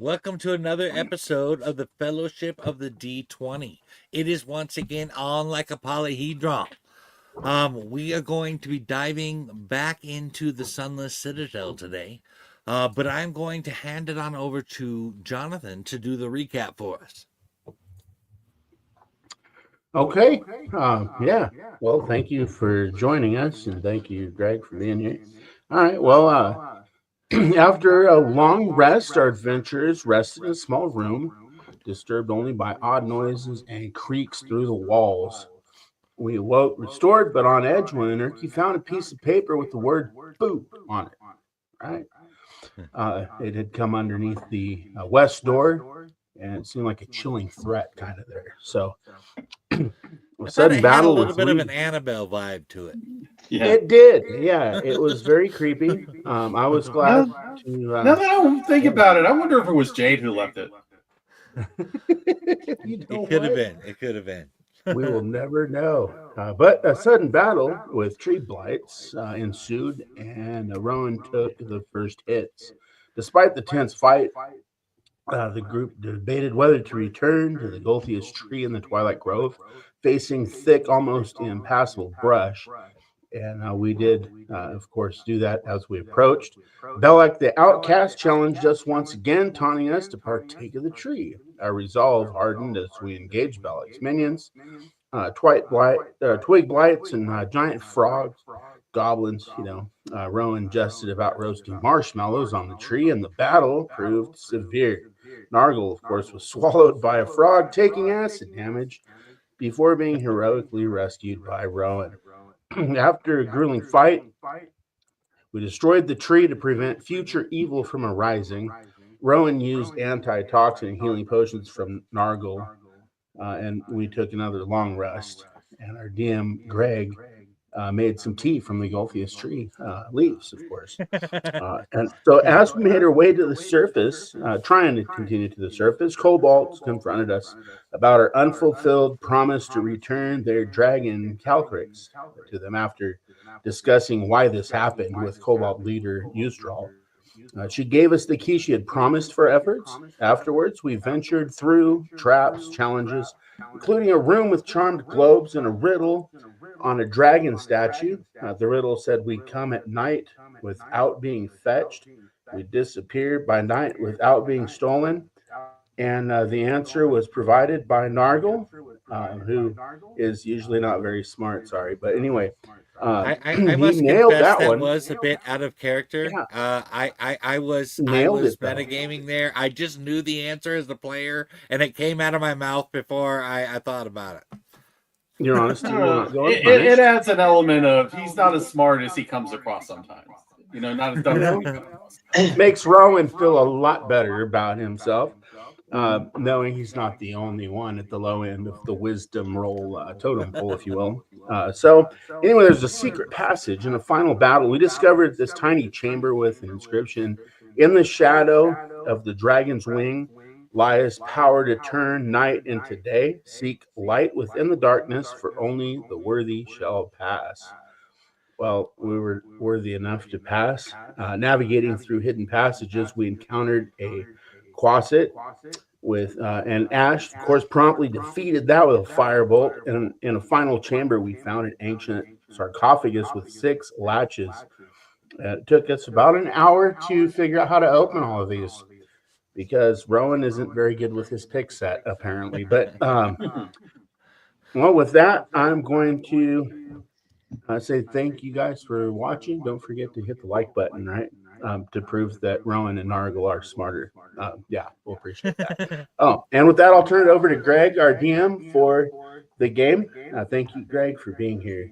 Welcome to another episode of the Fellowship of the D20. It is once again on like a polyhedron. We are going to be diving back into the Sunless Citadel today, but I'm going to hand it on over to Jonathan to do the recap for us. Okay. Yeah. Well, thank you for joining us, and thank you, Greg, for being here. All right. Well, after a long rest, our adventurers rested in a small room, disturbed only by odd noises and creaks through the walls. We awoke restored, but on edge when Irky found a piece of paper with the word "boop" on it. Right. It had come underneath the west door, and it seemed like a chilling threat kind of there. So. I thought it had a little bit of an Annabelle vibe to it. Yeah. It did. Yeah, it was very creepy. I was glad to. Now that I think about it, I wonder if it was Jade who left it. It could have been. It could have been. We will never know. But a sudden battle with tree blights ensued, and Rowan took the first hits. Despite the tense fight, the group debated whether to return to the Gulthias Tree in the Twilight Grove, facing thick, almost impassable brush. And we did, of course, do that as we approached. Belek the Outcast challenged us once again, taunting us to partake of the tree. Our resolve hardened as we engaged Belek's minions, twig blights, and giant frogs, goblins. Rowan jested about roasting marshmallows on the tree, and the battle proved severe. Nargle, of course, was swallowed by a frog, taking acid damage before being heroically rescued by Rowan. After a grueling fight, we destroyed the tree to prevent future evil from arising. Rowan used antitoxin and healing potions from Nargle, and we took another long rest. And our DM, Greg, made some tea from the Gulthias Tree leaves, of course. And so as we made our way to the surface, trying to continue to the surface, kobolds confronted us about our unfulfilled promise to return their dragon Calcrix to them after discussing why this happened with kobold leader Yusdral. She gave us the key she had promised for efforts. Afterwards, we ventured through traps, challenges, including a room with charmed globes and a riddle on a dragon statue. The riddle said we'd come at night without being fetched. We'd disappear by night without being stolen. And the answer was provided by Nargle, who is usually not very smart, sorry. But anyway, I must confess that was a bit out of character. Yeah. I was metagaming there. I just knew the answer as a player, and it came out of my mouth before I thought about it. Your honesty will not go unpunished. It adds an element of he's not as smart as he comes across sometimes. Not as dumb as he comes. It makes Rowan feel a lot better about himself, knowing he's not the only one at the low end of the wisdom roll totem pole, if you will. So anyway, there's a secret passage in the final battle. We discovered this tiny chamber with an inscription: "In the shadow of the dragon's wing lies power to turn night into day. Seek light within the darkness, for only the worthy shall pass." Well, we were worthy enough to pass. Navigating through hidden passages, we encountered a Quasit with and Ashe, of course, promptly defeated that with a firebolt. And in a final chamber, we found an ancient sarcophagus with 6 latches. It took us about an hour to figure out how to open all of these, because Rowan isn't very good with his pick set, apparently. But, well, with that, I'm going to say thank you guys for watching. Don't forget to hit the like button, right? To prove that Rowan and Nargle are smarter. Yeah, we'll appreciate that. And with that, I'll turn it over to Greg, our DM, for the game. Thank you, Greg, for being here.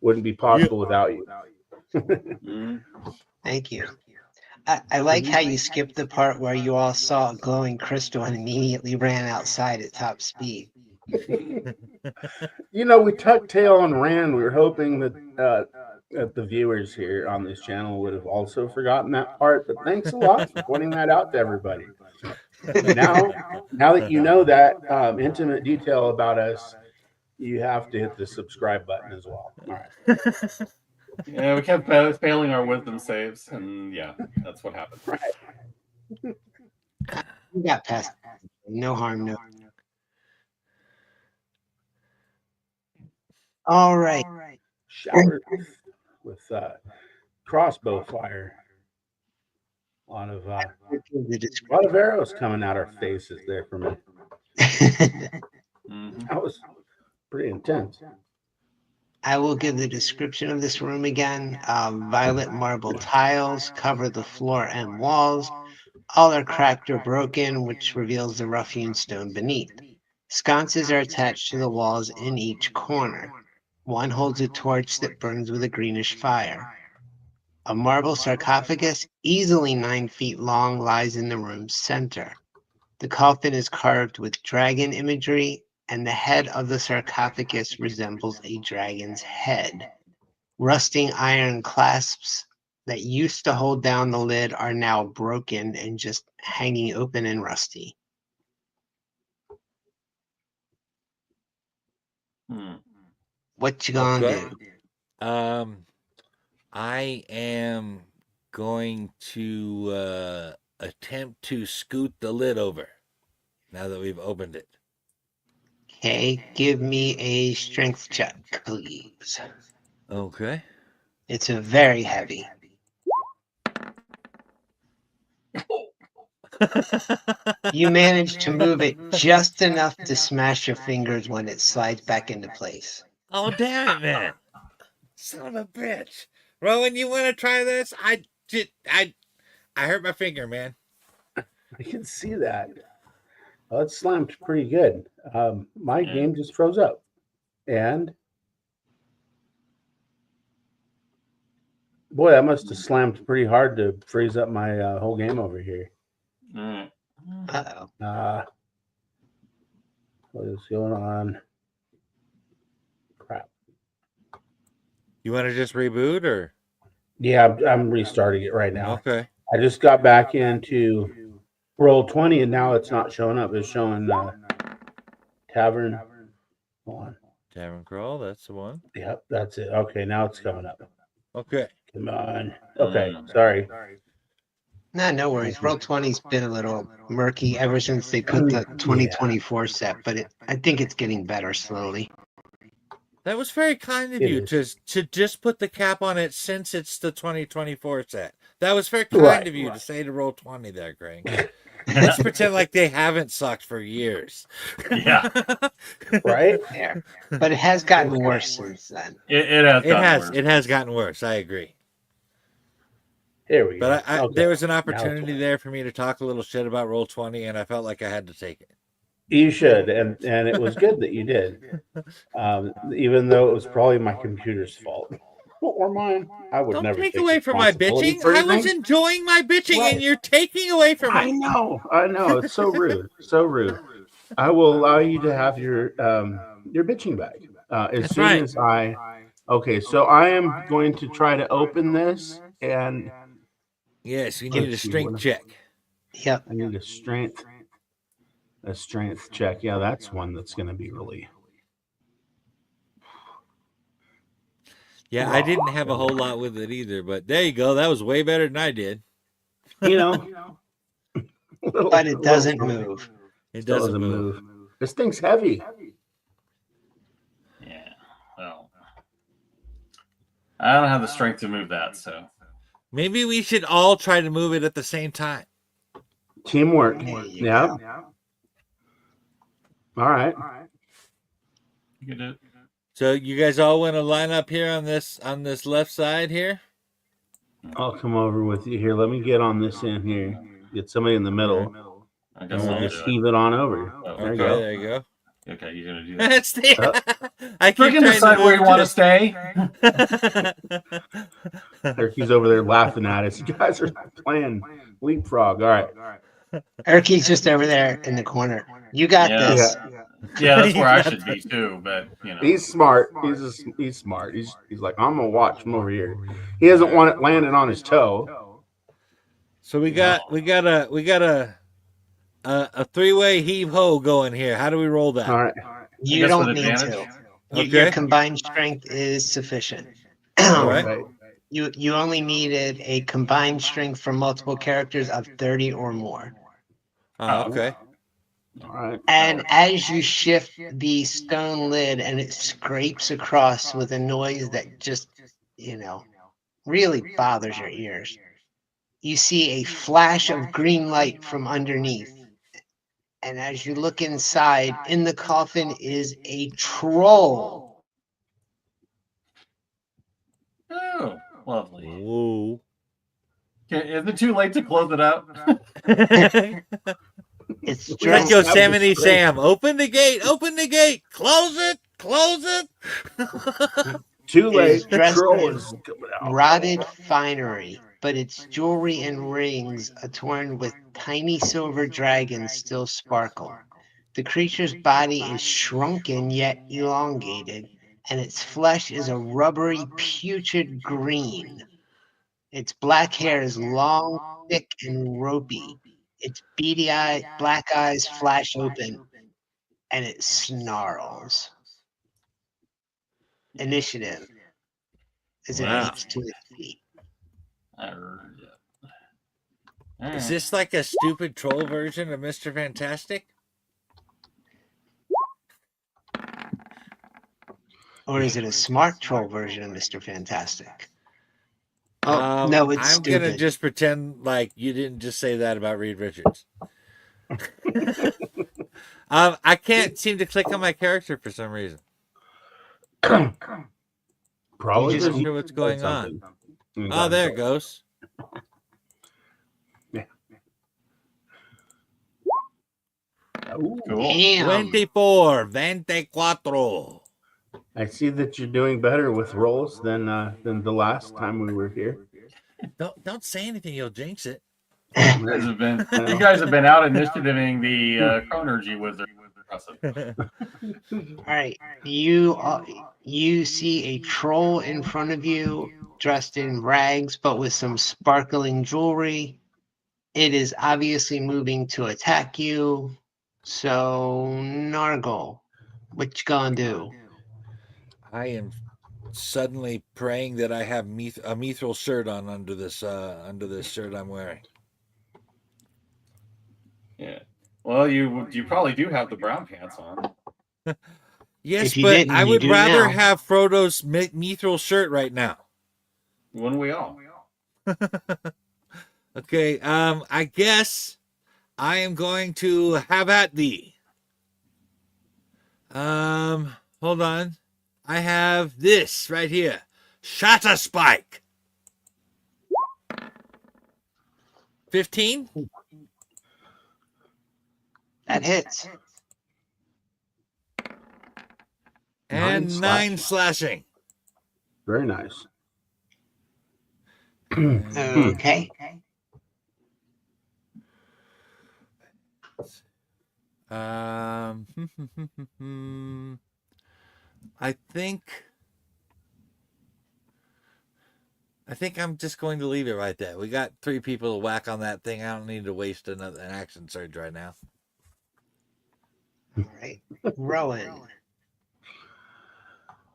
Wouldn't be possible without you. Thank you. I like how you skipped the part where you all saw a glowing crystal and immediately ran outside at top speed. We tucked tail and ran. We were hoping that the viewers here on this channel would have also forgotten that part, but thanks a lot for pointing that out to everybody. Now that you know that intimate detail about us, you have to hit the subscribe button as well. All right. Yeah, we kept failing our wisdom saves, and yeah, that's what happened. Right. You got past. No harm, no. All right. Showered with crossbow fire. A lot of arrows coming out our faces there for me. That was pretty intense. I will give the description of this room again. Violet marble tiles cover the floor and walls. All are cracked or broken, which reveals the rough-hewn stone beneath. Sconces are attached to the walls in each corner. One holds a torch that burns with a greenish fire. A marble sarcophagus, easily 9 feet long, lies in the room's center. The coffin is carved with dragon imagery, and the head of the sarcophagus resembles a dragon's head. Rusting iron clasps that used to hold down the lid are now broken and just hanging open and rusty. What you gonna Okay. do? I am going to attempt to scoot the lid over now that we've opened it. Okay, give me a strength check, please. Okay. It's a very heavy. You manage to move it just enough to smash your fingers when it slides back into place. Oh, damn it, man. Son of a bitch. Rowan, you want to try this? I hurt my finger, man. I can see that. Well, it slammed pretty good. My game just froze up. And boy, that must have slammed pretty hard to freeze up my whole game over here. Uh-oh. What is going on? Crap. You want to just reboot or? Yeah, I'm restarting it right now. Okay. I just got back into Roll20 and now it's not showing up. It's showing Tavern. Hold on. Tavern Crawl, that's the one. Yep, that's it. Okay, now it's coming up. Okay. Come on. Okay, sorry. Nah, no worries. Roll20's been a little murky ever since they put the 2024 set, but I think it's getting better slowly. That was very kind of you to just put the cap on it since it's the 2024 set. That was very kind of you to say to Roll20 there, Greg. Let's pretend like they haven't sucked for years. Yeah. Right? Yeah. But it has gotten worse since then. It has. It has gotten worse. I agree. Here we go. But there was an opportunity there for me to talk a little shit about Roll20, and I felt like I had to take it. You should, and it was good that you did. Even though it was probably my computer's fault or mine. I would never take away from my bitching. I was enjoying my bitching, and you're taking away from it. I know. It's so rude. So rude. I will allow you to have your bitching back as soon as I. Okay, so I am going to try to open this and. Yes, you need a strength check. Yep. I need a strength check. Yeah, that's one that's going to be really. Yeah, I didn't have a whole lot with it either, but there you go. That was way better than I did. But it doesn't move. It doesn't move. This thing's heavy. Yeah. Well, I don't have the strength to move that, so. Maybe we should all try to move it at the same time. Teamwork. Yeah. All right. You can do it. So you guys all want to line up here on this left side here? I'll come over with you here. Let me get on this end here. Get somebody in the middle. I guess And I'll we'll just do it. heave it on over. There you go. Okay, you're gonna do that. That's I We can decide where you want to stay. Irky's over there laughing at us. You guys are playing leapfrog. All right. Irky's just over there in the corner. You got this. Yeah, that's where I should be too. But he's smart. He's smart. He's like, I'm gonna watch him over here. He doesn't want it landing on his toe. So we got a three-way heave ho going here. How do we roll that? All right. You don't need to. Your combined strength is sufficient. All right. You only needed a combined strength for multiple characters of 30 or more. Oh, okay. All right. And as you shift the stone lid and it scrapes across with a noise that just, really bothers your ears, you see a flash of green light from underneath. And as you look inside, in the coffin is a troll. Oh, lovely. Whoa. Okay, isn't it too late to close it out? It's It's like dressed. Yosemite Sam. Open the gate. Open the gate. Close it. Close it. Too It late. is dressed Troll in is coming out. rotted finery, but its jewelry and rings adorned with tiny silver dragons still sparkle. The creature's body is shrunken yet elongated, and its flesh is a rubbery, putrid green. Its black hair is long, thick, and ropey. Its beady black eyes flash open, and it snarls. Initiative as it Wow. leaps to its feet. Is this like a stupid troll version of Mr. Fantastic? Or is it a smart troll version of Mr. Fantastic? Oh, no, it's I'm gonna stupid. just pretend like you didn't just say that about Reed Richards. I can't seem to click on my character for some reason. Probably You just- just Sure what's going on. something. Oh, there it goes. Ooh. Cool. Damn. 24, 24. I see that you're doing better with rolls than the last time we were here. Don't say anything, you'll jinx it. You guys have been out initiativing the Chronergy Wizard. All right, you see a troll in front of you, dressed in rags but with some sparkling jewelry. It is obviously moving to attack you. So, Nargle, what you gonna do? I am suddenly praying that I have a mithril shirt on under this shirt I'm wearing. Yeah. Well, you probably do have the brown pants on. Yes, If you but didn't, I you would do rather now. have Frodo's mithril shirt right now. Wouldn't we all? Okay, I guess I am going to have at thee. Hold on. I have this right here. Shatter Spike. 15? That hits. And 9 slashing. Very nice. Okay. I think I'm just going to leave it right there. We got 3 people to whack on that thing. I don't need to waste an action surge right now. All right. Rowan.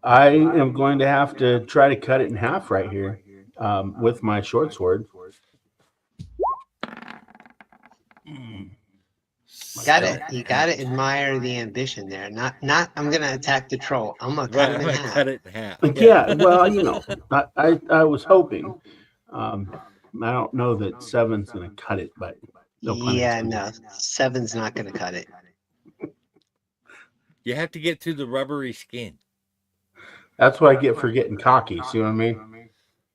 I am going to have to try to cut it in half right here with my short sword. You gotta admire the ambition there. Not I'm gonna attack the troll. I'm gonna cut Right, him I'm in going to half. cut it in half. Yeah, well, I was hoping. I don't know that 7's going to cut it, but no pun Yeah, intended. no, 7's not gonna cut it. You have to get through the rubbery skin. That's what I get for getting cocky. See what I mean?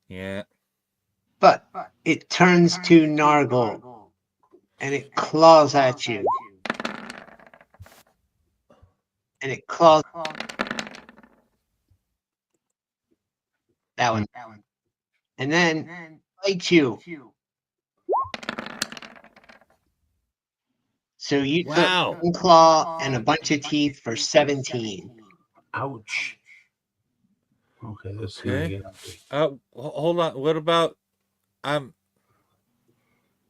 Yeah. But it turns to Nargle and it claws at you. And it claws that one. And then bites you. So you Wow. took one claw and a bunch of teeth for 17. Ouch. Okay, let's see. Okay. Hold on. What about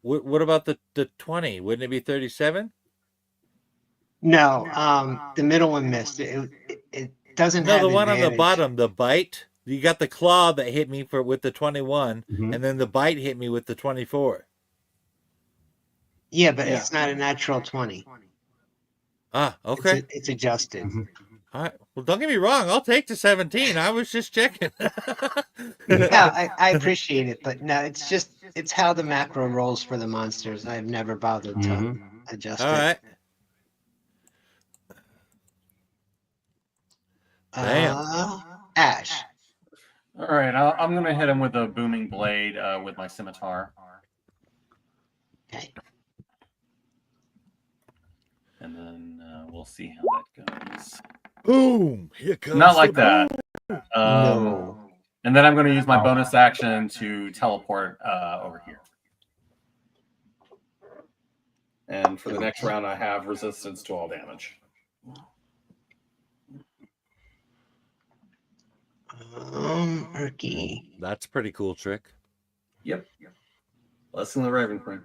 what about the 20? Wouldn't it be 37? No, the middle one missed. It doesn't No, have the one on the advantage. bottom, the bite. You got the claw that hit me with the 21, Mhm. and then the bite hit me with the 24. Yeah, but Yeah. it's not a natural 20. Okay. It's adjusted. All right. Well, don't get me wrong. I'll take the 17. I was just checking. Yeah, I appreciate it, but no, it's how the macro rolls for the monsters. I've never bothered to Mhm. adjust All it. right. Damn. Ash. All right, I'm gonna hit him with a booming blade with my scimitar, Okay. and then we'll see how that goes. Boom. Here comes Not like the that. No. And then I'm going to use my bonus action to teleport over here. And for the next round, I have resistance to all damage. Irky. That's a pretty cool trick. Yep. Less than the Raven Queen.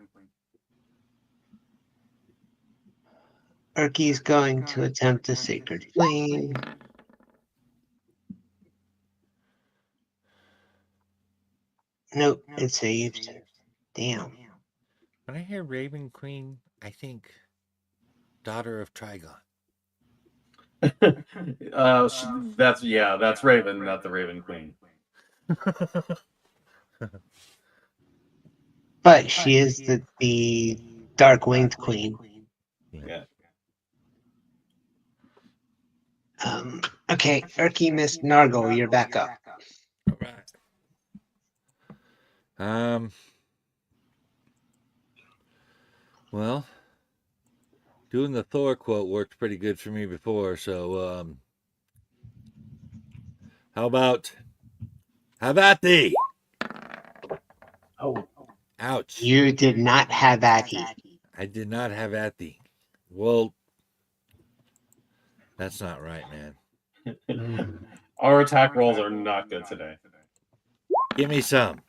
Irky's going to attempt a Sacred Flame. Nope, it saved. Damn. When I hear Raven Queen, I think Daughter of Trigon. That's Raven, not the Raven Queen. But she is the Dark Winged Queen. Yeah. Okay, Irky missed Nargle. You're back up. All right. Well, doing the Thor quote worked pretty good for me before, so how about thee? Oh, Ouch. You did not have at he. I did not have at thee. Well, that's not right, man. Our attack rolls are not good today. Give me some.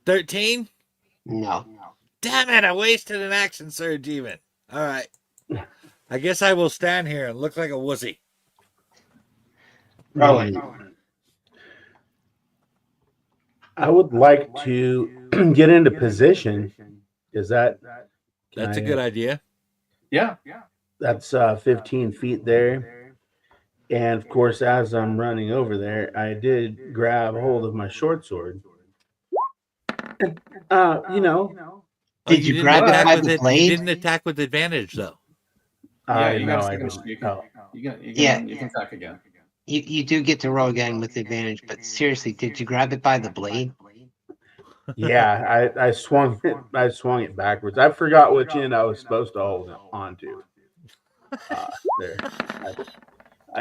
13? No. Damn it, I wasted an action surge even. All right. I guess I will stand here and look like a wussy. Rowan. I would like to get into position. Is that? That's a good idea. Yeah. That's 15 feet there. And of course, as I'm running over there, I did grab hold of my short sword. You know, Did you grab it attack by with the it? blade? You didn't attack with advantage, though. I you know got I a don't. second. Oh. You can attack again. You do get to roll again with advantage, but seriously, did you grab it by the blade? Yeah, I swung it. I swung it backwards. I forgot which end I was supposed to hold it onto. There,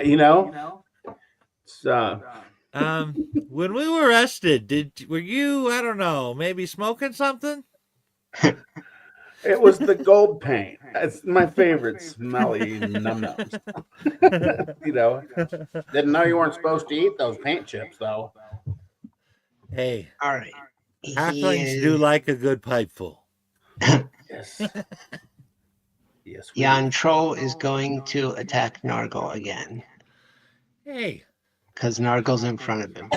you know, it's, When we were arrested, were you, I don't know, maybe smoking something? it was the gold paint. It's my favorite smelly num nums. Didn't know you weren't supposed to eat those paint chips though. Hey, All right. halflings do like a good pipeful. Yes. Yes. Jan Troll is going to attack Nargle again. Hey, because Nargle's in front of him.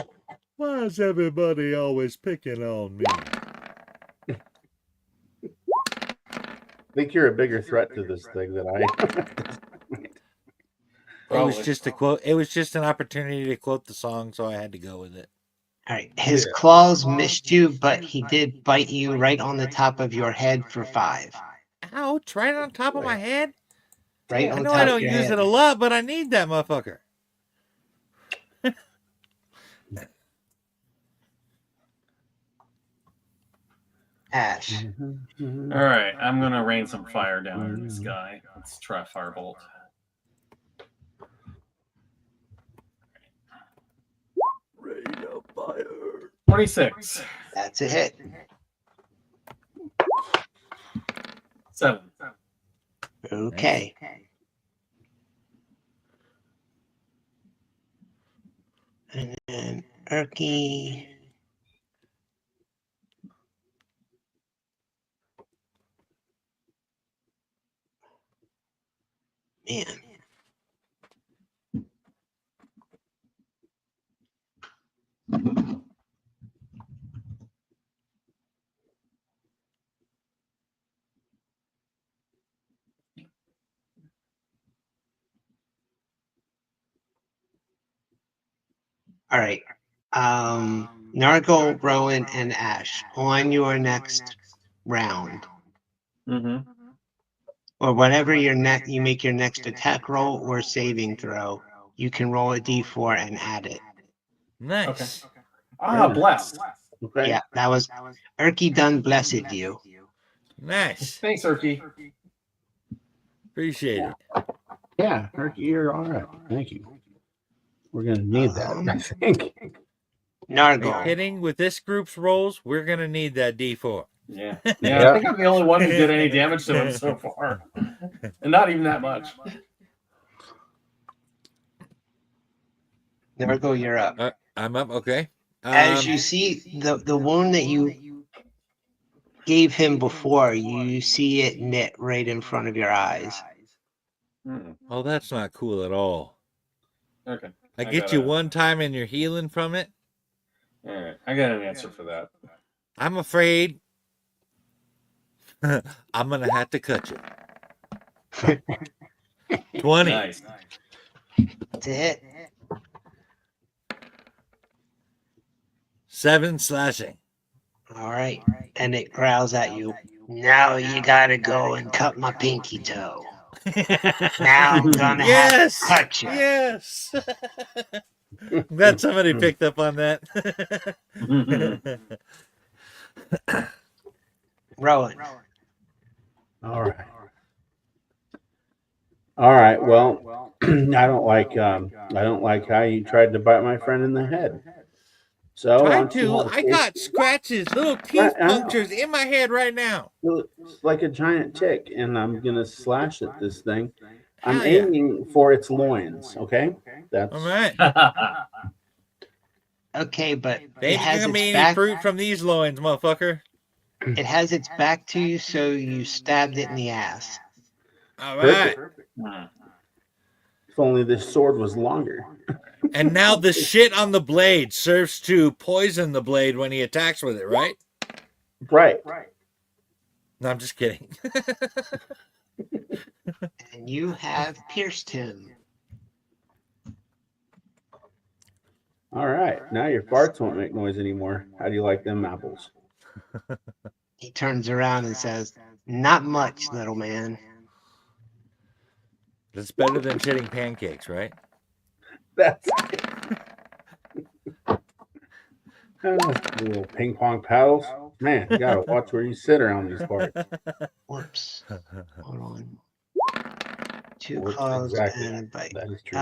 Why is everybody always picking on me? I think you're a bigger threat to this thing than I. It was just a quote. It was just an opportunity to quote the song, so I had to go with it. All right. His claws missed you, but he did bite you right on the top of your head for 5. Ouch! Right on top of my head. Right I on know top I of don't your use head. it a lot, but I need that motherfucker. Ash. All right, I'm gonna rain some fire down in this guy. Let's try firebolt. Rain of fire. 26. That's a hit. 7. Okay. And then Irky. Man. All right. Nargle, Rowan, and Ashe, on your next round, Mm-hmm. or whatever you make your next attack roll or saving throw, you can roll a d4 and add it. Nice. Blessed. Okay. Yeah, that was Irky done blessed you. Nice. Thanks, Irky. Appreciate it. Yeah, Irky, you're all right. Thank you. We're gonna need that, I think. Are you Nargle. kidding? With this group's rolls, we're gonna need that D4. Yeah. Yeah. I think I'm the only one who did any damage to him so far, and not even that much. Nargle, you're up. I'm up. Okay. As you see the wound that you gave him before, you see it knit right in front of your eyes. Oh, that's not cool at all. Okay. I get you one time and you're healing from it. All right. I got an answer for that. I'm afraid I'm gonna have to cut you. 20. Nice. That's it. 7 slashing. All right. And it growls at you. Now you gotta go and cut my pinky toe. Now I'm gonna have to cut you. Yes. Glad somebody picked up on that. Rowan. All right. All right. Well, I don't like how you tried to bite my friend in the head. So Tried to. I got scratches, little teeth punctures in my head right now. It's like a giant tick, and I'm gonna slash at this thing. I'm Hell yeah. aiming for its loins. Okay, that's All right. Okay, but They it has ain't gonna its be any back. fruit from these loins, motherfucker. It has its back to you, so you stabbed it in the ass. All right. perfect. If only this sword was longer. And now the shit on the blade serves to poison the blade when he attacks with it, right? Right. No, I'm just kidding. And you have pierced him. All right. Now your farts won't make noise anymore. How do you like them apples? He turns around and says, "Not much, little man." That's better than shitting pancakes, right? That's little ping pong paddles. Man, you gotta watch where you sit around these parts. Whoops. Hold on. Two Whoops, claws exactly. and a bite. That is true.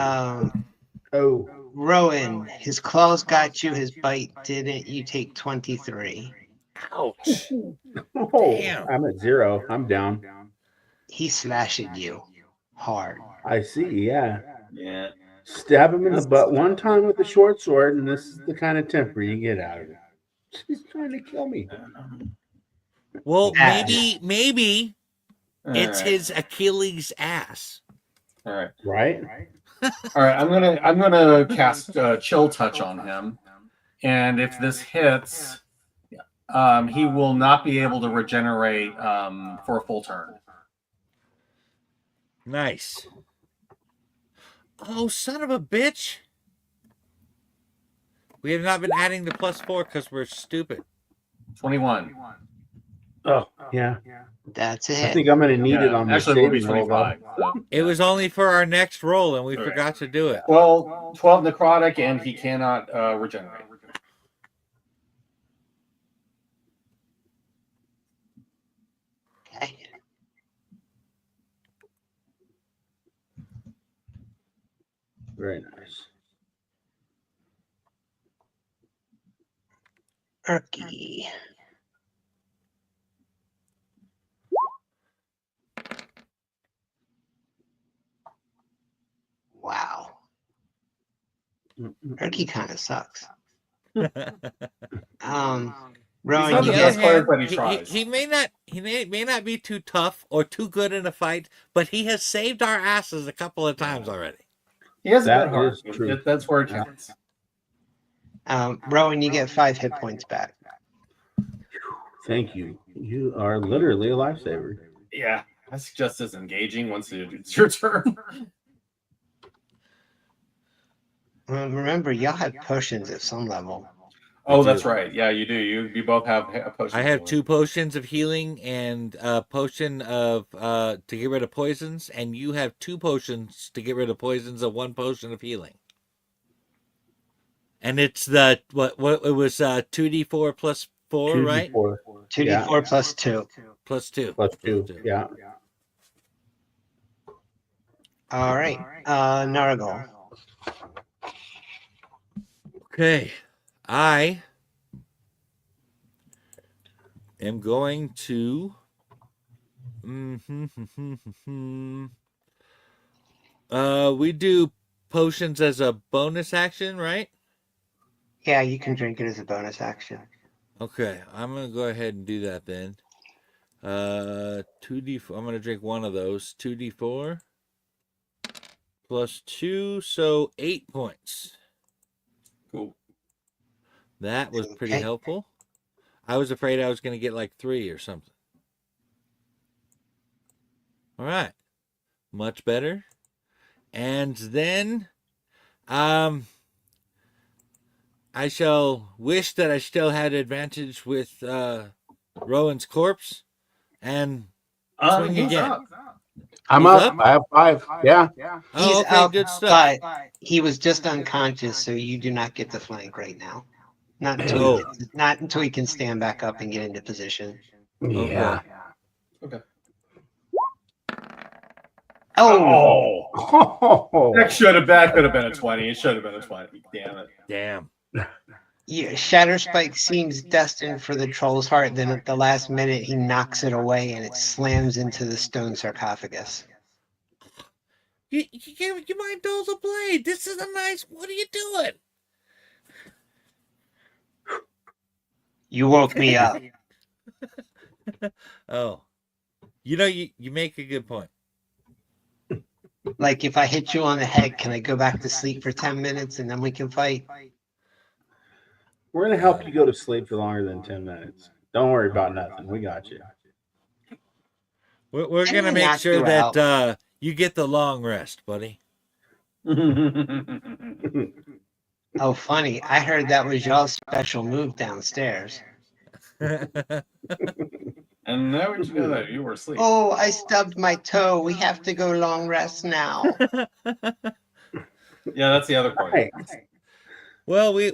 Oh, Rowan, his claws got you, his bite didn't. You take 23. Ouch. Oh, Damn. I'm at 0. I'm down. He slashed you hard. I see. Yeah. Yeah. Stab him in the butt one time with the short sword, and this is the kind of temper you get out of it. She's trying to kill me. Well, Ash. maybe All it's right. his Achilles ass. All right. Right? All right. I'm gonna cast Chill Touch on him, and if this hits, he will not be able to regenerate for a full turn. Nice. Oh, son of a bitch. We have not been adding the +4 because we're stupid. 21. Oh, yeah. That's I it. think I'm going to need it on my Actually, it will be saving roll, though. 25. So. It was only for our next roll, and we Okay. forgot to do it. Well, 12 necrotic, and he cannot regenerate. Okay. Very nice. Irky. Wow. Irky kind of sucks. Rowan, not you the get best player, but he tries. he may not be too tough or too good in a fight, but he has saved our asses a couple of times already. He has a That good heart. is true. That's where it counts. Rowan, you get 5 hit points back. Thank you. You are literally a lifesaver. Yeah, that's just as engaging once it's your turn. Remember, y'all have potions at some level. Oh, do. that's right. Yeah, you do. You both have a potion. I have 2 potions of healing and a potion of to get rid of poisons, and you have 2 potions to get rid of poisons and 1 potion of healing. And it's the what it was 2d4 plus 4, right? 2d4. 2d4 plus 2. Plus 2. Plus 2. Yeah. All right. Nargle. Okay. I am going to we do potions as a bonus action, right? Yeah, you can drink it as a bonus action. Okay, I'm gonna go ahead and do that then. 2d4. I'm gonna drink one of those. 2d4 plus 2, so 8 points. Cool. That was pretty Okay. helpful. I was afraid I was gonna get like 3 or something. All right, much better. And then, I shall wish that I still had advantage with Rowan's corpse and swing He's again. up. I'm He's up. up? I have 5. Yeah. Oh, He's okay, up, good stuff. but he was just unconscious, so you do not get the flank right now. Not until Oh. not until he can stand back up and get into position. Yeah. Okay. Oh, Oh. That could have been a 20. It should have been a 20. Damn it. Damn. yeah, Shatterspike seems destined for the troll's heart. Then at the last minute, he knocks it away and it slams into the stone sarcophagus. You might dose a blade. This is a nice. What are you doing? You woke me up. Oh, you make a good point. Like if I hit you on the head, can I go back to sleep for 10 minutes and then we can fight? We're going to help you go to sleep for longer than 10 minutes. Don't worry about nothing. We got you. We're I'm gonna gonna make knock sure you that out. you get the long rest, buddy. Oh, funny. I heard that was y'all's special move downstairs. And now would you know that you were asleep? Oh, I stubbed my toe. We have to go long rest now. Yeah, that's the other part. Right. Well, we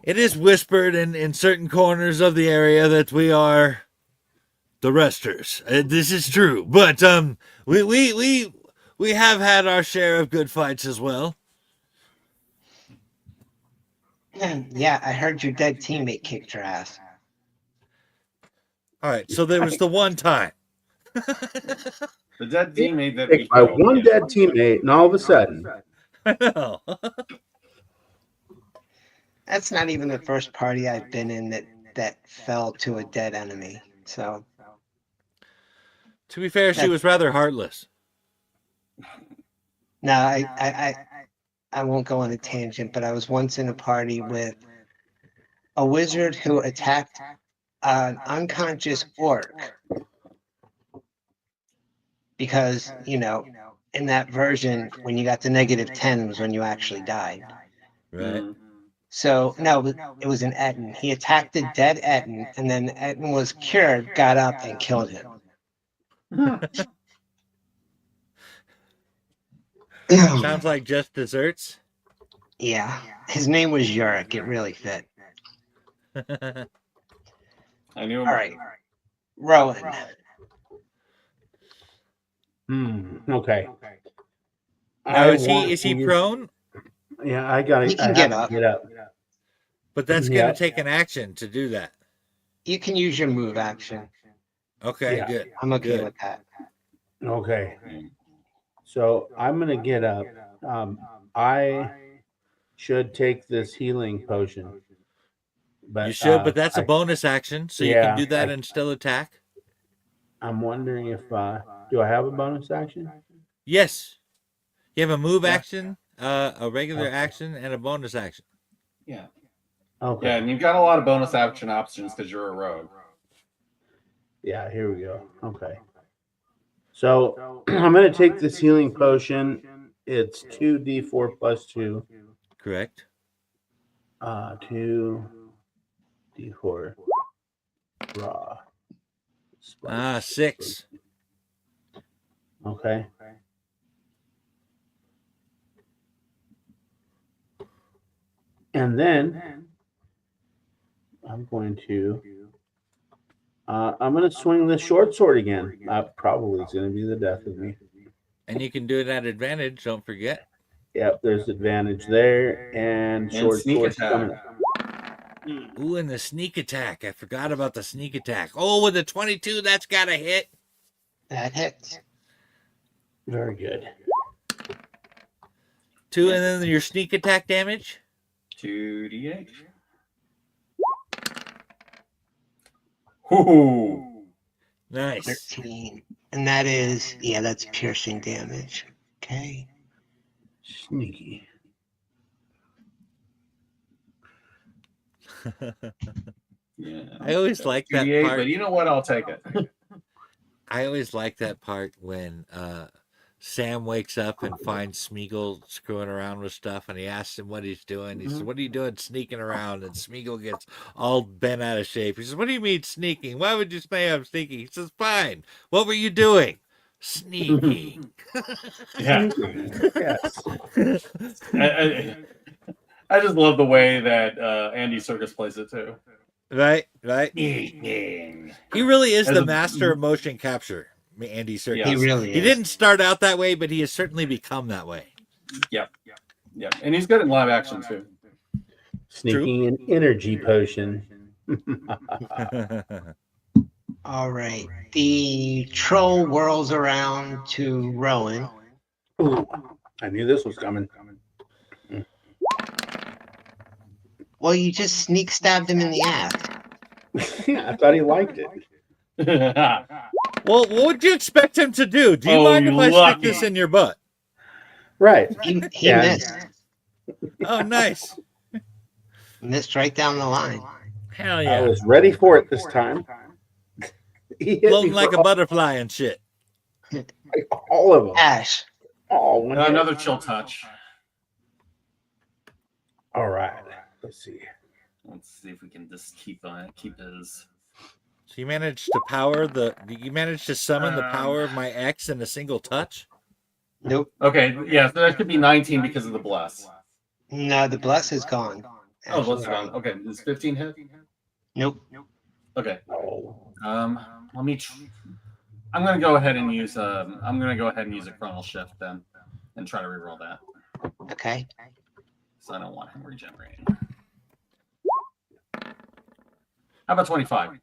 it is whispered in certain corners of the area that we are the resters. This is true, but we have had our share of good fights as well. Yeah, I heard your dead teammate kicked your ass. All right, so there was the one time. The dead teammate that we Picked by killed. one dead teammate, and all of a sudden, I know. That's not even the first party I've been in that fell to a dead enemy. So To be fair, she was rather heartless. no, I won't go on a tangent, but I was once in a party with a wizard who attacked an unconscious orc. Because, in that version, when you got the -10 was when you actually died. Right. So, no, it was an Etten. He attacked the dead Etten, and then Etten was cured, got up, and killed him. Sounds like just desserts. Yeah, his name was Yurik. It really fit. I knew him. All right, Rowan. Okay. Now is he prone? Yeah, I got He to can get up. Get up. But that's Yeah. gonna take an action to do that. You can use your move action. Okay, Yeah. good. I'm okay Good. with that. Okay. So I'm going to get up. I should take this healing potion. But You should, but that's a bonus action, so you yeah, can do that and still attack. I'm wondering if do I have a bonus action? Yes. You have a move Yeah. action, a regular Okay. action, and a bonus action. Yeah. Okay. Yeah, and you've got a lot of bonus action options because you're a rogue. Yeah, here we go. Okay. So I'm going to take this healing potion It's 2d4 plus 2. Correct. 2d4 raw. Spice. 6. Okay. And then I'm going to swing the short sword again. Probably it's going to be the death of me. And you can do it at advantage, don't forget. Yep, there's advantage there, and short sneak sword's attack. coming up. Ooh, and the sneak attack. I forgot about the sneak attack. Oh, with the 22, that's got to hit. That hits. Very good. 2, and then your sneak attack damage. 2d8. Ooh. Nice. 13. And that is, yeah, that's piercing damage. Okay. Sneaky. Yeah. I always like that 2d8, part. but you know what? I'll take it. I always like that part when Sam wakes up and finds Smeagol screwing around with stuff, and he asks him what he's doing. He says, "What are you doing sneaking around?" And Smeagol gets all bent out of shape. He says, "What do you mean sneaking? Why would you say I'm sneaking?" He says, "Fine. What were you doing?" Sneaking. Yeah. Yes. I just love the way that Andy Serkis plays it too. Right. Sneaking. He really is As the a- master of motion capture, Andy Serkis. Yeah. He really He is. didn't start out that way, but he has certainly become that way. Yep. And he's good in live action too. Sneaking an energy potion. All right. The troll whirls around to Rowan. Ooh, I knew this was coming. Well, you just sneak stabbed him in the ass. I thought he liked it. Well, what would you expect him to do? Do you Oh, mind if you I stick lucky. this in your butt? Right. He Yeah. missed. Oh, nice. Missed right down the line. Hell I yeah. was ready for it this time. He hit Floating me like for a butterfly and shit. all of them. Ash. Oh, one hit. Another chill touch. All right. Let's see. Let's see if we can just keep his. So you managed to summon the power of my ex in a single touch? Nope. Okay, yeah, so that could be 19 because of the bless. No, the bless is gone. Oh, bless is gone. Okay, is 15 hit? Nope. Okay. Oh. Let me. I'm gonna go ahead and use a chronal shift then, and try to reroll that. Okay. So I don't want him regenerating. How about 25?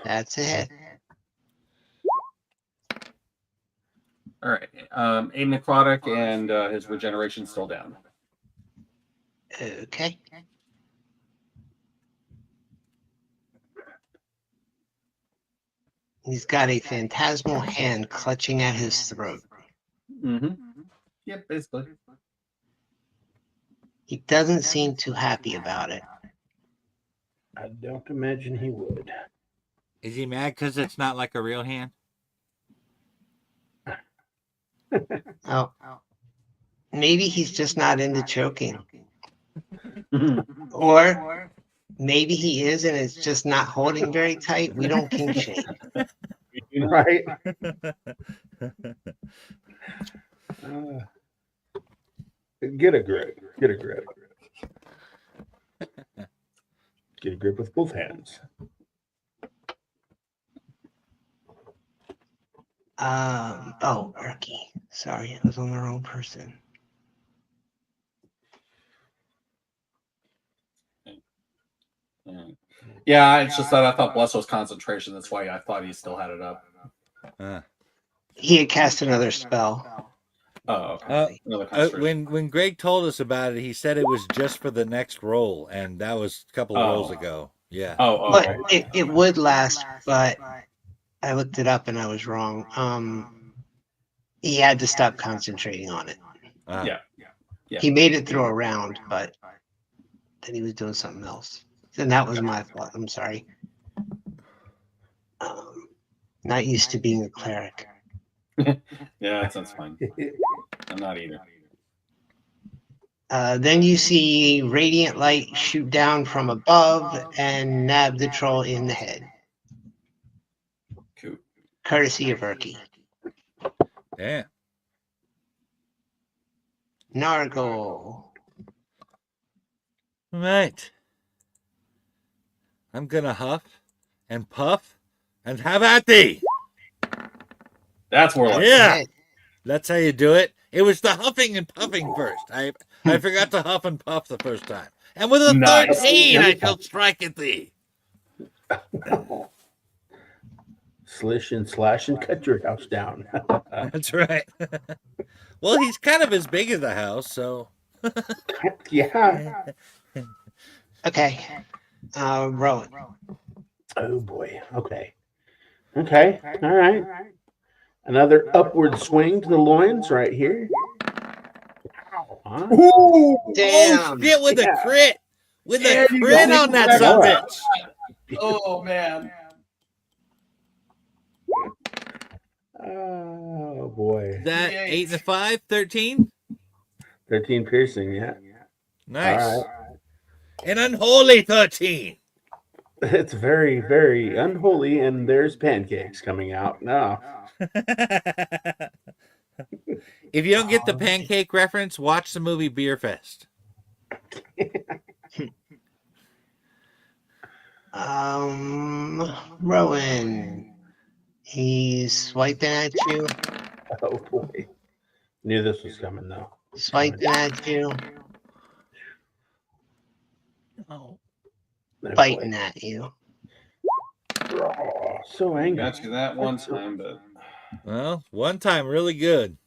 That's a hit. All right. 8 necrotic and his regeneration's still down. Okay. He's got a phantasmal hand clutching at his throat. Mm-hmm. Yep, basically. He doesn't seem too happy about it. I don't imagine he would. Is he mad because it's not like a real hand? Oh. Maybe he's just not into choking. Or maybe he is and it's just not holding very tight. We don't kink shame. Right? Get a grip. Get a grip. Get a grip with both hands. Oh, Irky. Sorry, I was on the wrong person. Yeah, it's just that I thought Bless was concentration. That's why I thought he still had it up. He had cast another spell. Oh, okay. Another concentration. When Greg told us about it, he said it was just for the next roll, and that was a couple of rolls ago. Yeah. But it would last, but I looked it up and I was wrong. He had to stop concentrating on it. Yeah. He made it through a round, but then he was doing something else. And that was my fault. I'm sorry. Not used to being a cleric. Yeah, that sounds fine. I'm not either. Then you see radiant light shoot down from above and nab the troll in the head, Cool. courtesy of Irky. Yeah. Nargle. Right. I'm gonna huff and puff and have at thee. That's more like Yeah. Hit. That's how you do it. It was the huffing and puffing first. I forgot to huff and puff the first time. And with a Nice. 13, I shall strike at thee. Slish and slash and cut your house down. That's right. Well, he's kind of as big as the house, so. Yeah. Okay. Rowan. Oh boy. Okay. Okay. All right. Another upward swing to the loins right here. Huh? Ooh! Damn. Oh, shit, with a crit. With a There you crit go. on that son of a bitch. Oh man. Oh boy. That Yay. 8 and a 5, 13? 13 piercing, yeah. Nice. All right. An unholy 13. It's very, very unholy, and there's pancakes coming out. No. If you don't get the pancake reference, watch the movie Beer Fest. Rowan. He's swiping at you. Oh boy. Knew this was coming though. Swiping at you. Oh. Oh, Biting boy. at you. Oh, so angry. Got you that one time, but Well, one time really good.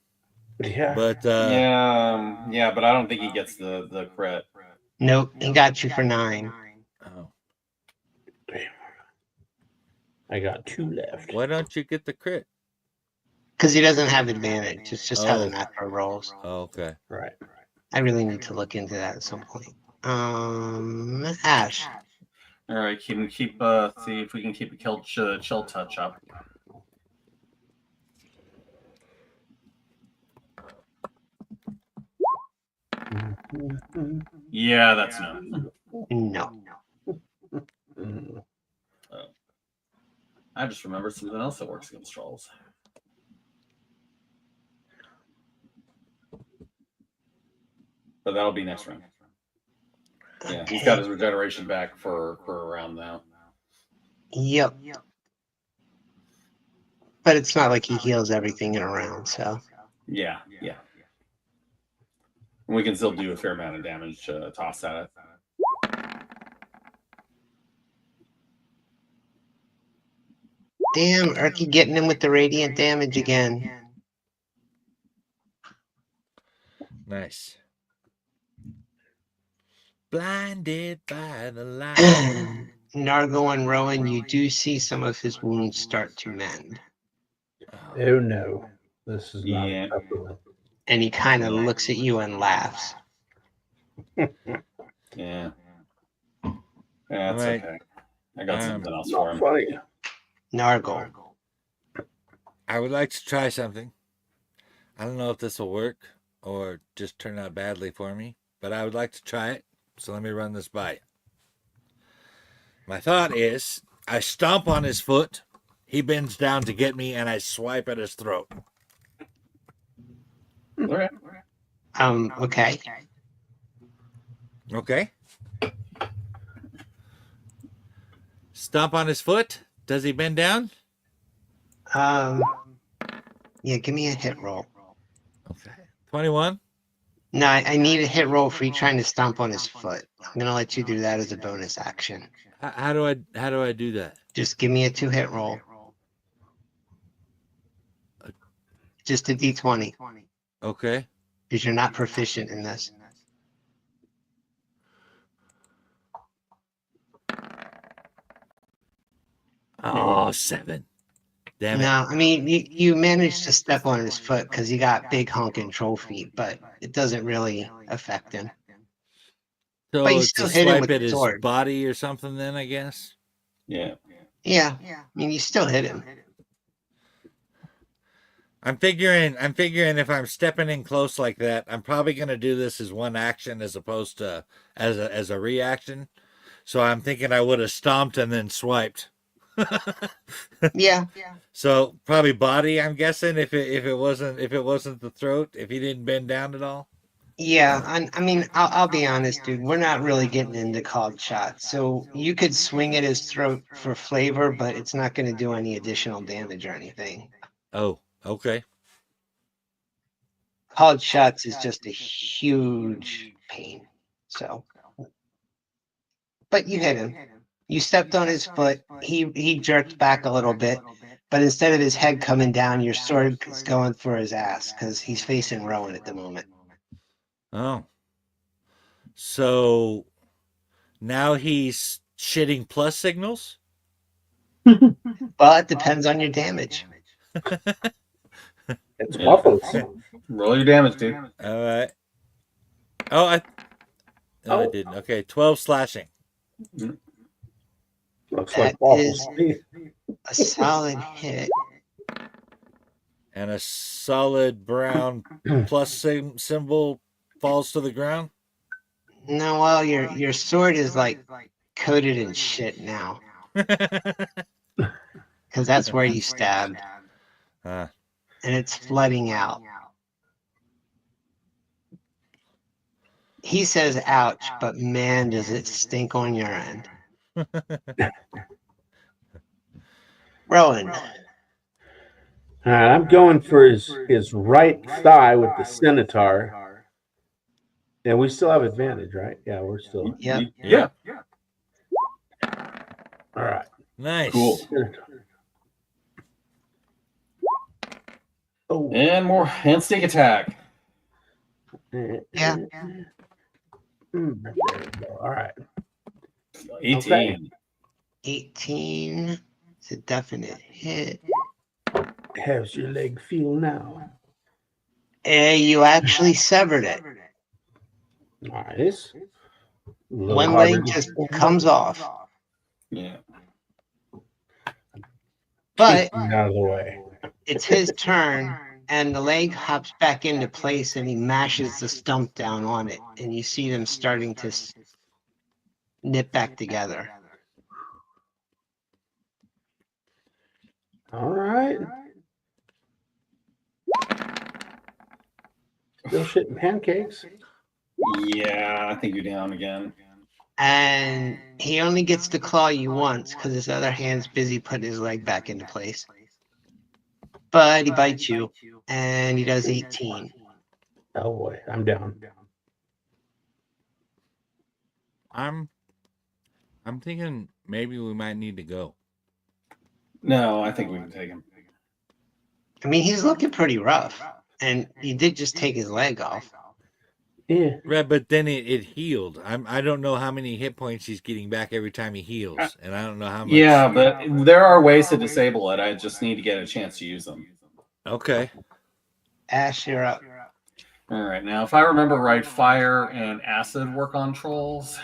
Yeah. But yeah, but I don't think he gets the crit. Nope. He got you for 9. oh, I got 2 left. why don't you get the crit? Because he doesn't have advantage. It's just how the Oh. macro rolls. Oh, okay. Right. I really need to look into that at some point. Ash. All right, keep see if we can keep a chill touch up. Yeah, that's no. No. Mm. I just remembered something else that works against trolls. But that'll be next round. Yeah, he's got his regeneration back for a round now. Yep. But it's not like he heals everything in a round, so. Yeah. And we can still do a fair amount of damage toss at it. Damn, Irky getting him with the radiant damage again. Nice. Blinded by the light. Nargle and Rowan, you do see some of his wounds start to mend. Oh no. This is not Yeah. acceptable. And he kind of looks at you and laughs. Yeah. That's Right. okay. I got something else for Not him. funny. Nargle. I would like to try something. I don't know if this will work or just turn out badly for me, but I would like to try it. So let me run this by you. My thought is I stomp on his foot, he bends down to get me, and I swipe at his throat. All right. Okay. Okay? Stomp on his foot. Does he bend down? Yeah, give me a hit roll. Okay. 21. No, I need a hit roll for you trying to stomp on his foot. I'm gonna let you do that as a bonus action. How do I do that? Just give me a 2-hit roll. Just a d20, Okay. because you're not proficient in this. Oh, 7. Damn it. No, I mean you managed to step on his foot because he got big honking troll feet, but it doesn't really affect him. So But you it's still a hit him swipe with at the his sword. body or something then, I guess? Yeah. Yeah, I mean you still hit him. I'm figuring if I'm stepping in close like that, I'm probably gonna do this as one action as opposed to as a reaction. So I'm thinking I would have stomped and then swiped. Yeah, So probably body, I'm guessing, if it wasn't the throat, if he didn't bend down at all. yeah. I mean, I'll be honest, dude. We're not really getting into called shots, so you could swing at his throat for flavor, but it's not going to do any additional damage or anything. Oh, okay. Called shots is just a huge pain. So, but you hit him. You stepped on his foot. He jerked back a little bit, but instead of his head coming down, your sword is going for his ass because he's facing Rowan at the moment. Oh. So now he's shitting plus signals? Well, it depends on your damage. It's waffles. Roll your damage, dude. All right. Oh, I didn't. Okay, 12 slashing. Looks That like waffles. is a solid hit. And a solid brown plus symbol falls to the ground. No, well, your sword is like coated in shit now because that's where you stabbed, Ah. and it's flooding out. He says, "Ouch," but man, does it stink on your end. Rowan, I'm going for his right thigh with the scimitar. And we still have advantage, right? Yeah, we're still. yep. Yeah. All right. Nice. Cool. Oh. And sneak attack. Yeah. There we go. All right. 18. Okay. 18. It's a definite hit. How's your leg feel now? You actually severed it. Nice. One leg just comes off. Yeah. But out of the way. it's his turn, and the leg hops back into place, and he mashes the stump down on it, and you see them starting to knit back together. All right. Still shitting pancakes. Yeah, I think you're down again. And he only gets to claw you once because his other hand's busy putting his leg back into place. But he bites you, and he does 18. Oh boy, I'm down. I'm thinking maybe we might need to go. No, I think we can take him. I mean, he's looking pretty rough, and he did just take his leg off. Yeah. Right, but then it healed. I don't know how many hit points he's getting back every time he heals, and I don't know how much. Yeah, but there are ways to disable it. I just need to get a chance to use them. Okay. Ashe, you're up. All right, now if I remember right, fire and acid work on trolls.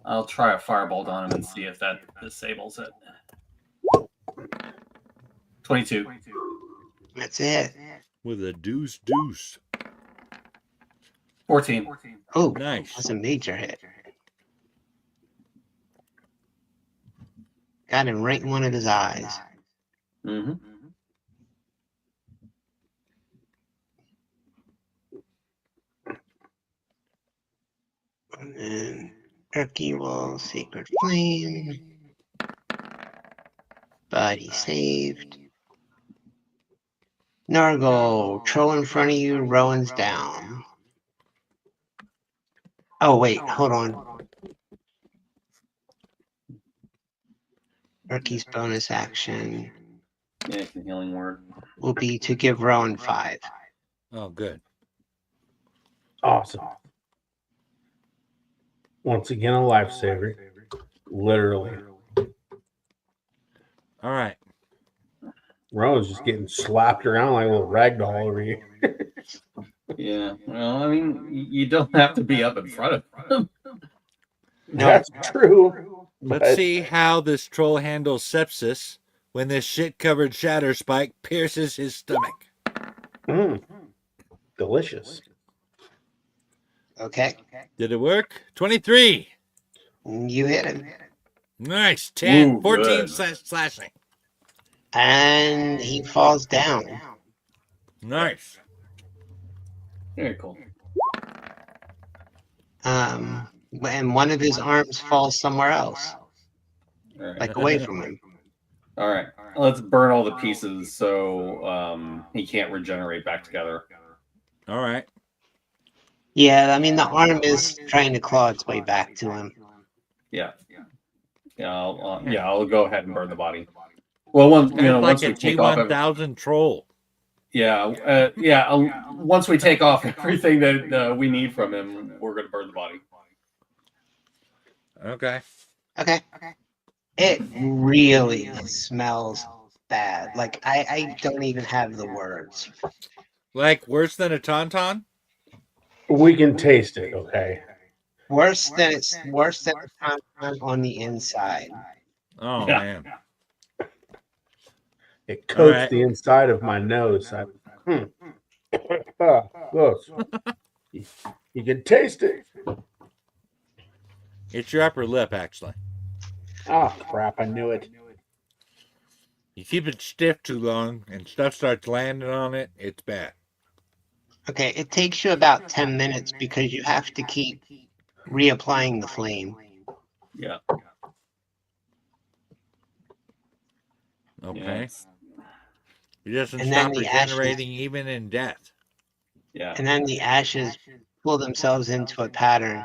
I'll try a firebolt on him and see if that disables it. 22. That's it. With a deuce. 14. Oh, Nice. that's a major hit. Got him right in one of his eyes. Mm-hmm. And Irky will Sacred Flame. Body saved. Nargle, troll in front of you, Rowan's down. Oh, wait, hold on. Irky's bonus action Yeah, it's a healing word. will be to give Rowan 5. Oh, good. Awesome. Once again, a lifesaver. Literally. All right. Rowan's just getting slapped around like a little ragdoll over here. Yeah, well, I mean, you don't have to be up in front of him. No. That's true. Let's see how this troll handles sepsis when this shit-covered shatter spike pierces his stomach. Delicious. Okay. Did it work? 23. You hit him. Nice. 10. Ooh, 14 good. slashing. And he falls down. Nice. Very cool. And one of his arms falls somewhere else, All right. like away from him. All right. Let's burn all the pieces so he can't regenerate back together. All right. Yeah, I mean, the arm is trying to claw its way back to him. Yeah. I'll go ahead and burn the body. Well, once Like a we take off, T1000 troll. once we take off everything that we need from him, we're going to burn the body. Okay. Okay. It really smells bad. Like, I don't even have the words. Like worse than a tauntaun? We can taste it, okay? Worse than the tauntaun on the inside. Oh, Yeah. man. It coats right. the inside of my nose. Gross. You can taste it. It's your upper lip, actually. Oh, crap. I knew it. You keep it stiff too long and stuff starts landing on it, it's bad. Okay, it takes you about 10 minutes because you have to keep reapplying the flame. Yeah. Okay. It doesn't And then stop the ashes- regenerating even in death. Yeah. And then the ashes pull themselves into a pattern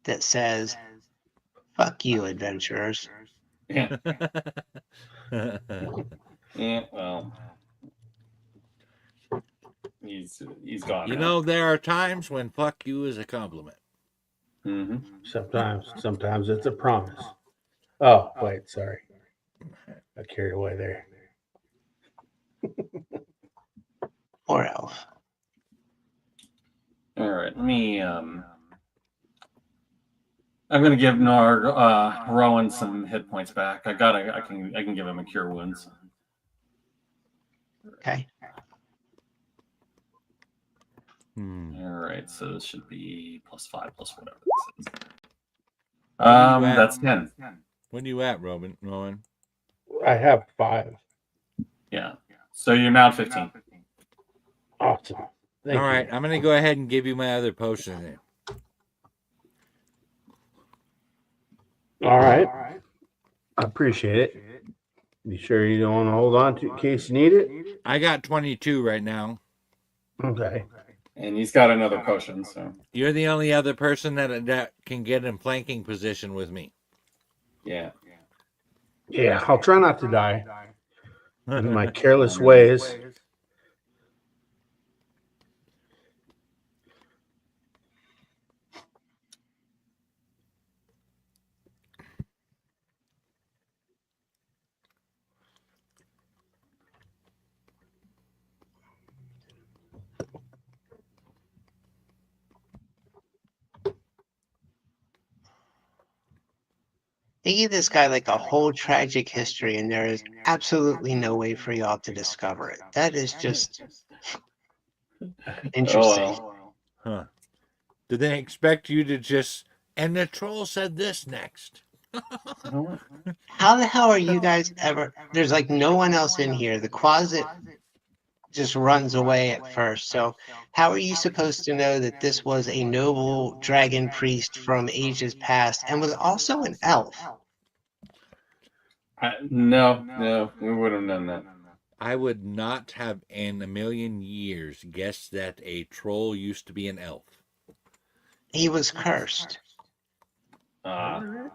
that says, "Fuck you, adventurers." Yeah. Yeah. Well, he's gone. You now. know, there are times when fuck you is a compliment. Mm-hmm. Sometimes it's a promise. Oh, wait, sorry. I carried away there. Or elf. All right. Let me. I'm gonna give Rowan some hit points back. I can give him a cure wounds. Okay. All right. So this should be +5 plus whatever this is. are you at? That's 10. What are you at, Rowan? I have 5. Yeah. So you're now 15. Awesome. Thank All right, you. I'm going to go ahead and give you my other potion then. All right. I appreciate it. You sure you don't want to hold on to it in case you need it? I got 22 right now. Okay. And he's got another potion. So You're the only other person that can get in flanking position with me. yeah. Yeah, I'll try not to die in my careless ways. They give this guy like a whole tragic history, and there is absolutely no way for y'all to discover it. That is just interesting. Oh, well. Huh. Did they expect you to just... And the troll said this next. How the hell are you guys ever? There's like no one else in here. The closet just runs away at first. So how are you supposed to know that this was a noble dragon priest from ages past and was also an elf? No, we would have known that. I would not have in a million years guessed that a troll used to be an elf. He was cursed. Okay.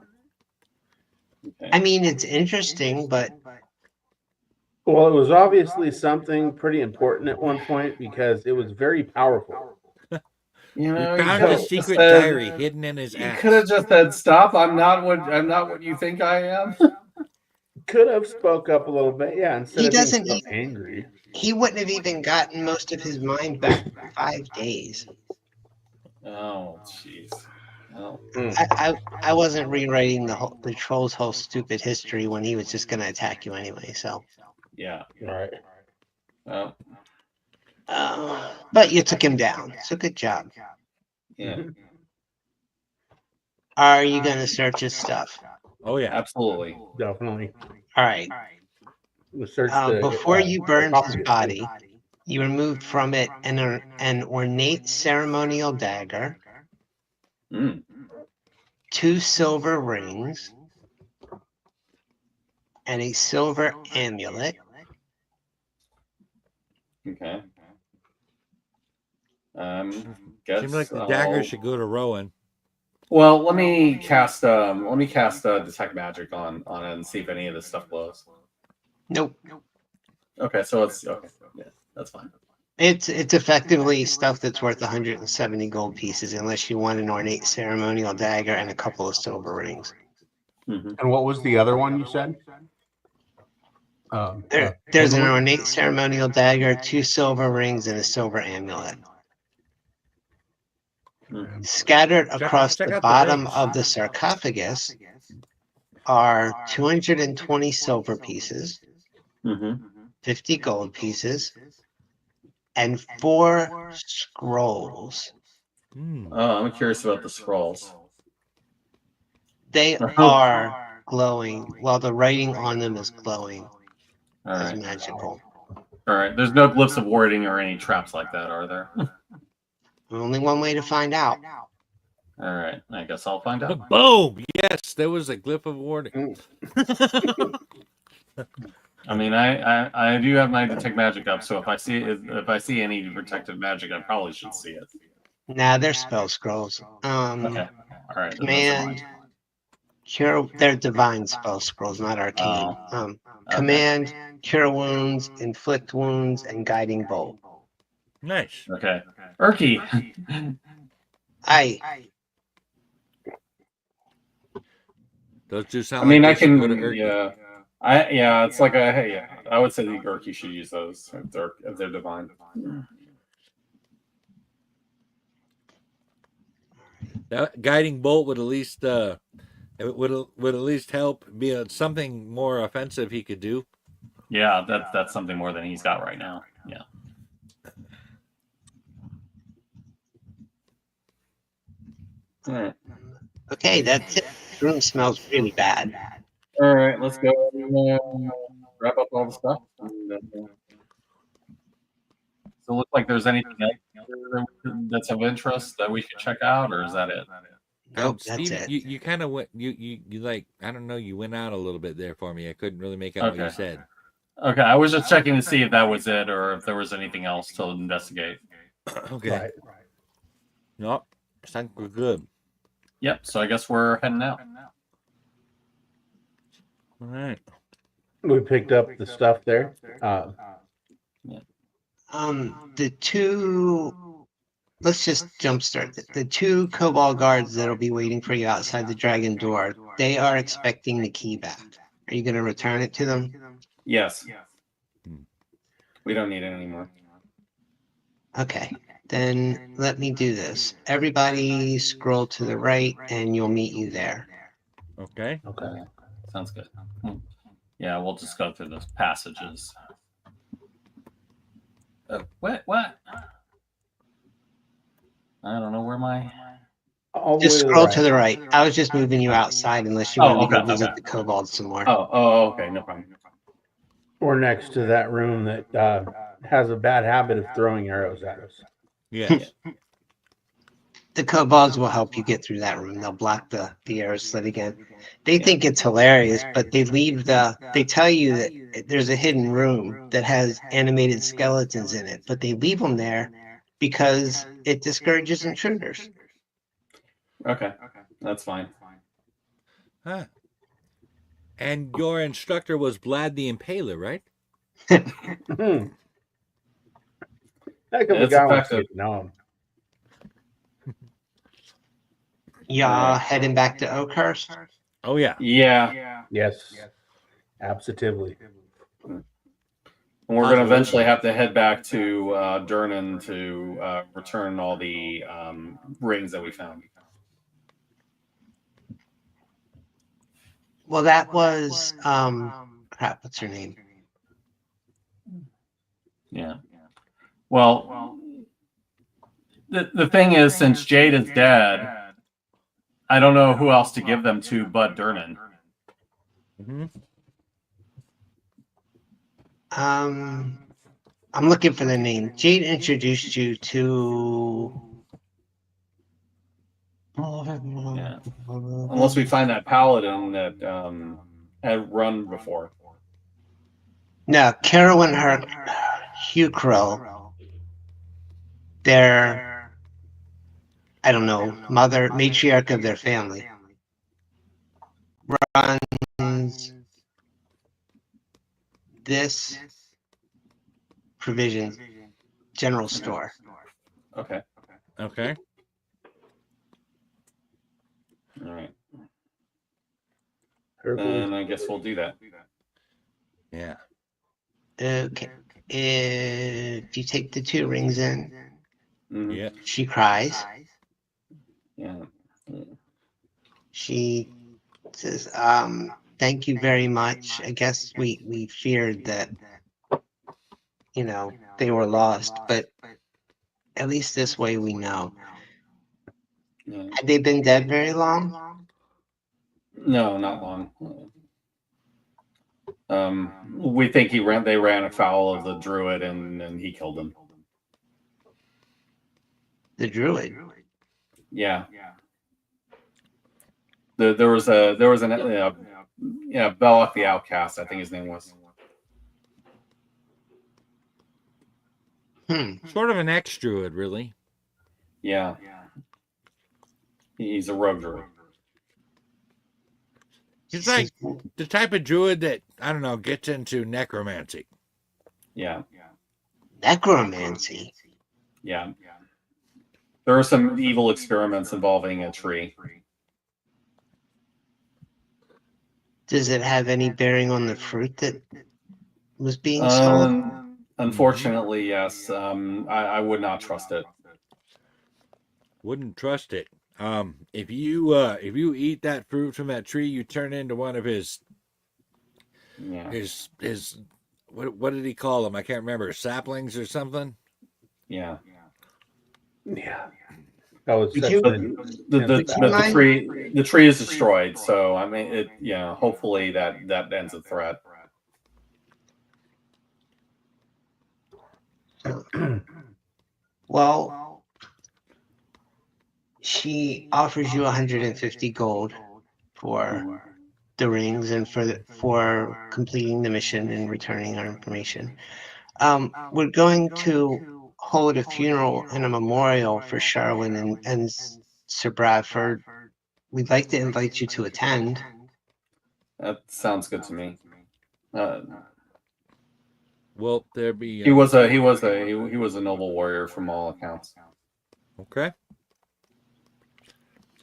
I mean, it's interesting, but Well, it was obviously something pretty important at one point because it was very powerful. You know, He found could've a just secret said- diary hidden in his You ass. could have just said, "Stop! I'm not what you think I am." Could have spoke up a little bit, yeah, instead He of being doesn't so even- angry. he wouldn't have even gotten most of his mind back in 5 days. Oh, jeez. Well, I wasn't rewriting the troll's whole stupid history when he was just gonna attack you anyway. So, yeah. All right. Well, but you took him down. So good job. yeah. Are you gonna search his stuff? Oh yeah. Absolutely. Definitely. All right. We'll search the Before you burned his sarcophagus. body, you removed from it an ornate ceremonial dagger, Mm. 2 silver rings, and a silver amulet. Okay. Seems like Guess the dagger I'll- should go to Rowan. Well, let me cast detect magic on it and see if any of this stuff glows. Nope. Okay, so it's okay. Yeah, that's fine. It's effectively stuff that's worth 170 gold pieces, unless you want an ornate ceremonial dagger and a couple of silver rings. Mm-hmm. And what was the other one you said? There's an ornate ceremonial dagger, 2 silver rings, and a silver amulet. Scattered across check the out the bottom rings. of the sarcophagus are 220 silver pieces, Mm-hmm. 50 gold pieces, and 4 scrolls. Hmm. Oh, I'm curious about the scrolls. They are glowing, while the writing on them is glowing All as right. magical. All right. There's no glyphs of warding or any traps like that, are there? Only one way to find out. All right. I guess I'll find out. Boom! Yes, there was a glyph of warding. I mean, I do have my detect magic up, so if I see any protective magic, I probably should see it. Nah, they're spell scrolls. Okay. All right. then that's fine. Command, cure. They're divine spell scrolls, not arcane. Okay. Command, cure wounds, inflict wounds, and guiding bolt. Nice. Okay. Irky. Those do I sound mean, I like they should go to can. Irky. Yeah. It's like a. Hey, yeah. I would say the Irky should use those if they're divine. That guiding bolt would at least it would at least help be something more offensive he could do. Yeah, that's something more than he's got right now. Yeah. All right. Okay, that's it. The room smells really bad. All right. Let's go and wrap up all the stuff. And, so, it looks like there's anything else that's of interest that we should check out, or is that it? Nope, that's Steve, it. you kind of went you like I don't know, you went out a little bit there for me. I couldn't really make out what you Okay. said. Okay, I was just checking to see if that was it or if there was anything else to investigate. Okay. Right. No, I think we're good. Yep. So I guess we're heading out. All right. We picked up the stuff there. The 2. Let's just jumpstart it. The 2 Cobalt guards that'll be waiting for you outside the dragon door. They are expecting the key back. Are you going to return it to them? Yes. We don't need it anymore. Okay, then let me do this. Everybody scroll to the right and you'll meet you there. Okay. Okay. Sounds good. Yeah, we'll just go through those passages. What? I don't know where my. All the Just way to the scroll right. to the right. I was just moving you outside unless you want me to okay, go visit okay. the kobolds some more. Oh, okay, no problem. We're next to that room that has a bad habit of throwing arrows at us. Yes. The kobolds will help you get through that room. They'll block the arrow slit again. They think it's hilarious, but they tell you that there's a hidden room that has animated skeletons in it, but they leave them there because it discourages intruders. Okay, that's fine. Huh. And your instructor was Vlad the Impaler, right? Heck of a It's guy wants effective. to know him. Y'all heading back to Oakhurst? Oh yeah. Yeah. Yes. Absolutely. And we're going to eventually have to head back to Durnan to return all the rings that we found. Well, that was crap. What's her name? Yeah. Well, the thing is, since Jade is dead, I don't know who else to give them to but Durnan. Mm-hmm. I'm looking for the name. Jade introduced you to. Yeah. Unless we find that paladin that had run before. No, Carolyn Hugh Crow. Their, I don't know, mother, matriarch of their family, runs this provision general store. Okay. Okay. All right. Hercules. Then I guess we'll do that. Yeah. Okay. If you take the 2 rings in, Mhm. Yeah. she cries. Yeah. She says, thank you very much. I guess we feared that, they were lost, but at least this way we know. Yeah. Had they been dead very long? No, not long. We think they ran afoul of the druid and he killed them. The druid. Yeah. There was an Belloc the Outcast, I think his name was. Sort of an ex-druid, really. Yeah. He's a rogue druid. He's like the type of druid that, I don't know, gets into necromancy. Yeah. Necromancy. Yeah. There are some evil experiments involving a tree. Does it have any bearing on the fruit that was being sold? Unfortunately, yes. I would not trust it. Wouldn't trust it. If you eat that fruit from that tree, you turn into one of his what did he call them? I can't remember. Saplings or something. Yeah. Yeah. That was Would such you- the tree is destroyed. So I mean, it. Yeah. Hopefully that ends the threat. Well, she offers you 150 gold for the rings and for completing the mission and returning our information. We're going to hold a funeral and a memorial for Sharwin and Sir Bradford. We'd like to invite you to attend. That sounds good to me. Will there be? He was a noble warrior from all accounts. Okay.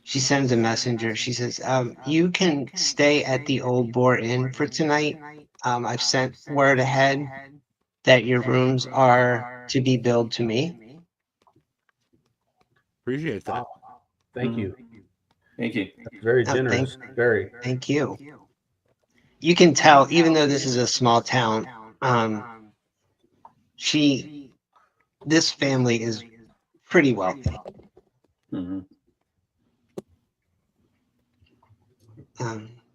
She sends a messenger. She says, you can stay at the Old Boar Inn for tonight. I've sent word ahead that your rooms are to be billed to me. Appreciate that. Wow. Thank you. Thank you. That's very generous. Very. Thank you. You can tell, even though this is a small town, this family is pretty wealthy. Mm-hmm.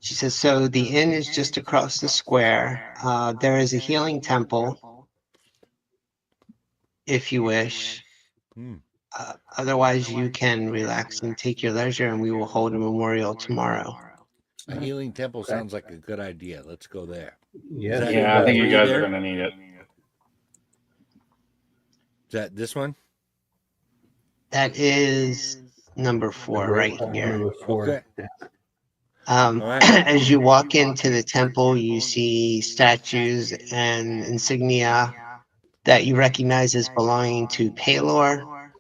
She says, so the inn is just across the square. There is a healing temple, if you wish. Otherwise, you can relax and take your leisure, and we will hold a memorial tomorrow. A healing temple sounds like a good idea. Let's go there. Yes. that- Yeah, I think you guys there? are going to need it. Is that this one? That is number 4 right here. Number 4. Okay. Yeah. right. As you walk into the temple, you see statues and insignia that you recognize as belonging to Palor,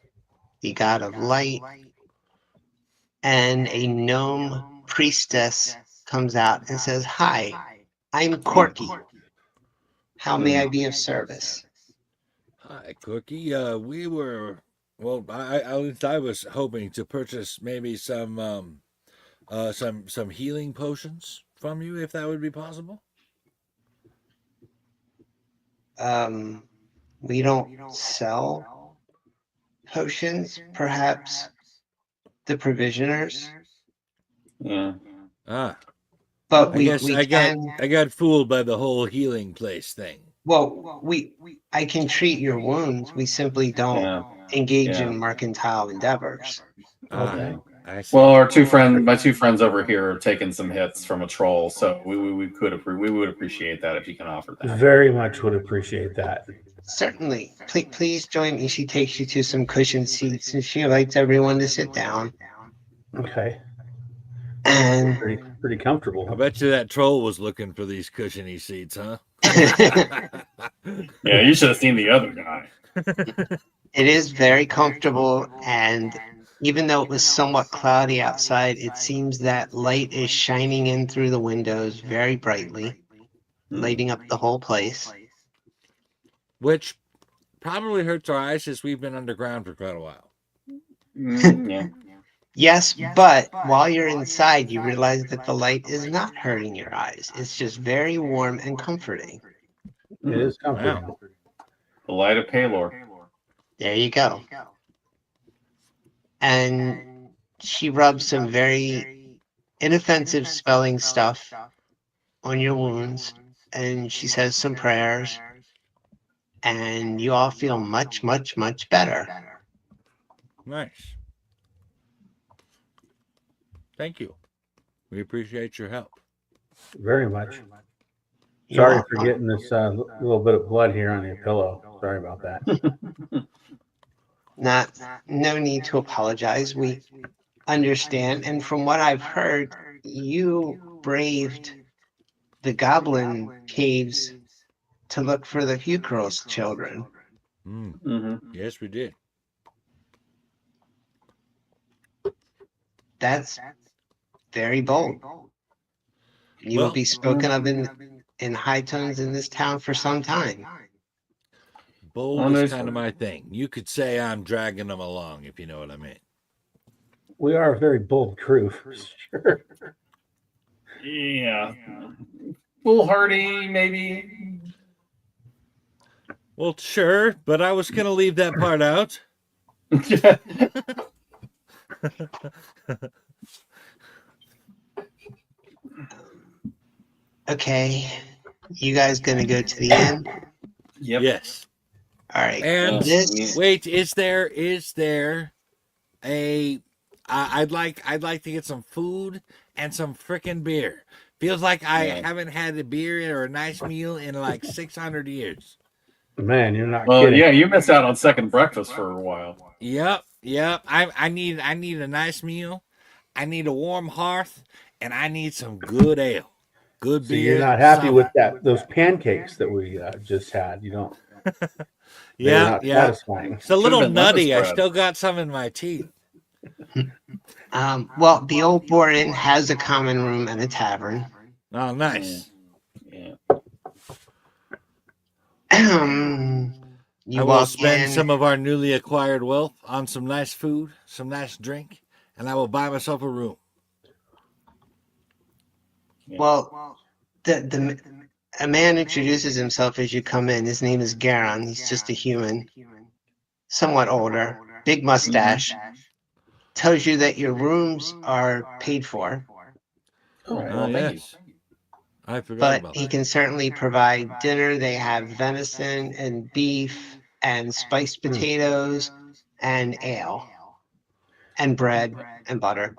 the god of light, and a gnome priestess comes out and says, "Hi, I'm Corky. How may I be of service?" Hi, Cookie. We were at least I was hoping to purchase maybe some healing potions. from you, if that would be possible? We don't sell potions. Perhaps the provisioners, Yeah. Ah, but I guess we I got can. I got fooled by the whole healing place thing. Well, I can treat your wounds. We simply don't Yeah. engage Yeah. in mercantile endeavors. Okay. I see. Well, my two friends over here are taking some hits from a troll, so we would appreciate that if you can offer that. Very much would appreciate that. Certainly. Please join me. She takes you to some cushioned seats and she invites everyone to sit down. Okay. And Pretty I comfortable. bet you that troll was looking for these cushiony seats, huh? Yeah, you should have seen the other guy. it is very comfortable. And even though it was somewhat cloudy outside, it seems that light is shining in through the windows very brightly, lighting up the whole place. Which probably hurts our eyes as we've been underground for quite a while. Yeah. Yes, but while you're inside, you realize that the light is not hurting your eyes. It's just very warm and comforting. It is comfortable. The light of Palor. There you go. And she rubs some very inoffensive spelling stuff on your wounds, and she says some prayers, and you all feel much, much, much better. Nice. Thank you. We appreciate your help. Very much. You're Sorry welcome. for getting this little bit of blood here on your pillow. Sorry about that. No need to apologize. We understand, and from what I've heard, you braved the goblin caves to look for the Hucros children. Yes, we did. That's very bold. You will be spoken of in high tones in this town for some time. Bold is kind of my thing. You could say I'm dragging them along, if you know what I mean. We are a very bold crew, for sure. Yeah. Foolhardy, maybe. Well, sure, but I was going to leave that part out. Okay, you guys gonna go to the inn? Yep. Yes. All right. And This wait, is there a I'd like to get some food and some frickin' beer. Feels like I haven't had a beer or a nice meal in like 600 years. Man, you're not Well, kidding. yeah, you missed out on second breakfast for a while. Yep. I need a nice meal. I need a warm hearth, and I need some good ale, good So beer. you're not happy with those pancakes that we just had. You don't. They're not satisfying. It's a little been nutty. lettuce I bread. still got some in my teeth. well, the Old Boar Inn has a common room and a tavern. Oh, nice. Yeah. You I will walk spend in. some of our newly acquired wealth on some nice food, some nice drink, and I will buy myself a room. Well, a man introduces himself as you come in. His name is Garon. He's just a human, somewhat older, big mustache. Tells you that your rooms are paid for, Oh, well, thank you. I forgot but about he that. can certainly provide dinner. They have venison and beef and spiced potatoes and ale and bread and butter.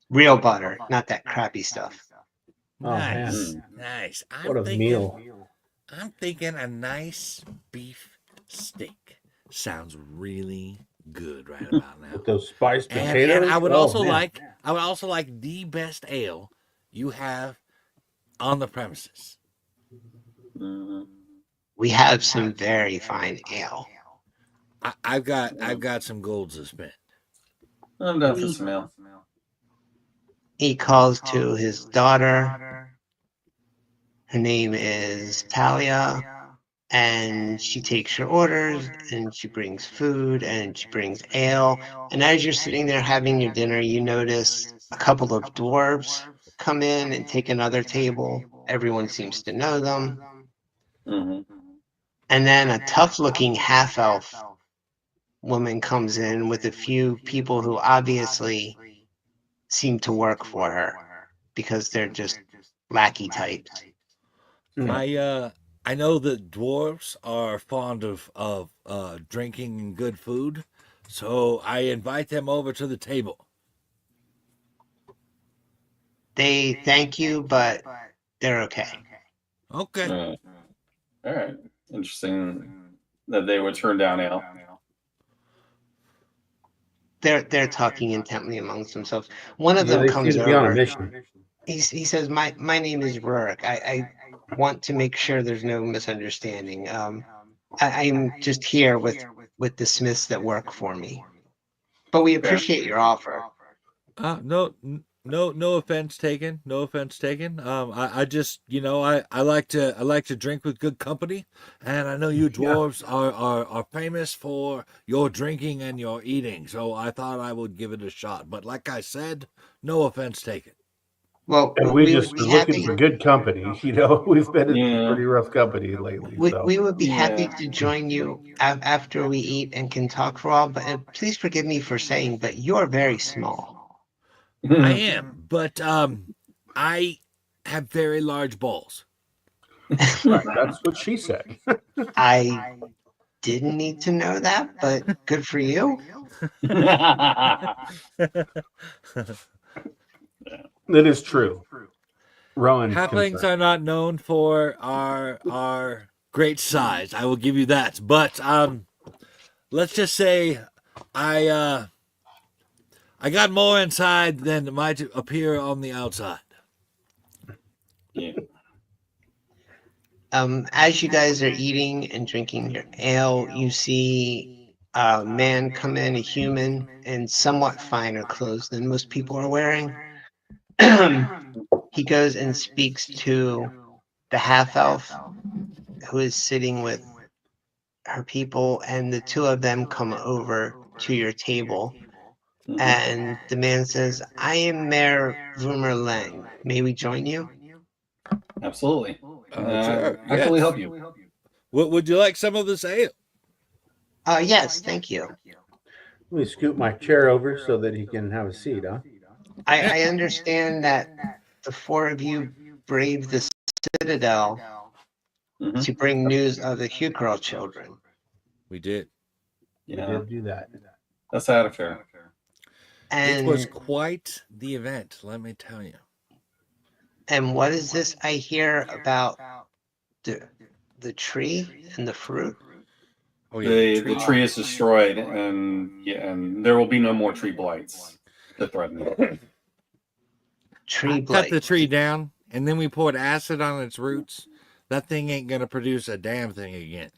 Real butter, not that crappy stuff. Nice, man. nice. What a meal. I'm thinking a nice beef steak sounds really good right about now. With those spiced And potatoes. I would Oh, also man. like the best ale you have on the premises. We have some very fine ale. I've got some gold to spend. I'm done for some ale. He calls to his daughter. Her name is Talia, and she takes your orders, and she brings food, and she brings ale. And as you're sitting there having your dinner, you notice a couple of dwarves come in and take another table. Everyone seems to know them. Mhm. And then a tough-looking half-elf woman comes in with a few people who obviously seem to work for her because they're just lackey types. I know that dwarves are fond of drinking and good food, so I invite them over to the table. They thank you, but they're okay. Okay. All right. Interesting that they would turn down ale. They're talking intently amongst themselves. One of Yeah, them they comes seem to be on a over. mission. He says, "My name is Rurik. I want to make sure there's no misunderstanding. I'm just here with the Smiths that work for me, but we appreciate your offer." No offense taken. No offense taken. I just, I like to drink with good company, and I know you Yeah. dwarves are famous for your drinking and your eating, so I thought I would give it a shot. But like I said, no offense taken. Well, And we we would just be are looking happy. for good company. We've been in some Yeah. pretty rough company lately. So We would be happy Yeah. to join you after we eat and can talk for all. But please forgive me for saying, but you're very small. I am, but I have very large balls. right, that's what she said. I didn't need to know that, but good for you. That is true. Rowan Halflings confirmed. are not known for our great size. I will give you that. But let's just say I I got more inside than might appear on the outside. Yeah. As you guys are eating and drinking your ale, you see a man come in, a human, in somewhat finer clothes than most people are wearing. He goes and speaks to the half elf who is sitting with her people, and the two of them come over to your table. Mhm. And the man says, "I am Mayor Vumerlang. May we join you?" Absolutely. Sure. Happily Yes. help you. Would you like some of this ale? Yes, thank you. Let me scoot my chair over so that he can have a seat, huh? I understand that the four of you braved the Citadel Mhm. to bring news of the Hukrall children. We did. We Yeah. did do that. That's out of fair. It was And quite the event, let me tell you. what is this I hear about the tree and the fruit? Oh yeah, The tree is destroyed, and there will be no more tree blights to threaten it. Tree cut the blight. tree down, and then we poured acid on its roots. That thing ain't gonna produce a damn thing again.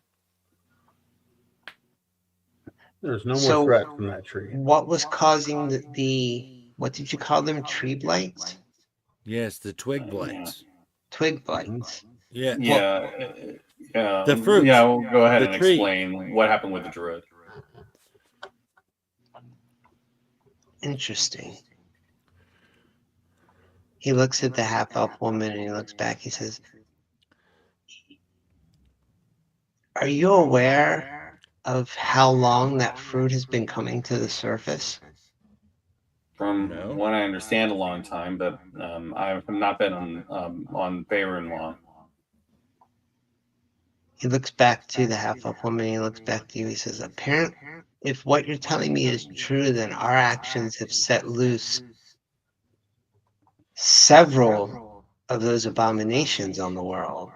There's no more So- threat from that tree. What was causing the what did you call them? Tree blights? Yes, the twig blights. Twig blights. Yeah, Yeah. Yeah. The fruit, Yeah. We'll go ahead the and tree. explain what happened with the druid. Interesting. He looks at the half elf woman and he looks back. He says, "Are you aware of how long that fruit has been coming to the surface?" From No. what I understand, a long time, but I've not been on Faerun long. He looks back to the half elf woman. He looks back to you. He says, "Apparently, if what you're telling me is true, then our actions have set loose several of those abominations on the world.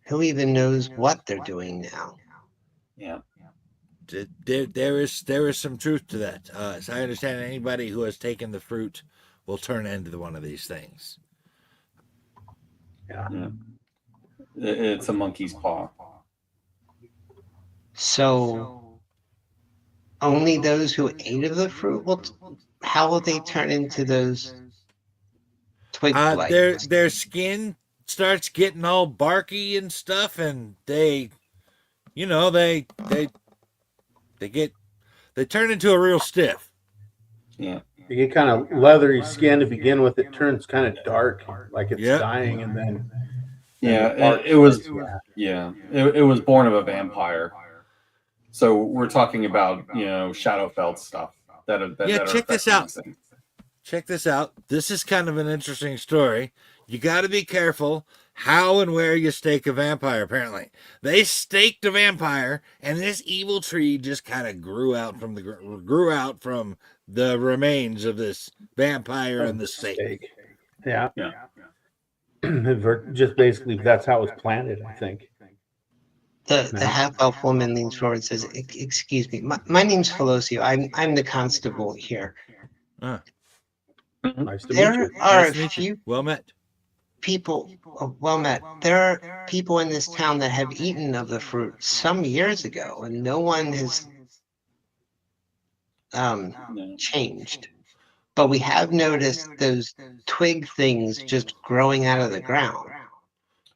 Who even knows what they're doing now?" Yeah. There is some truth to that. As I understand, anybody who has taken the fruit will turn into one of these things. Yeah. Yeah. It's a monkey's paw. So only those who ate of the fruit will. How will they turn into those twig blights? Their skin starts getting all barky and stuff, and they get they turn into a real stiff. Yeah. You get kind of leathery skin to begin with. It turns kind of dark, like it's Yep. dying, and then Yeah, the bark it was. starts- It was born of a vampire. So we're talking about Shadowfell stuff that Yeah, are check this affecting out. these things. Check this out. This is kind of an interesting story. You got to be careful how and where you stake a vampire, apparently. They staked a vampire, and this evil tree just kind of grew out from the remains of this vampire and the stake. Steak. Yeah. Yeah. Just basically, that's how it was planted, I think. The No. half-elf woman leans forward and says, "Excuse me, my name's Felosio. I'm the constable here. Mhm. Nice to meet There you. are Nice a to meet few you. Well met. people, well met. There are people in this town that have eaten of the fruit some years ago, and no one has No. changed. But we have noticed those twig things just growing out of the ground."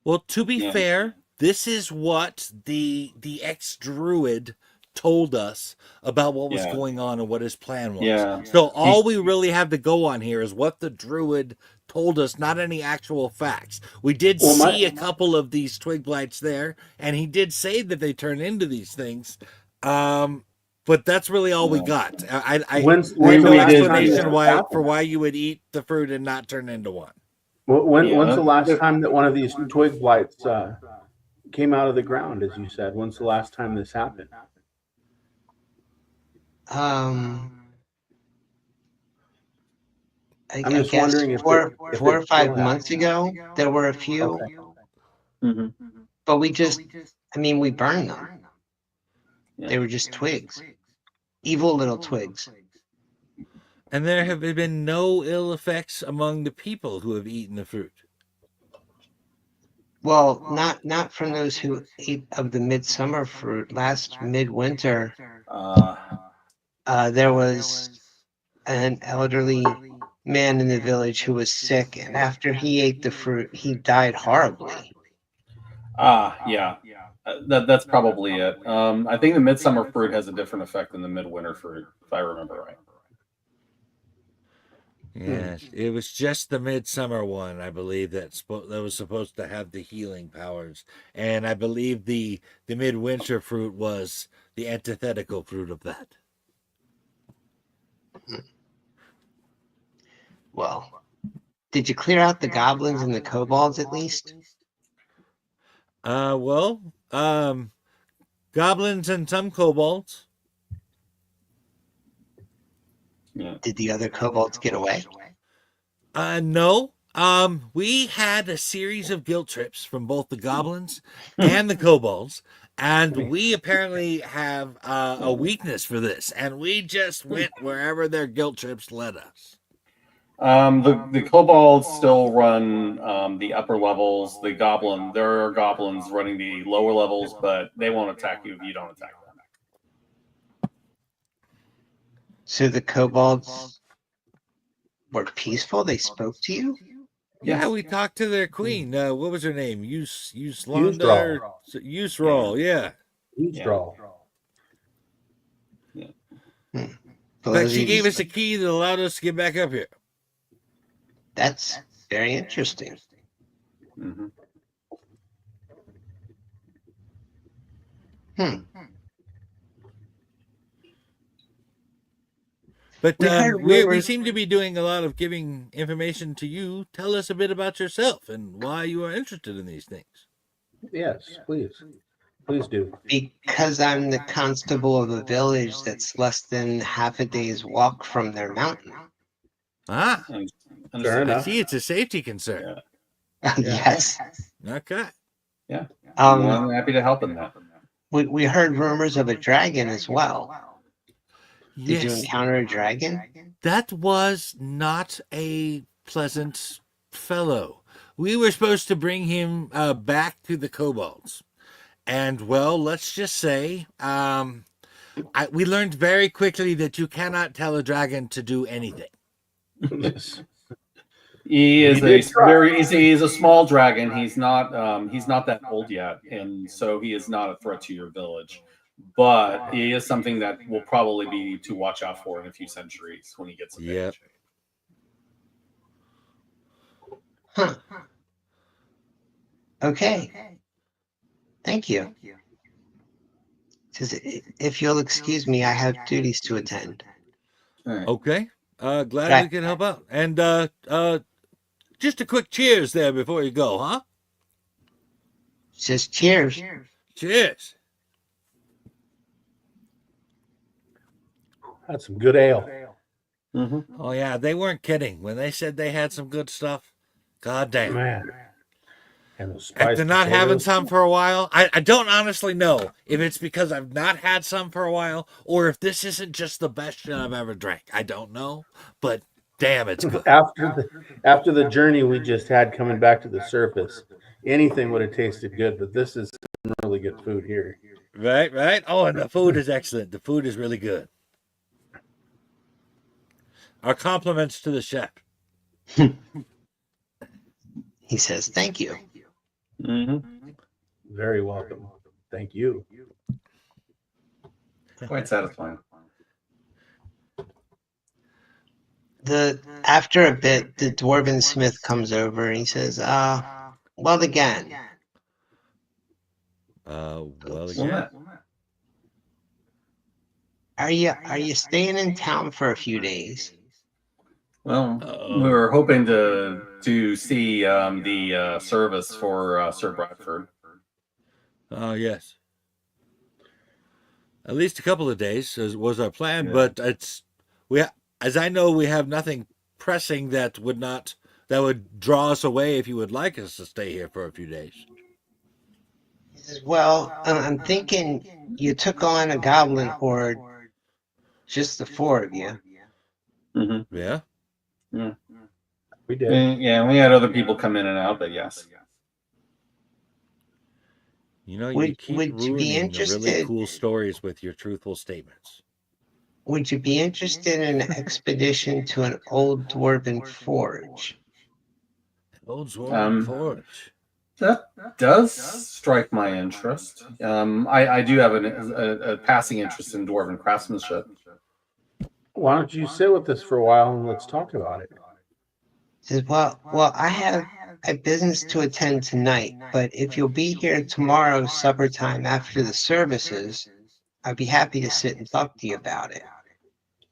Well, to be Yeah. fair, this is what the ex-druid told us about what was Yeah. going on and what his plan was. Yeah. So all we really have to go on here is what the druid told us, not any actual facts. We did Well, see a couple of these twig blights there, and he did say that they turn into these things. But that's really all we Yeah. got. I When's I have the no last time explanation this why happened? you would eat the fruit and not turn into one. When's Yeah. the last time that one of these twig blights came out of the ground, as you said? When's the last time this happened? I'm I just guess wondering if four it or five still months ago, there were a few, Okay. Mhm. but we burned them. Yeah. They were just twigs, evil little twigs. And there have been no ill effects among the people who have eaten the fruit. Well, not from those who ate of the midsummer fruit. Last midwinter, there was an elderly man in the village who was sick, and after he ate the fruit, he died horribly. Yeah. That's probably it. I think the midsummer fruit has a different effect than the midwinter fruit, if I remember right. Yes, it was just the midsummer one, I believe, that was supposed to have the healing powers, and I believe the midwinter fruit was the antithetical fruit of that. Well, did you clear out the goblins and the kobolds at least? Well, goblins and some kobolds. Yeah. Did the other kobolds get away? No. We had a series of guilt trips from both the goblins and the kobolds, and we apparently have a weakness for this, and we just went wherever their guilt trips led us. The kobolds still run the upper levels. There are goblins running the lower levels, but they won't attack you if you don't attack them. So the kobolds were peaceful? They spoke to you? Yeah, we talked to their queen. What was her name? Yusrol. Yusrol, yeah. Eavesdrow. But she gave us a key that allowed us to get back up here. That's very interesting. Mm-hmm. But We heard we rumors- seem to be doing a lot of giving information to you. Tell us a bit about yourself and why you are interested in these things. Yes, please. Please do. Because I'm the constable of a village that's less than half a day's walk from their mountain. Ah, Fair I enough. see it's a safety concern. Yes. Okay. Yeah. I'm happy to help in that. We heard rumors of a dragon as well. Did you Yes, encounter a dragon? that was not a pleasant fellow. We were supposed to bring him back to the kobolds. And, well, let's just say we learned very quickly that you cannot tell a dragon to do anything. Yes. He is He did try. he's a small dragon. He's not that old yet, and so he is not a threat to your village. but he is something that will probably be to watch out for in a few centuries when he gets of Yep. age. Huh. Okay. Thank you. Says, if you'll excuse me, I have duties to attend. All right. Okay. Glad Right. we can help out. And just a quick cheers there before you go, huh? Says, cheers. Cheers. That's some good ale. Mm-hmm. Oh yeah, they weren't kidding when they said they had some good stuff. God damn. Man. And those After spiced not having potatoes. some for a while, I don't honestly know if it's because I've not had some for a while or if this isn't just the best shit I've ever drank. I don't know, but damn, it's good. After the journey we just had coming back to the surface, anything would have tasted good, but this is some really good food here. Right, right. Oh, and the food is excellent. The food is really good. Our compliments to the chef. He says, thank you. Mm-hmm. Very welcome. Thank you. Quite satisfying. After a bit, the dwarven smith comes over and he says, well again. Well, Well, again. that- Are you staying in town for a few days? well, Uh-oh. we were hoping to see the service for Sir Bradford. Oh, yes. At least a couple of days was our plan, Yeah. but as I know, we have nothing pressing that would draw us away if you would like us to stay here for a few days. He says, well, I'm thinking you took on a goblin horde, just the four of you. Mm-hmm. Yeah. We did. Yeah, we had other people come in and out, but yes. You know, you Would keep you be ruining the really interested? cool stories with your truthful statements. Would you be interested in an expedition to an old dwarven forge? Old Um, Dwarven Forge. That does strike my interest. I do have a passing interest in dwarven craftsmanship. Why don't you sit with us for a while and let's talk about it? He says, well, I have a business to attend tonight, but if you'll be here tomorrow supper time after the services, I'd be happy to sit and talk to you about it.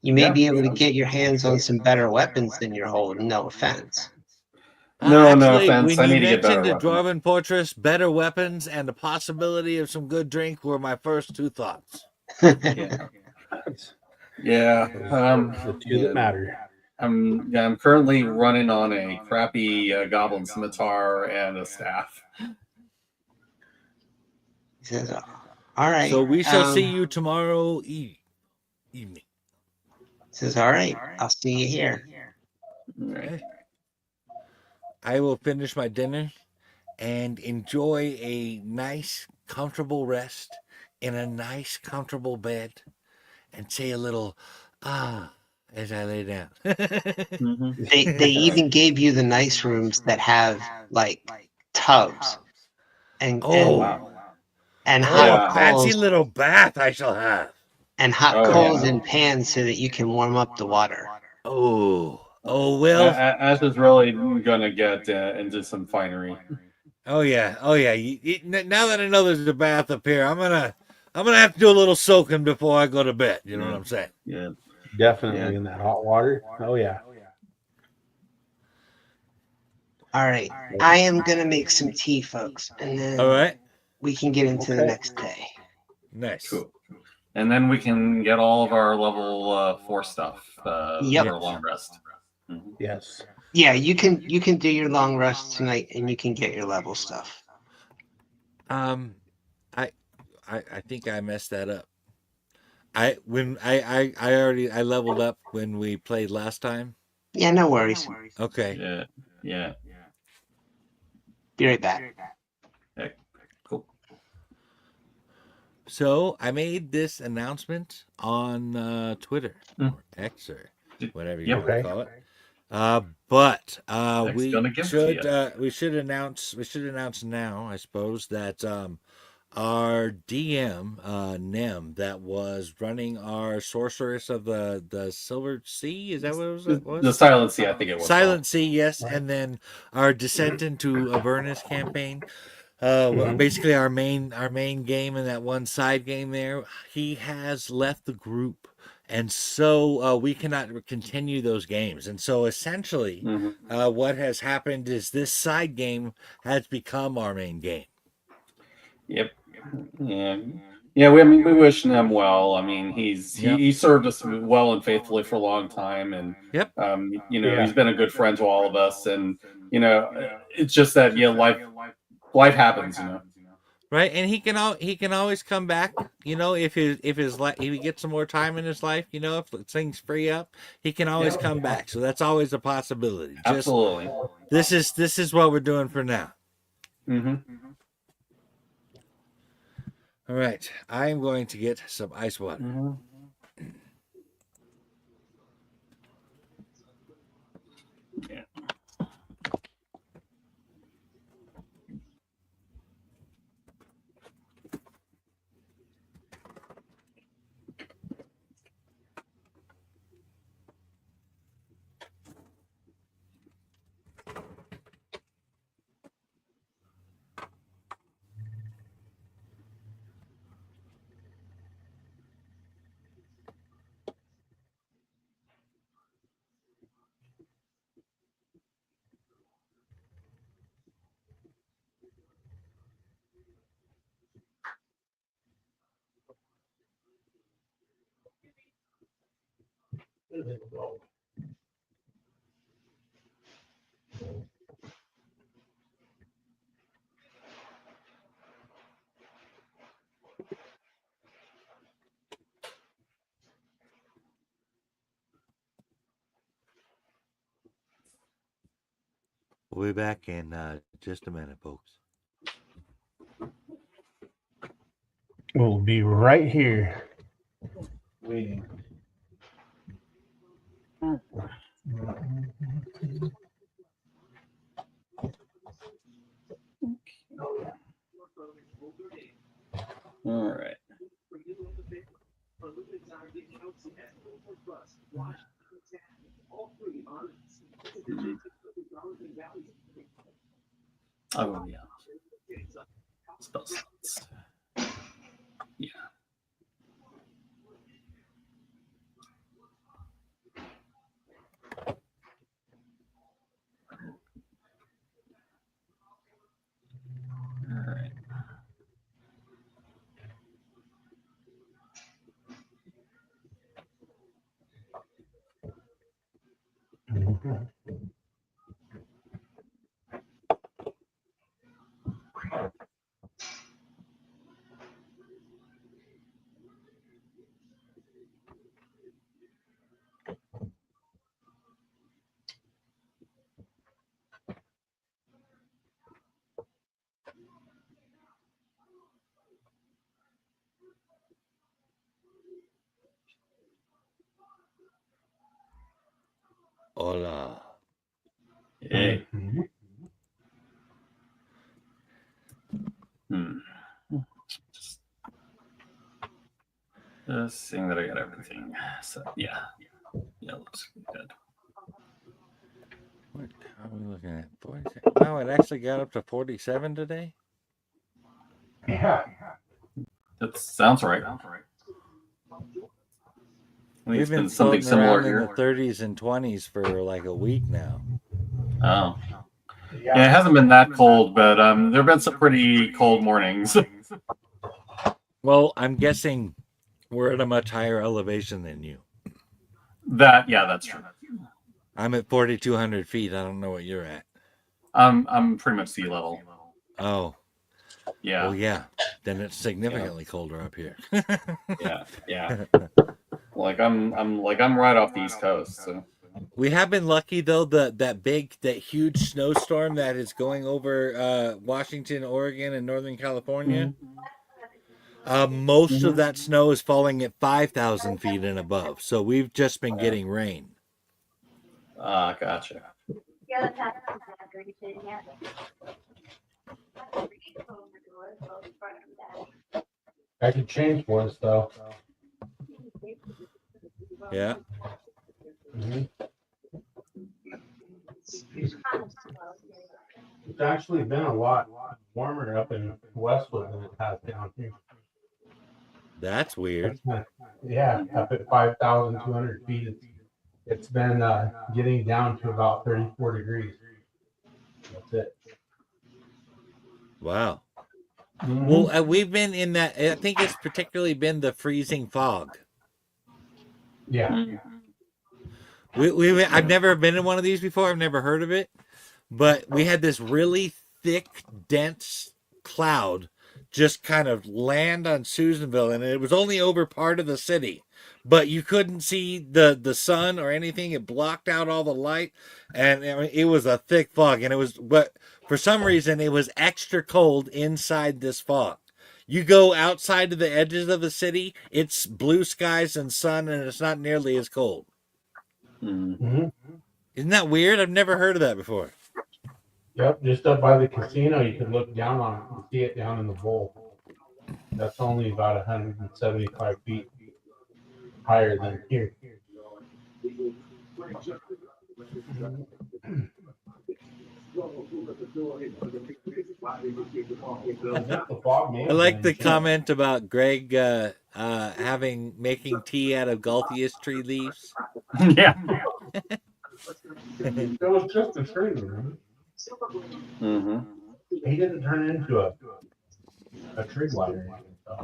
You may Yeah, be able to sounds- get your hands on some better weapons than you're holding, no offense. No Actually, offense. when I you need to get better mentioned the weapons. Dwarven Fortress, better weapons, and the possibility of some good drink were my first two thoughts. Yeah. That's Yeah. the two that matter. I'm currently running on a crappy goblin scimitar and a staff. He says, all right. So we shall see you tomorrow evening. He says, all right, I'll see you here. Right. Okay. I will finish my dinner and enjoy a nice, comfortable rest in a nice, comfortable bed and say a little as I lay down. Mm-hmm. They even gave you the nice rooms that have like tubs and Oh, wow. and Oh, hot a fancy coals little bath I shall have. and hot Oh, coals yeah. and pans so that you can warm up the water. Oh, Will. Ash is really gonna get into some finery. Oh yeah. Now that I know there's a bath up here, I'm gonna have to do a little soaking before I go to bed. You know what I'm saying? Yeah. Definitely Yeah. in that hot water. Oh yeah. All right, I am gonna make some tea, folks, and then All right. we can get into the Okay. next day. Nice. Cool. And then we can get all of our level 4 stuff Yep. for a long rest. Mhm. Yes. Yeah, you can do your long rest tonight, and you can get your level stuff. I think I messed that up. I already leveled up when we played last time. Yeah, no worries. Okay. Yeah. Be right back. Okay. Cool. So I made this announcement on Twitter or X or whatever you Yep. want to call it. But X we gonna give it to should we should announce now, I suppose, that our DM, Nem, that was running our Sorceress of the Silver Sea. Is that what it was? The Silent Sea, I think it was. Silent Sea, yes. And then our Descent into Avernus campaign. Basically our main game in that one side game there. He has left the group. And so we cannot continue those games. And so essentially, what has happened is this side game has become our main game. Yep. Yeah. Yeah. We wish him well. I mean, he served us well and faithfully for a long time, and Yep. he's been a good friend to all of us. And it's just that life happens. Right, and he can always come back. If he gets some more time in his life, if things free up, he can always come back. So that's always a possibility. Absolutely. This is what we're doing for now. All right, I am going to get some ice water. Yeah. We'll be back in just a minute, folks. We'll be right here. Waiting. All right. Oh yeah. Spell slots. Yeah. All right. Hola. Hey. Just seeing that I got everything. So yeah, looks good. What are we looking at? 47? Wow, it actually got up to 47 today. Yeah. That sounds right. We've been something floating similar around here. in the 30s and 20s for like a week now. Oh. Yeah, it hasn't been that cold, but there have been some pretty cold mornings. Well, I'm guessing we're at a much higher elevation than you. That's true. I'm at 4,200 feet. I don't know what you're at. I'm pretty much sea level. Oh. Yeah. Well, yeah. Then it's significantly colder up here. Yeah. Like I'm right off the East Coast. So. We have been lucky though. That huge snowstorm that is going over Washington, Oregon, and Northern California. Most of that snow is falling at 5,000 feet and above. So we've just been getting rain. Gotcha. I could change voice though. Yeah. Mhm. It's actually been a lot warmer up in Westwood than it has down here. That's weird. Yeah, up at 5,200 feet, it's been getting down to about 34 degrees. That's it. Wow. Mhm. Well, we've been in that. I think it's particularly been the freezing fog. Yeah. I've never been in one of these before. I've never heard of it, but we had this really thick, dense cloud just kind of land on Susanville, and it was only over part of the city, but you couldn't see the sun or anything. It blocked out all the light, and I mean, it was a thick fog, and it was, but for some reason it was extra cold inside this fog. You go outside to the edges of the city, it's blue skies and sun, and it's not nearly as cold. Mhm. Isn't that weird? I've never heard of that before. Yep, just up by the casino, you could look down on it and see it down in the bowl. That's only about 175 feet higher than here. I like the comment about Greg making tea out of Gulthias tree leaves. Yeah. It was just a tree, man. Mm-hmm. He didn't turn into a tree lighter.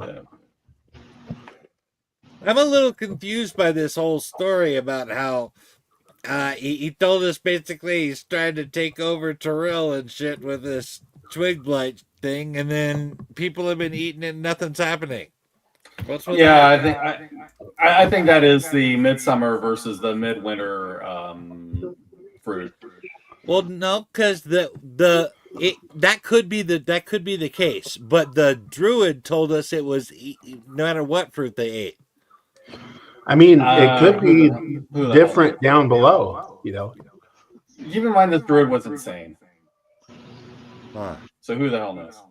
Yeah. I'm a little confused by this whole story about how he told us basically he's trying to take over Terrell and shit with this twig blight thing, and then people have been eating it and nothing's happening. What's with that? I think that is the midsummer versus the midwinter fruit. Well, no, because that could be the case, but the druid told us it was no matter what fruit they ate. I mean, it could be who the different down below, you know. Keep in mind this druid was insane. Huh. So who the hell knows?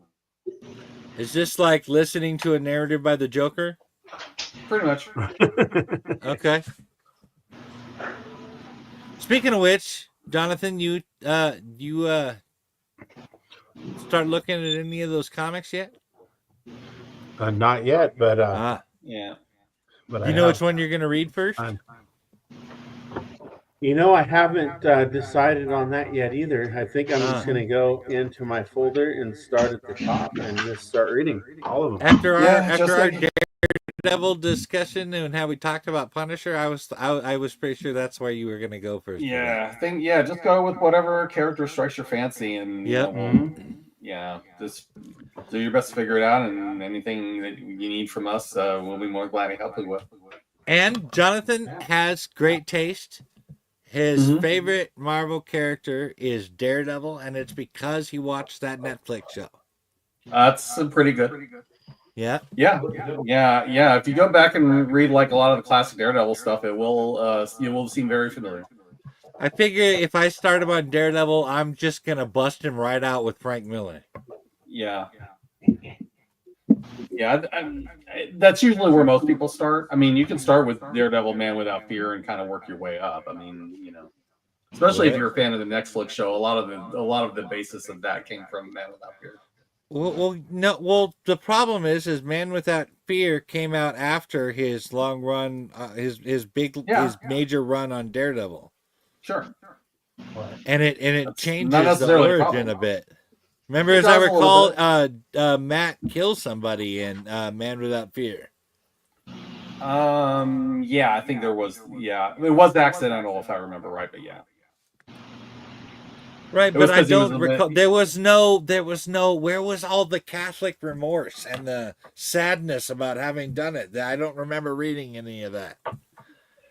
Is this like listening to a narrative by the Joker? Pretty much. Okay. Speaking of which, Jonathan, you start looking at any of those comics yet? Not yet, but Yeah. But you know which one you're going to read first? You know, I haven't decided on that yet either. I think I'm just going to go into my folder and start at the top and just start reading all of them. After our Daredevil discussion and how we talked about Punisher, I was pretty sure that's where you were going to go first. Yeah, just go with whatever character strikes your fancy, and just do your best to figure it out. And anything that you need from us, we'll be more glad to help you with. And Jonathan has great taste. His favorite Marvel character is Daredevil, and it's because he watched that Netflix show. That's pretty good. Yeah. If you go back and read like a lot of the classic Daredevil stuff, it will seem very familiar. I figure if I start him on Daredevil, I'm just gonna bust him right out with Frank Miller. Yeah. That's usually where most people start. I mean, you can start with Daredevil, Man Without Fear, and kind of work your way up. I mean, especially if you're a fan of the Netflix show, a lot of the basis of that came from Man Without Fear. Well, the problem is Man Without Fear came out after his long run, his major run on Daredevil. Sure. And it changes the origin a bit. Remember, as I recall, Matt kills somebody in Man Without Fear. I think there was. Yeah, it was accidental if I remember right, but yeah. Right, but I don't recall. There was no. Where was all the Catholic remorse and the sadness about having done it? I don't remember reading any of that.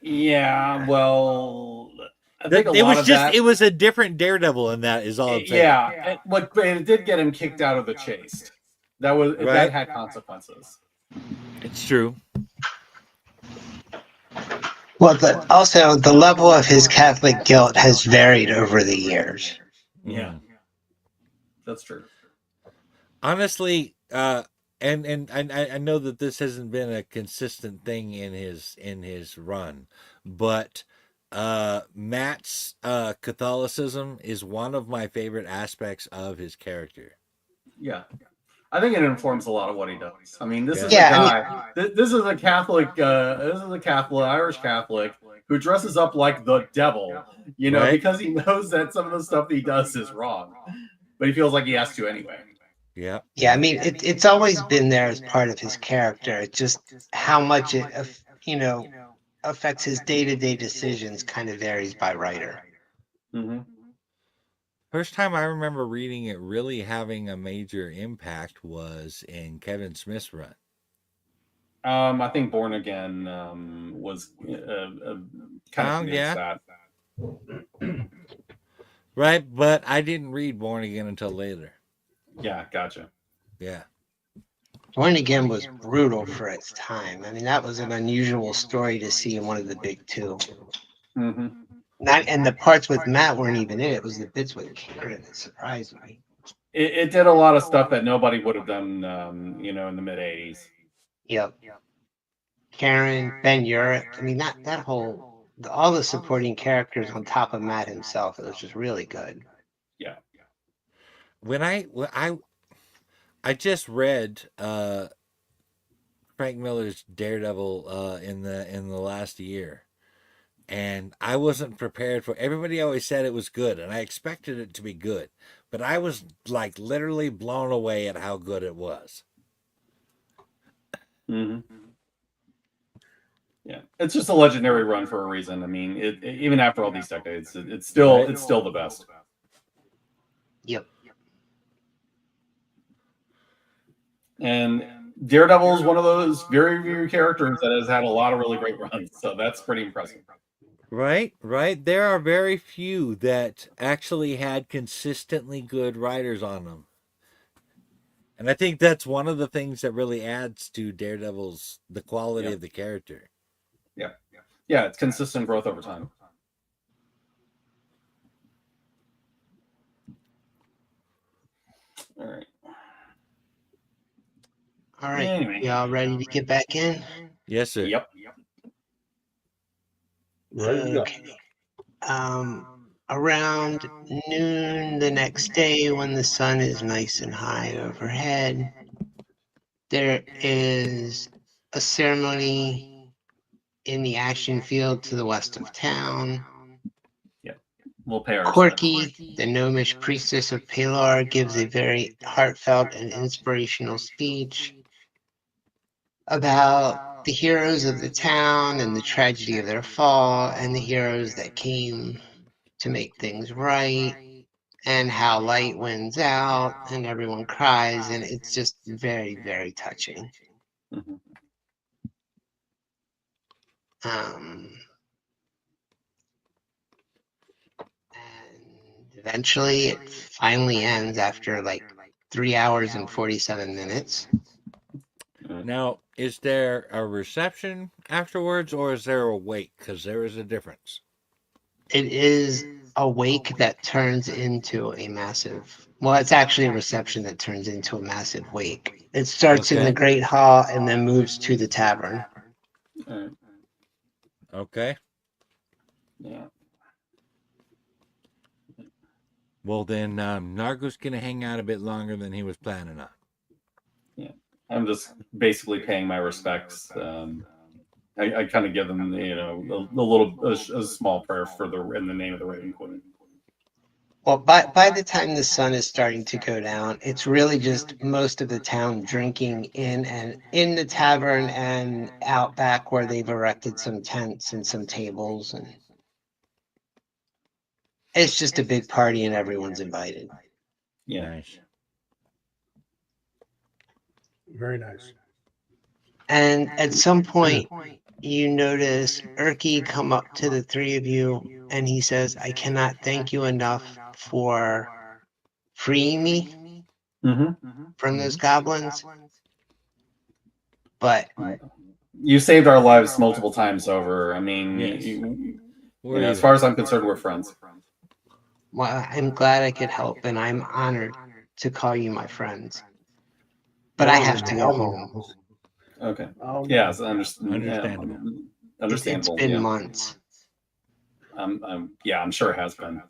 Yeah, well, I think it was a different Daredevil in that. Is all I'm saying. Yeah, but it did get him kicked out of the chase. That had consequences. It's true. Well, also the level of his Catholic guilt has varied over the years. Yeah, that's true. Honestly, and I know that this hasn't been a consistent thing in his run, but Matt's Catholicism is one of my favorite aspects of his character. Yeah. I think it informs a lot of what he does. I mean, this is a Yeah, I mean- guy. This is a Catholic. This is a Catholic, Irish Catholic, who dresses up like the devil. You know, Right. because he knows that some of the stuff he does is wrong, but he feels like he has to anyway. Yeah. Yeah, I mean, it's always been there as part of his character. It's just how much it, affects his day-to-day decisions kind of varies by writer. Mm-hmm. First time I remember reading it really having a major impact was in Kevin Smith's run. I think Born Again was kind of Yeah. that. Right, but I didn't read Born Again until later. Yeah, gotcha. Yeah. Born Again was brutal for its time. I mean, that was an unusual story to see in one of the big two. Mm-hmm. And the parts with Matt weren't even in it. It was the bits with Karen that surprised me. It did a lot of stuff that nobody would have done, in the mid '80s. Yep. Karen, Ben Urich. I mean, that whole all the supporting characters on top of Matt himself. It was just really good. Yeah. When I just read Frank Miller's Daredevil in the last year, and I wasn't prepared for. Everybody always said it was good, and I expected it to be good, but I was like literally blown away at how good it was. Mm-hmm. Yeah, it's just a legendary run for a reason. I mean, even after all these decades, it's still the best. Yep. And Daredevil is one of those very few characters that has had a lot of really great runs, so that's pretty impressive. Right. There are very few that actually had consistently good writers on them. And I think that's one of the things that really adds to Daredevil's the quality of the character. Yeah, it's consistent growth over time. All right. All right. Anyway. Y'all ready to get back in? Yes, sir. Yep. Ready to go. Okay. Around noon the next day, when the sun is nice and high overhead, there is a ceremony in the action field to the west of town. We'll pay our Corky, the gnomish priestess of Pelor, gives a very heartfelt and inspirational speech about the heroes of the town and the tragedy of their fall, and the heroes that came to make things right, and how light wins out and everyone cries, and it's just very, very touching. Mm-hmm. And eventually it finally ends after like 3 hours and 47 minutes. Now, is there a reception afterwards, or is there a wake? Because there is a difference. It is a wake that turns into a massive, well, it's actually a reception that turns into a massive wake. It starts in the Great Hall and then moves to the tavern. All right. Okay. Yeah. Well, then Nargo's going to hang out a bit longer than he was planning on. Yeah. I'm just basically paying my respects. I kind of give them, a small prayer in the name of the Raven Queen. Well, by the time the sun is starting to go down, it's really just most of the town drinking in the tavern and out back where they've erected some tents and some tables, and it's just a big party and everyone's invited. Yeah. Nice. Very nice. And at some point, you notice Irky come up to the three of you, and he says, "I cannot thank you enough for freeing me from those goblins. But You saved our lives multiple times over. I mean, Yes. as far as I'm concerned, we're friends. well, I'm glad I could help, and I'm honored to call you my friends. but I Going have in to the go other home. house. Okay. Oh, Yeah, it's Understandable. understandable. It's been yeah. months. I'm sure it has been.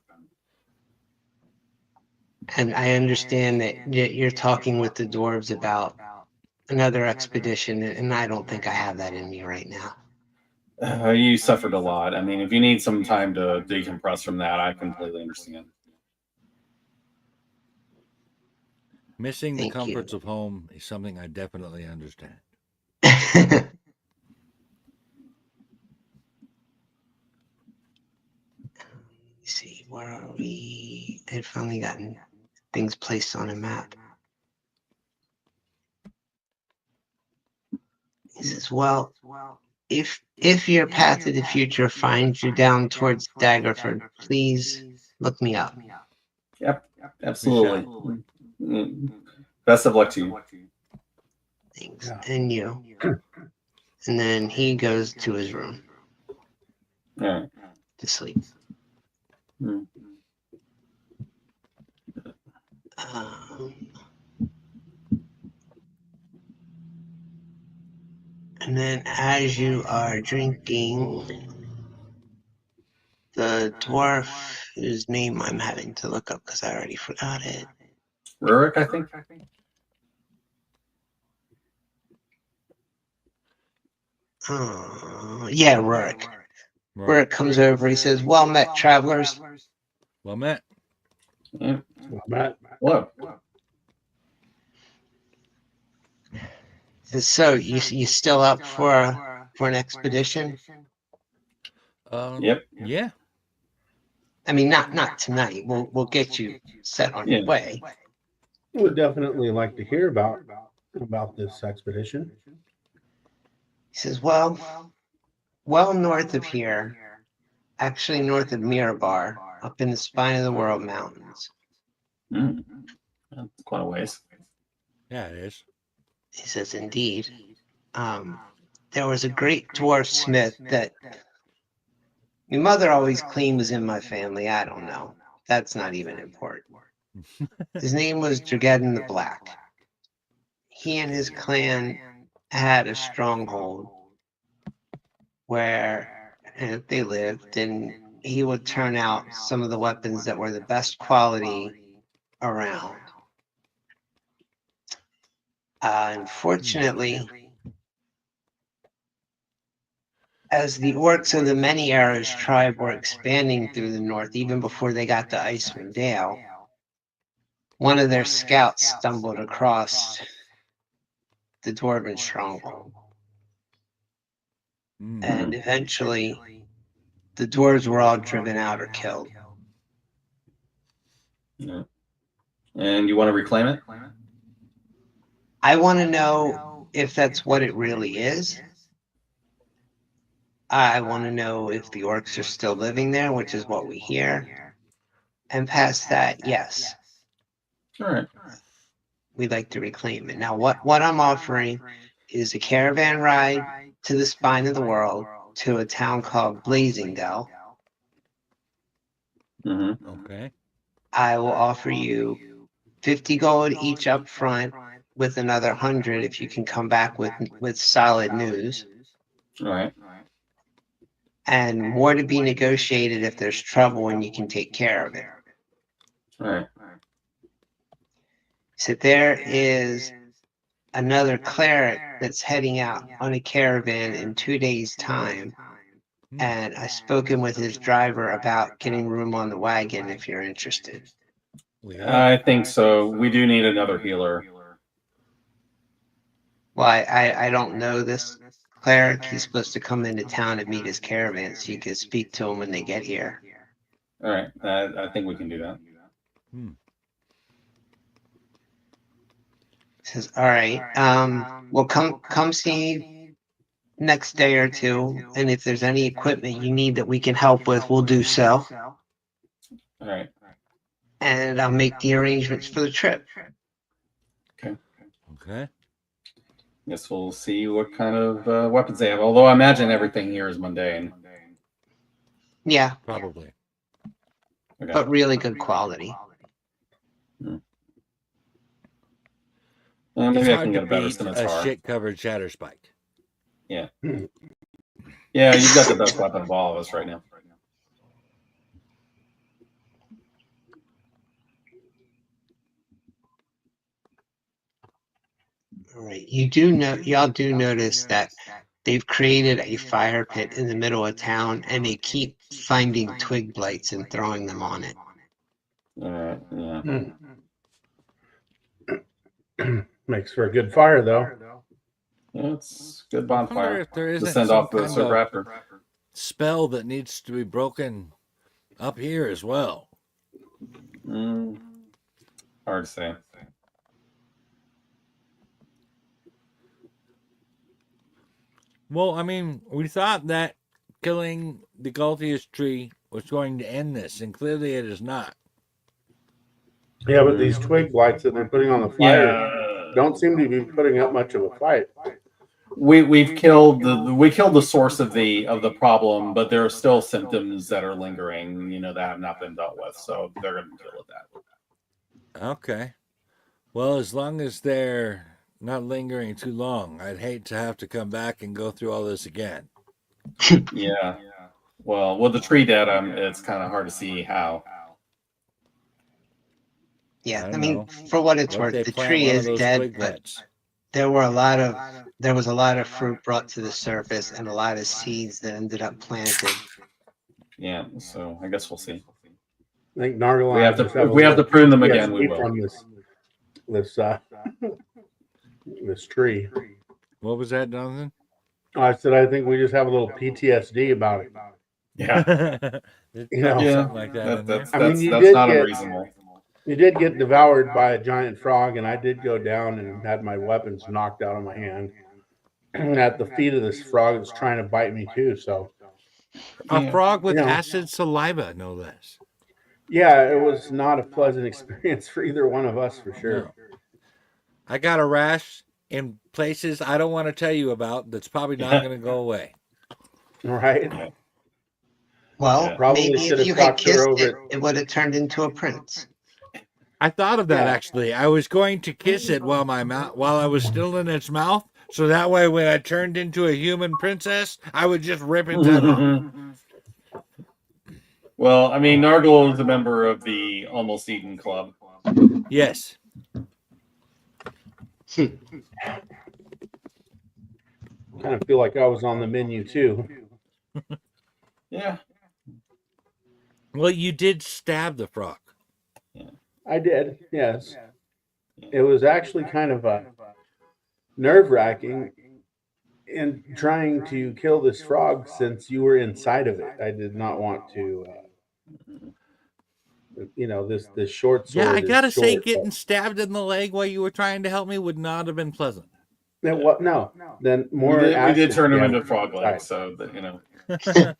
And I understand that you're talking with the dwarves about another expedition, and I don't think I have that in me right now. You suffered a lot. I mean, if you need some time to decompress from that, I completely understand. Missing the Thank you. comforts of home is something I definitely understand. Let's see, where are we? I'd finally gotten things placed on a map. He says, well, if your path to the future finds you down towards Daggerford, please look me up. Yep, absolutely. Best of luck to you. Thanks. Yeah. And you. And then he goes to his room All right. to sleep. Hmm. And then as you are drinking, the dwarf whose name I'm having to look up because I already forgot it. Rurik, I think. Yeah, Rurik. Right. Rurik comes over. He says, "Well met, travelers." Well met. Yeah. well, Matt. Hello. He says, "So you still up for an expedition?" Yep. Yeah. I mean, not tonight. We'll get you set on your Yeah. way. Would definitely like to hear about this expedition. He says, "Well north of here, actually north of Mirabar, up in the spine of the world mountains." Mm. That's quite a ways. Yeah, it is. He says, "Indeed. There was a great dwarf smith that my mother always claimed was in my family. I don't know. That's not even important. His name was Drageddon the Black. He and his clan had a stronghold where they lived, and he would turn out some of the weapons that were the best quality around. Unfortunately, as the orcs of the Many Arrows tribe were expanding through the north, even before they got to Icewind Dale, one of their scouts stumbled across the dwarven stronghold. And eventually, the dwarves were all driven out or killed. Yeah. And you want to reclaim it? I want to know if that's what it really is. I want to know if the orcs are still living there, which is what we hear. And past that, yes, All right. we'd like to reclaim it. Now, what I'm offering is a caravan ride to the spine of the world to a town called Blazingdale. Mm-hmm. Okay. I will offer you 50 gold each up front, with another 100 if you can come back with solid news, All right. and more to be negotiated if there's trouble and you can take care of it. All right. So there is another cleric that's heading out on a caravan in 2 days' time, and I've spoken with his driver about getting room on the wagon if you're interested. We have. I think so. We do need another healer. Well, I don't know this cleric. He's supposed to come into town and meet his caravan, so you can speak to him when they get here. All right. I think we can do that. Says, all right, well, come see next day or two, and if there's any equipment you need that we can help with, we'll do so, All right. and I'll make the arrangements for the trip. Okay. Guess we'll see what kind of weapons they have. Although I imagine everything here is mundane. Yeah, Probably. Okay. but really good quality. It's Maybe I hard can to get a better beat a scimitar. shit-covered Shatterspike. Yeah. Yeah, you've got the best weapon of all of us right now. All right. Y'all do notice that they've created a fire pit in the middle of town, and they keep finding twig blights and throwing them on it. All right. Yeah. Makes for a good fire, though. Yeah, it's a good I wonder bonfire if there to isn't send some off the kind of raptor. spell that needs to be broken up here as well. Hard to say. Well, I mean, we thought that killing the Gulthias Tree was going to end this, and clearly it is not. Yeah, but these twig blights that they're putting on the fire don't seem to be putting up much of a fight. We killed the source of the problem, but there are still symptoms that are lingering, that have not been dealt with. So they're going to deal with that. Okay. Well, as long as they're not lingering too long, I'd hate to have to come back and go through all this again. Yeah. Well, with the tree dead, it's kind of hard to see how. Yeah, I I mean, know. for what it's What worth, if they the plant tree one of is those dead, twig but blights? there was a lot of fruit brought to the surface and a lot of seeds that ended up planted. Yeah. So I guess we'll see. I think Nargle We have to just have if we have to prune them again. We PTSD will. from this tree. What was that, Jonathan? I said I think we just have a little PTSD about it. Yeah. There's You know, probably Yeah. something like that in there. That's I mean, you that's did not get- unreasonable. You did get devoured by a giant frog, and I did go down and had my weapons knocked out of my hand. At the feet of this frog that's trying to bite me too. So A frog with You know. acid saliva, no less. yeah, it was not a pleasant experience for either one of us, for sure. No. I got a rash in places I don't want to tell you about that's probably not going to go away. Right? Well, Yeah. Probably maybe should if have you had talked her kissed over it, it would have turned into a prince. I thought of that Yeah. actually. I was going to kiss it while I was still in its mouth, so that way when I turned into a human princess, I would just rip its head off. Well, I mean, Nargle is a member of the Almost Eaten Club. Yes. Kind of feel like I was on the menu too. Yeah. Well, you did stab the frog. I did, yes. It was actually kind of nerve-wracking in trying to kill this frog since you were inside of it. I did not want to, this short sword. Yeah, I is gotta say, short, getting stabbed in the leg while you were trying to help me would not have been pleasant. no. Then more. We did acid turn him damage into frog inside. legs, so that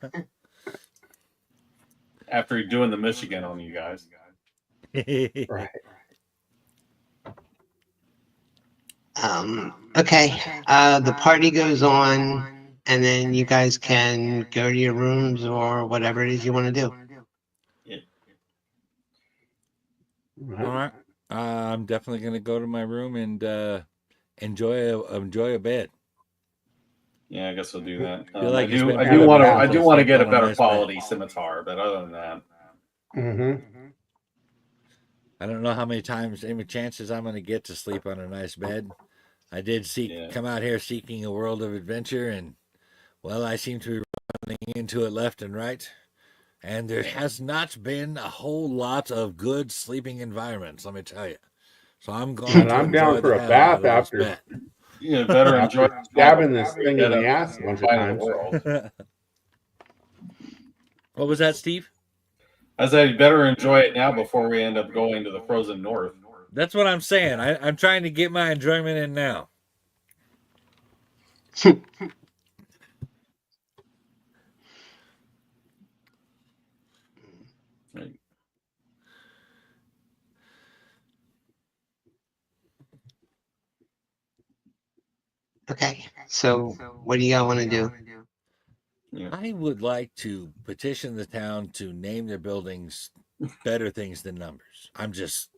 after doing the Michigan on you guys. Right. Okay. The party goes on, and then you guys can go to your rooms or whatever it is you want to do. All right. I'm definitely gonna go to my room and enjoy a bed. Yeah, I guess we'll do that. Feel like I it's do been I kind do of want to bad I to do want to sleep get a on a better nice quality bed. scimitar, but other than that, I don't know how many chances I'm gonna get to sleep on a nice bed. I did come out here seeking a world of adventure, and well, I seem to be running into it left and right. And there has not been a whole lot of good sleeping environments, let me tell you. So I'm going And to I'm down enjoy for the a hell bath out of this after bed. you better enjoy stabbing this thing in the ass a bunch of times. What was that, Steve? I said you better enjoy it now before we end up going to the frozen north. That's what I'm saying. I'm trying to get my enjoyment in now. Okay. So, what do y'all want to do? I would like to petition the town to name their buildings better things than numbers. I'm just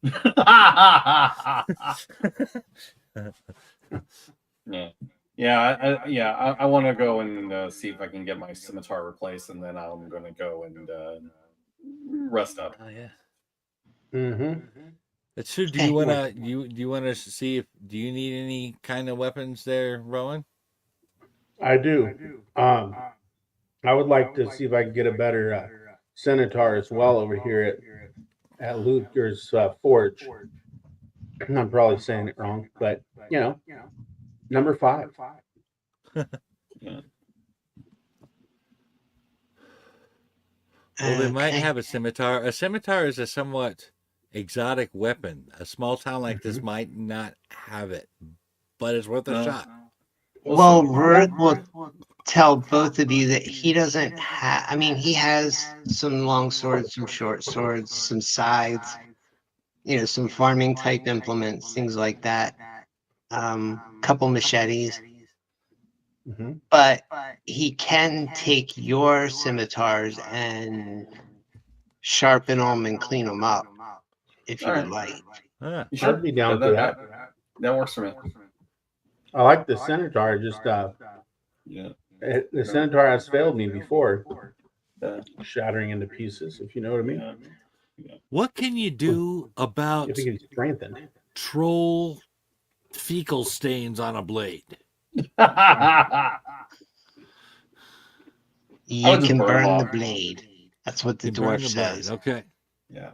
I want to go and see if I can get my scimitar replaced, and then I'm going to go and rest up. Oh yeah. Mm-hmm. That's true. Do you wanna see if do you need any kind of weapons there, Rowan? I do. I would like to see if I can get a better Centaur as well over here at Luther's Forge. I'm probably saying it wrong, but number 5. Yeah. Well, they might Okay. have a scimitar. A scimitar is a somewhat exotic weapon. A small town like this might not have it, but it's worth a shot. Well, Rurik will tell both of you that he doesn't have. I mean, he has some long swords, some short swords, some scythes, some farming type implements, things like that. Couple machetes, Mm-hmm. but he can take your scimitars and sharpen them and clean them up if you would like. Ah, You should I'd be down for that. That works for me. I like the Centaur. Just Yeah. the Centaur has failed me before, Yeah. shattering into pieces. If you know what I mean. what can you do about If he can strengthen. troll fecal stains on a blade? You I would just can burn burn the off. blade. That's what the You burn dwarf the blade. says. Okay. Yeah.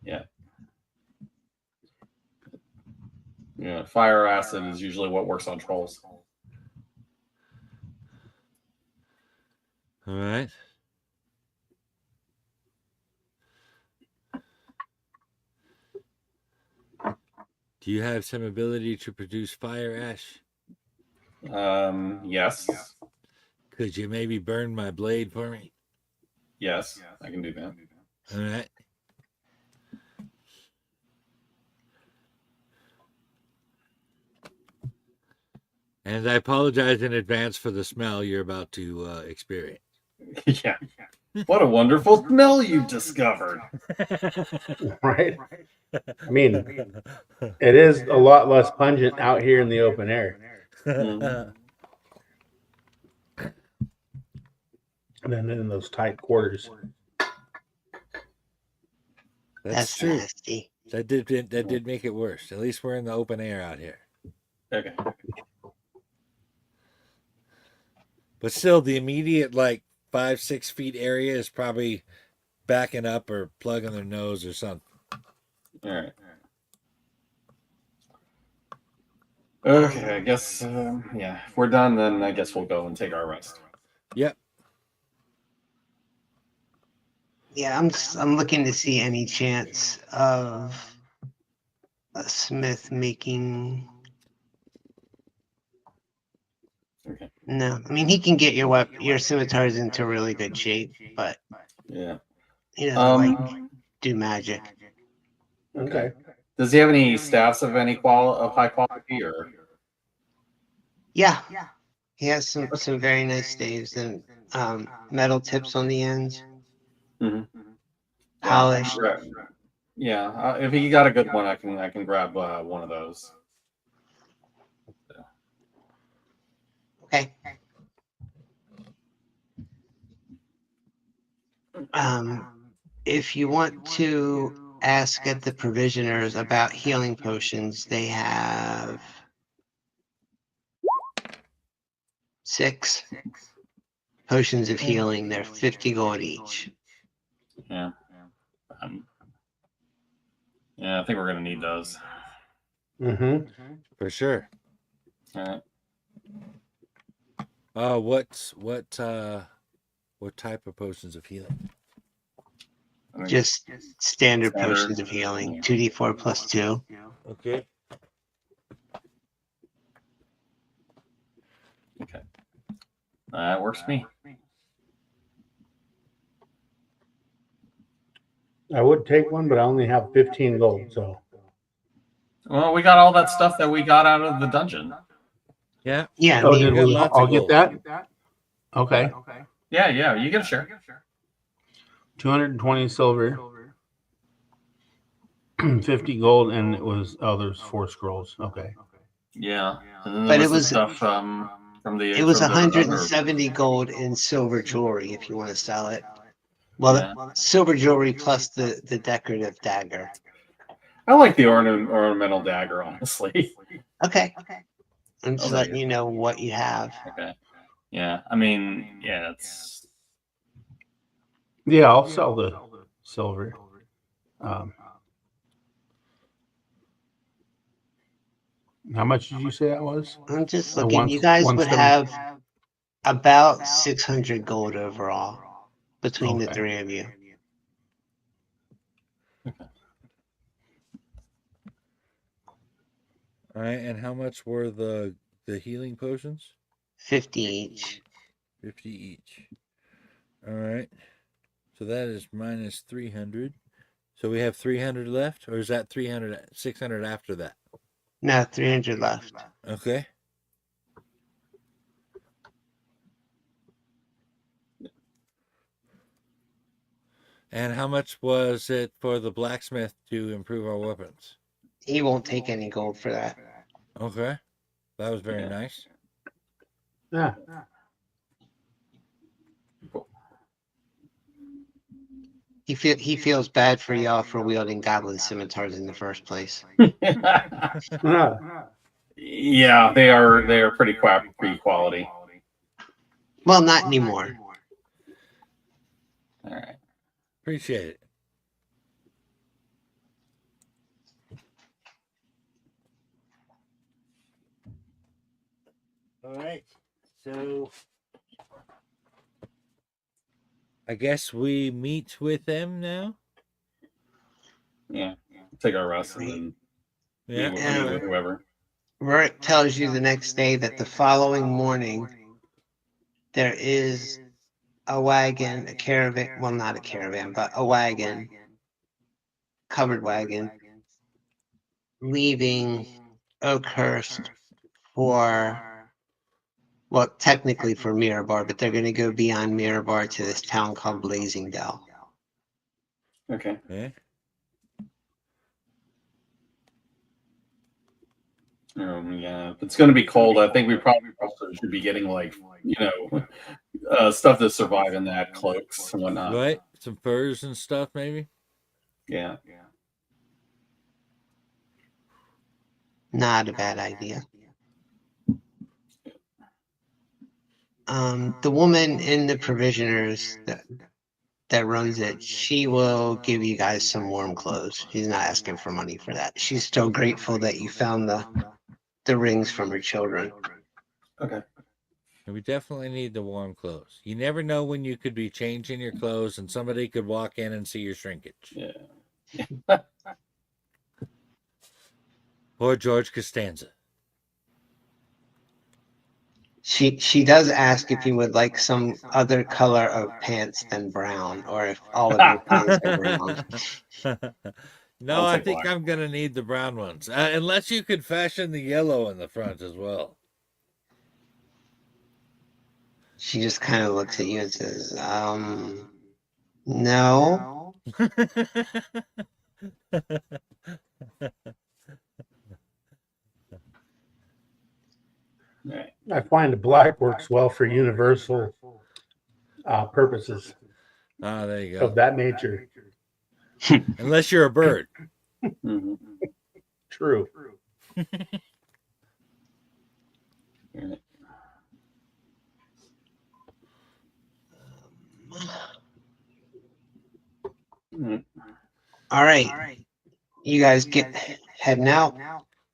Yeah. Yeah. Fire acid is usually what works on trolls. All right. Do you have some ability to produce fire, Ash? Yes. Could you maybe burn my blade for me? Yes, I can do that. All right. And I apologize in advance for the smell you're about to experience. Yeah. What a wonderful smell you've discovered. Right. I mean, it is a lot less pungent out here in the open air than in those tight quarters. That's true. Nasty. That did make it worse. At least we're in the open air out here. Okay. But still, the immediate 5-6 feet area is probably backing up or plugging their nose or something. All right. Okay, I guess, if we're done, then I guess we'll go and take our rest. Yep. Yeah, I'm looking to see any chance of a smith making. Okay. No, I mean he can get your scimitars into really good shape, but Yeah. he doesn't do magic. Okay. Does he have any staffs of high quality, or? Yeah, he has some very nice staves and metal tips on the ends, polished. Yeah, if he got a good one, I can grab one of those. Okay. If you want to ask at the provisioners about healing potions, they have 6 potions of healing. They're 50 gold each. Yeah. I think we're gonna need those. Mm-hmm. For sure. All right. What type of potions of healing? Just standard Standard. potions of healing. 2d4 plus 2. Okay. Okay. That works for me. I would take one, but I only have 15 gold, so. Well, we got all that stuff that we got out of the dungeon. Yeah. Yeah, Oh, me did got we lots all of get gold. that? Okay. Yeah, you get a share. 220 silver. 50 gold, and it was there's 4 scrolls. Okay. Yeah, and then But there it was the was stuff from the it was from their 170 gold in silver jewelry if you want to sell it. Well, Yeah. silver jewelry plus the decorative dagger. I like the ornamental dagger, honestly. Okay. I'm just I'll take letting it. you know what you have. Okay. Yeah, I mean, yeah, it's Yeah, I'll sell the silver. How much did you say that was? I'm just The looking. one You guys one would stone. have about 600 gold overall between the Okay. 3 of you. All right, and how much were the healing potions? 50 each. 50 each. All right. So that is minus 300. So we have 300 left, or is that 300, 600 after that? No, 300 left. Okay. And how much was it for the blacksmith to improve our weapons? He won't take any gold for that. Okay. That was very Yeah. nice. Yeah. He feels bad for y'all for wielding goblin scimitars in the first place. yeah, they are pretty crappy quality. Well, not anymore. All right. Appreciate it. All right. So I guess we meet with them now. Yeah. Take our rest and then Yeah. meet with whoever. Rick tells you the next day that the following morning there is a wagon, a caravan, well, not a caravan, but a wagon, covered wagon, leaving Oakhurst for, well, technically for Mirabar, but they're going to go beyond Mirabar to this town called Blazing Dell. Okay. Yeah. Yeah, if it's going to be cold, I think we probably also should be getting stuff to survive in that, cloaks and whatnot. Right. Some furs and stuff, maybe. Yeah. Not a bad idea. The woman in the provisioners that runs it, she will give you guys some warm clothes. She's not asking for money for that. She's still grateful that you found the rings from her children. Okay. And we definitely need the warm clothes. You never know when you could be changing your clothes and somebody could walk in and see your shrinkage. Yeah. Poor George Costanza. She does ask if you would like some other color of pants than brown, or if all of your pants are brown. No, I'll I take think black. I'm going to need the brown ones. Unless you could fashion the yellow in the front as well. She just kind of looks at you and says, no. Right. I find the black works well for universal purposes Ah, there you of go. that nature. Unless you're a bird. Mm-hmm. True. Right. Mm. All right. You guys get heading out.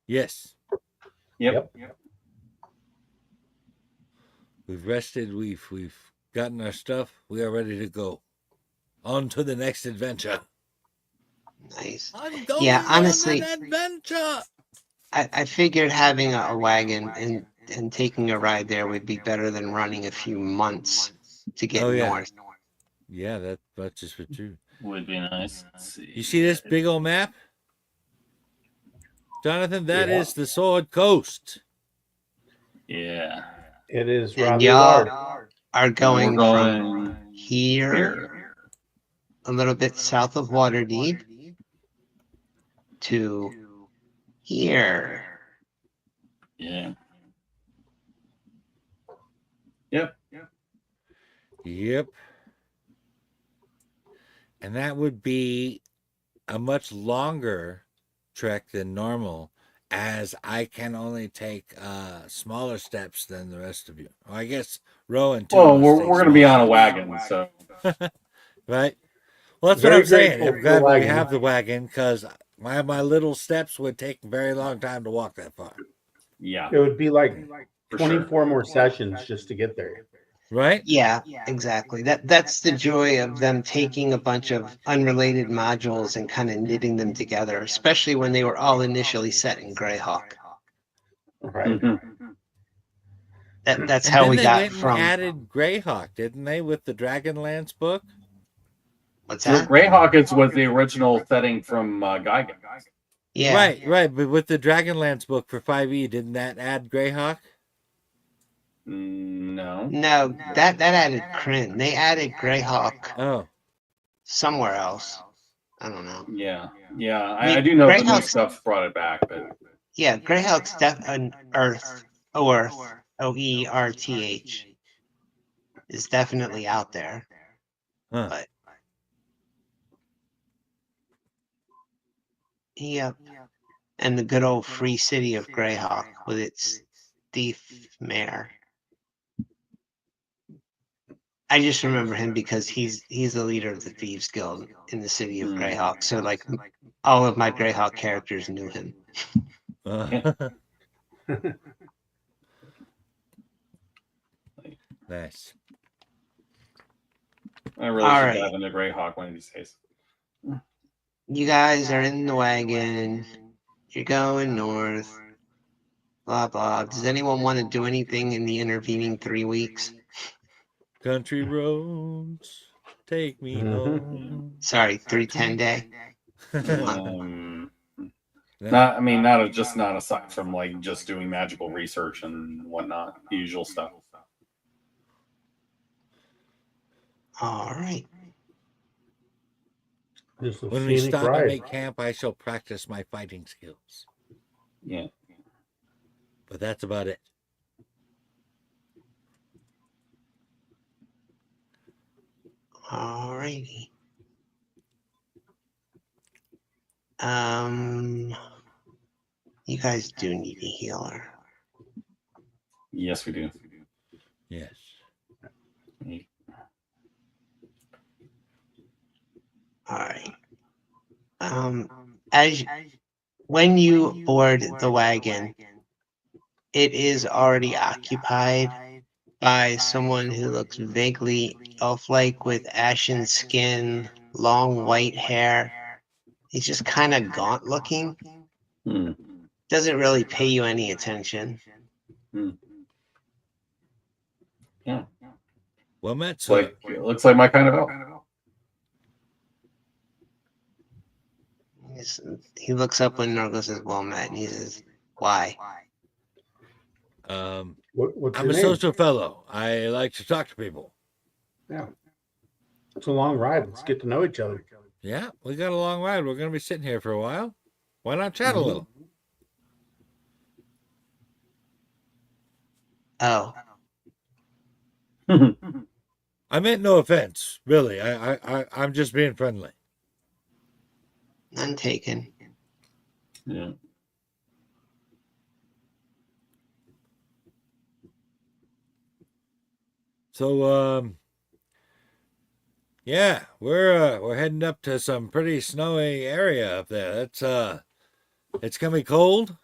Yes. Yep. We've rested. We've gotten our stuff. We are ready to go. On to the next adventure. Nice. I'm going Yeah, honestly, on an adventure. I figured having a wagon and taking a ride there would be better than running a few months to get north. Yeah, that much is for true. Would be nice. Let's see. You see this big old map? Jonathan, that is the Sword Coast. Yeah. It is And rather y'all large. are going We're from going here, a little bit south of Waterdeep, to here. Yeah. Yep. Yep. And that would be a much longer trek than normal, as I can only take smaller steps than the rest of you. Well, I guess Rowan too. Well, must we're take going to be small on a steps. wagon, so Right? Well, that's Very what I'm saying. grateful I'm for glad the we wagon. have the wagon, because my little steps would take a very long time to walk that far. yeah. It would be like For sure. 24 more sessions just to get there. Right? Yeah, exactly. That's the joy of them taking a bunch of unrelated modules and kind of knitting them together, especially when they were all initially set in Greyhawk. Right. Mhm. That's And how then we they got went and from added Greyhawk, didn't they, with the Dragonlance book? what's that? Greyhawk was the original setting from Gygax. Yeah. Right. But with the Dragonlance book for 5e, didn't that add Greyhawk? No. No, that added Kryn. They added Greyhawk Oh. somewhere else. I don't know. Yeah. Yeah. I mean, I do know the new Greyhawk's- stuff brought it back, but Yeah, Greyhawk's an Earth, Oerth, is definitely out there. Huh. But yep. And the good old free city of Greyhawk with its thief mayor. I just remember him because he's the leader of the Thieves Guild in the city of Greyhawk. So like all of my Greyhawk characters knew him. Nice. I really All should right. dive into Greyhawk one of these days. You guys are in the wagon. You're going north. Blah blah. Does anyone want to do anything in the intervening 3 weeks? Country roads, take me Mhm. home. Sorry, 310 day. Not aside from like just doing magical research and whatnot, the usual stuff. All right. Just a When we scenic stop and ride. make camp, I shall practice my fighting skills. Yeah. But that's about it. All righty. You guys do need a healer. Yes, we do. Yes. All right. When you board the wagon, it is already occupied by someone who looks vaguely elf-like with ashen skin, long white hair. He's just kind of gaunt looking. Hmm. Doesn't really pay you any attention. Yeah. Well met, It's sir. like it looks like my kind of elf. He looks up when Nargle says, "Well met," and he says, "Why?" What's I'm your a name? social fellow. I like to talk to people. Yeah. It's a long ride. Let's get to know each other. Yeah, we got a long ride. We're going to be sitting here for a while. Why not chat a little? Oh, I meant no offense, really. I'm just being friendly. none taken. Yeah. So, yeah, we're heading up to some pretty snowy area up there. It's gonna be cold.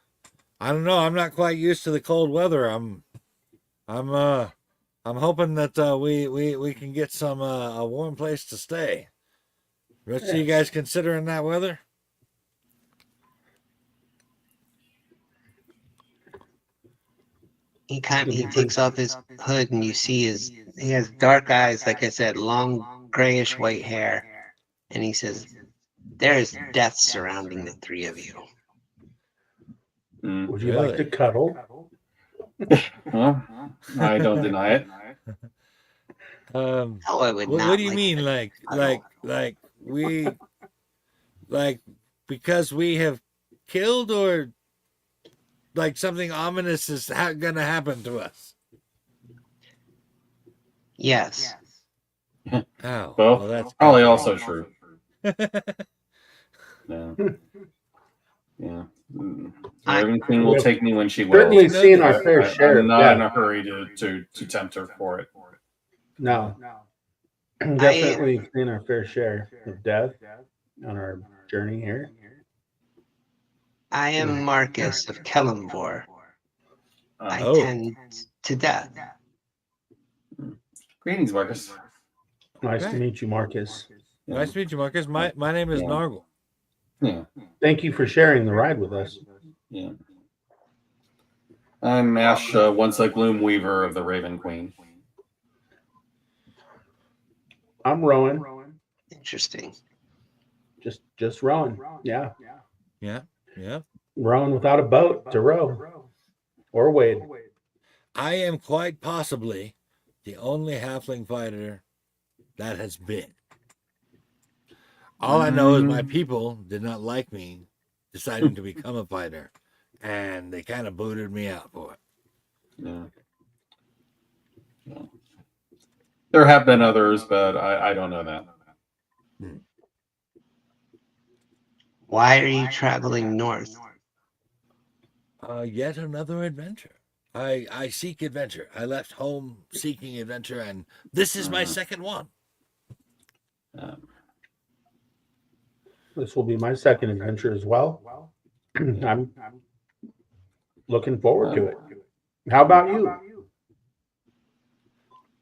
I don't know. I'm not quite used to the cold weather. I'm hoping that we can get some a warm place to stay. Rest of you guys considering that weather? He takes off his hood and you see he has dark eyes, like I said, long grayish white hair, and he says, "There is death surrounding the three of you." Would you like to Really? cuddle? Well, I don't deny it. Oh, I would What not. do you like mean, to like cuddle. we, like because we have killed, or like something ominous is gonna happen to us? Yes. Oh, Well, well, that's probably comforting. also true. Yeah. Yeah. Everything will We've take me when she will. certainly know seen this. our fair share I'm of not in death. a hurry to tempt her for it. No, definitely seen our fair share of death on our journey here. I am Marcus of Kellamvor. I Oh. tend to death. Greetings, Marcus. Nice to Right. meet you, Marcus. Yeah. Nice to meet you, Marcus. My name is Yeah. Nargle. Yeah. Thank you for sharing the ride with us. Yeah. I'm Ashe, once a gloom weaver of the Raven Queen. I'm Rowan. Interesting. Just rowing. Yeah, Yeah. rowing without a boat to row or wade. I am quite possibly the only halfling fighter that has been. All I know is my people did not like me deciding to become a fighter, and they kind of booted me out for it. Yeah. Yeah. There have been others, but I don't know that. Why are you traveling north? Yet another adventure. I seek adventure. I left home seeking adventure, and this is my second one. This will be my second adventure as well. I'm looking forward to it. How about you?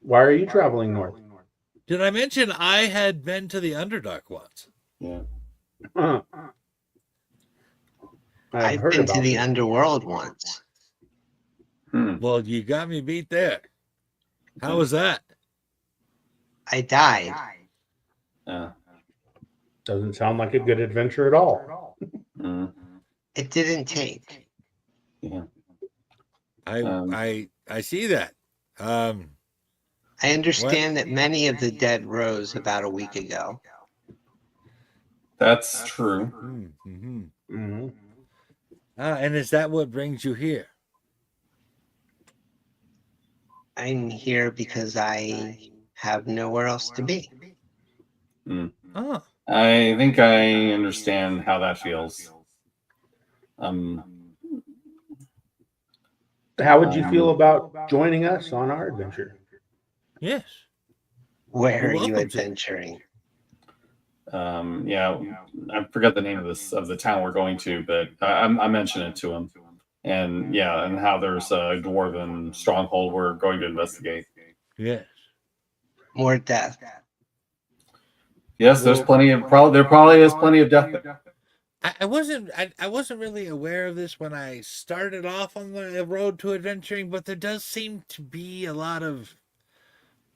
Why are you traveling north? Did I mention I had been to the Underdark once? Yeah. I've I've heard been to about the this. underworld once. Well, you got me beat there. How was that? I died. Doesn't sound like a good adventure at all. It didn't take. Yeah. I see that. I understand that many of the dead rose about a week ago. That's true. Mm-hmm. And is that what brings you here? I'm here because I have nowhere else to be. Oh, I think I understand how that feels. How would you feel about joining us on our adventure? yes. Where You're are you welcome to. adventuring? Yeah, I forgot the name of the town we're going to, but I mentioned it to him, and yeah, and how there's a dwarven stronghold we're going to investigate. Yes. More death. Yes, there's plenty of there probably is plenty of death there. I wasn't really aware of this when I started off on the road to adventuring, but there does seem to be a lot of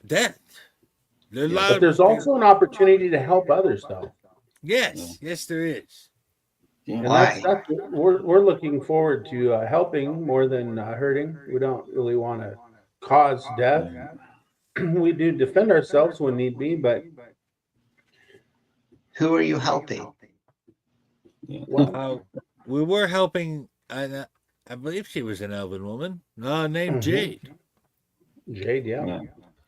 death. There's a lot But there's also an opportunity to help others, though. Yes, there is. And Why? that's we're looking forward to helping more than hurting. We don't really want to cause death. We do defend ourselves when need be, but Who are you helping? well, We were helping. I believe she was an elven woman named Jade, Jade, yeah.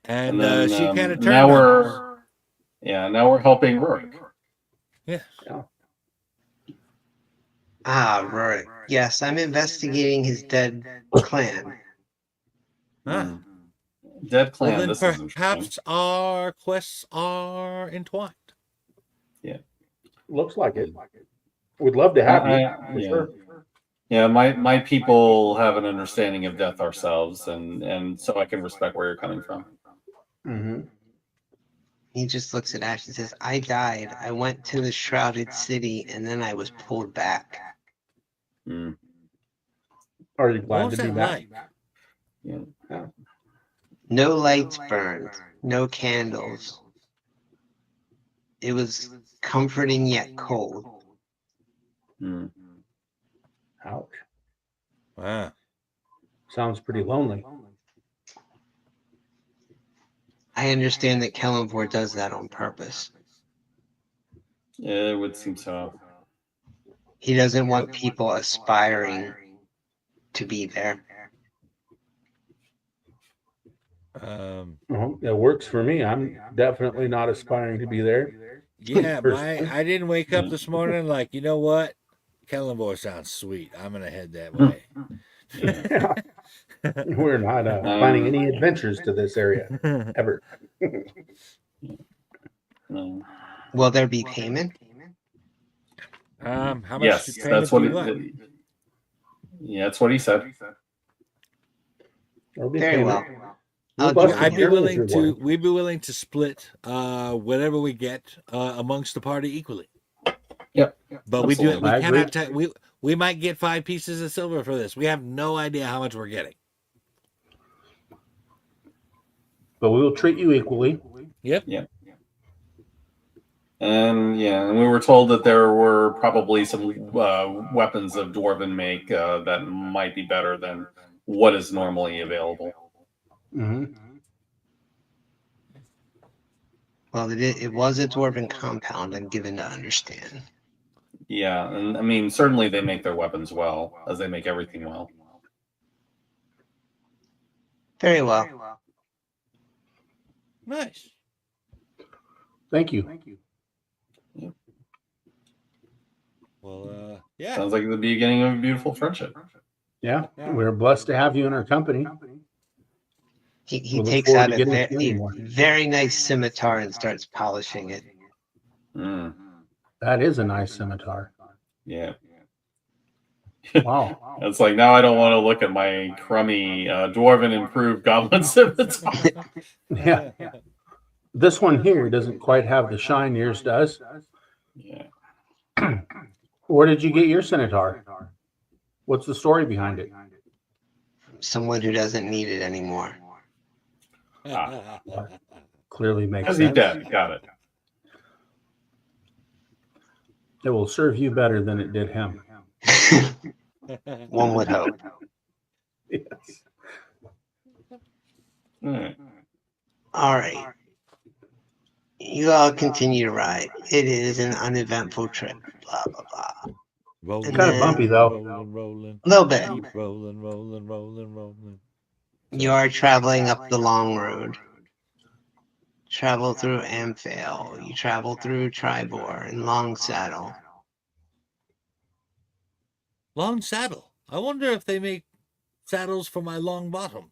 and then, she kind of turned now on us. now we're helping Rourke. Yes. Ah, right. Yes, I'm investigating his dead clan. Dead clan. Well, then This is perhaps our quests are entwined. Yeah. Looks like it. We'd love to have you. For sure. Yeah, my people have an understanding of death ourselves, and so I can respect where you're coming from. Mm-hmm. He just looks at Ash and says, I died. I went to the shrouded city and then I was pulled back. Are you glad What was to be that back? like? Yeah. No lights burned, no candles. It was comforting yet cold. Ouch. Wow. Sounds pretty lonely. I understand that Kellamvor does that on purpose. It would seem so. He doesn't want people aspiring to be there. Well, it works for me. I'm definitely not aspiring to be there. Yeah, Personally. I didn't wake up this morning like, you know what? Kellenborg sounds sweet. I'm gonna head that way. Yeah. We're not planning any adventures to this area ever. Will there be payment? How much Yes, payment that's what do you like? yeah, that's what he said. There'll be Very payment. well. We'll I'll bust join the I'd be you. journals willing to. reward. We'd be willing to split whatever we get amongst the party equally. Yep. But we Absolutely. I agree. cannot. We might get 5 pieces of silver for this. We have no idea how much we're getting. But we will treat you equally. Yep. And we were told that there were probably some weapons of dwarven make that might be better than what is normally available. Mm-hmm. Well, it was a dwarven compound, I'm given to understand. Yeah, and I mean, certainly they make their weapons well, as they make everything well. Very well. Nice. Thank you. Well, yeah. Sounds like the beginning of a beautiful friendship. Yeah, we're blessed to have you in our company. He We'll look takes forward out to a getting to know you more. very nice scimitar and starts polishing it. Mm, That is a nice scimitar. yeah. Wow. It's like, now I don't want to look at my crummy dwarven improved goblin scimitar. Yeah. This one here doesn't quite have the shine yours does. Yeah. Where did you get your scimitar? What's the story behind it? Someone who doesn't need it anymore. Clearly makes Because he's sense. dead. Got it. It will serve you better than it did him. One would hope. Yes. All right. All right. You all continue to ride. It is an uneventful trip. Blah, blah, blah. Rolling, Kind of bumpy, though. Rolling. A little bit. Keep rolling. You are traveling up the long road. Travel through Amphale. You travel through Tribor and Long Saddle. Long saddle. I wonder if they make saddles for my long bottom.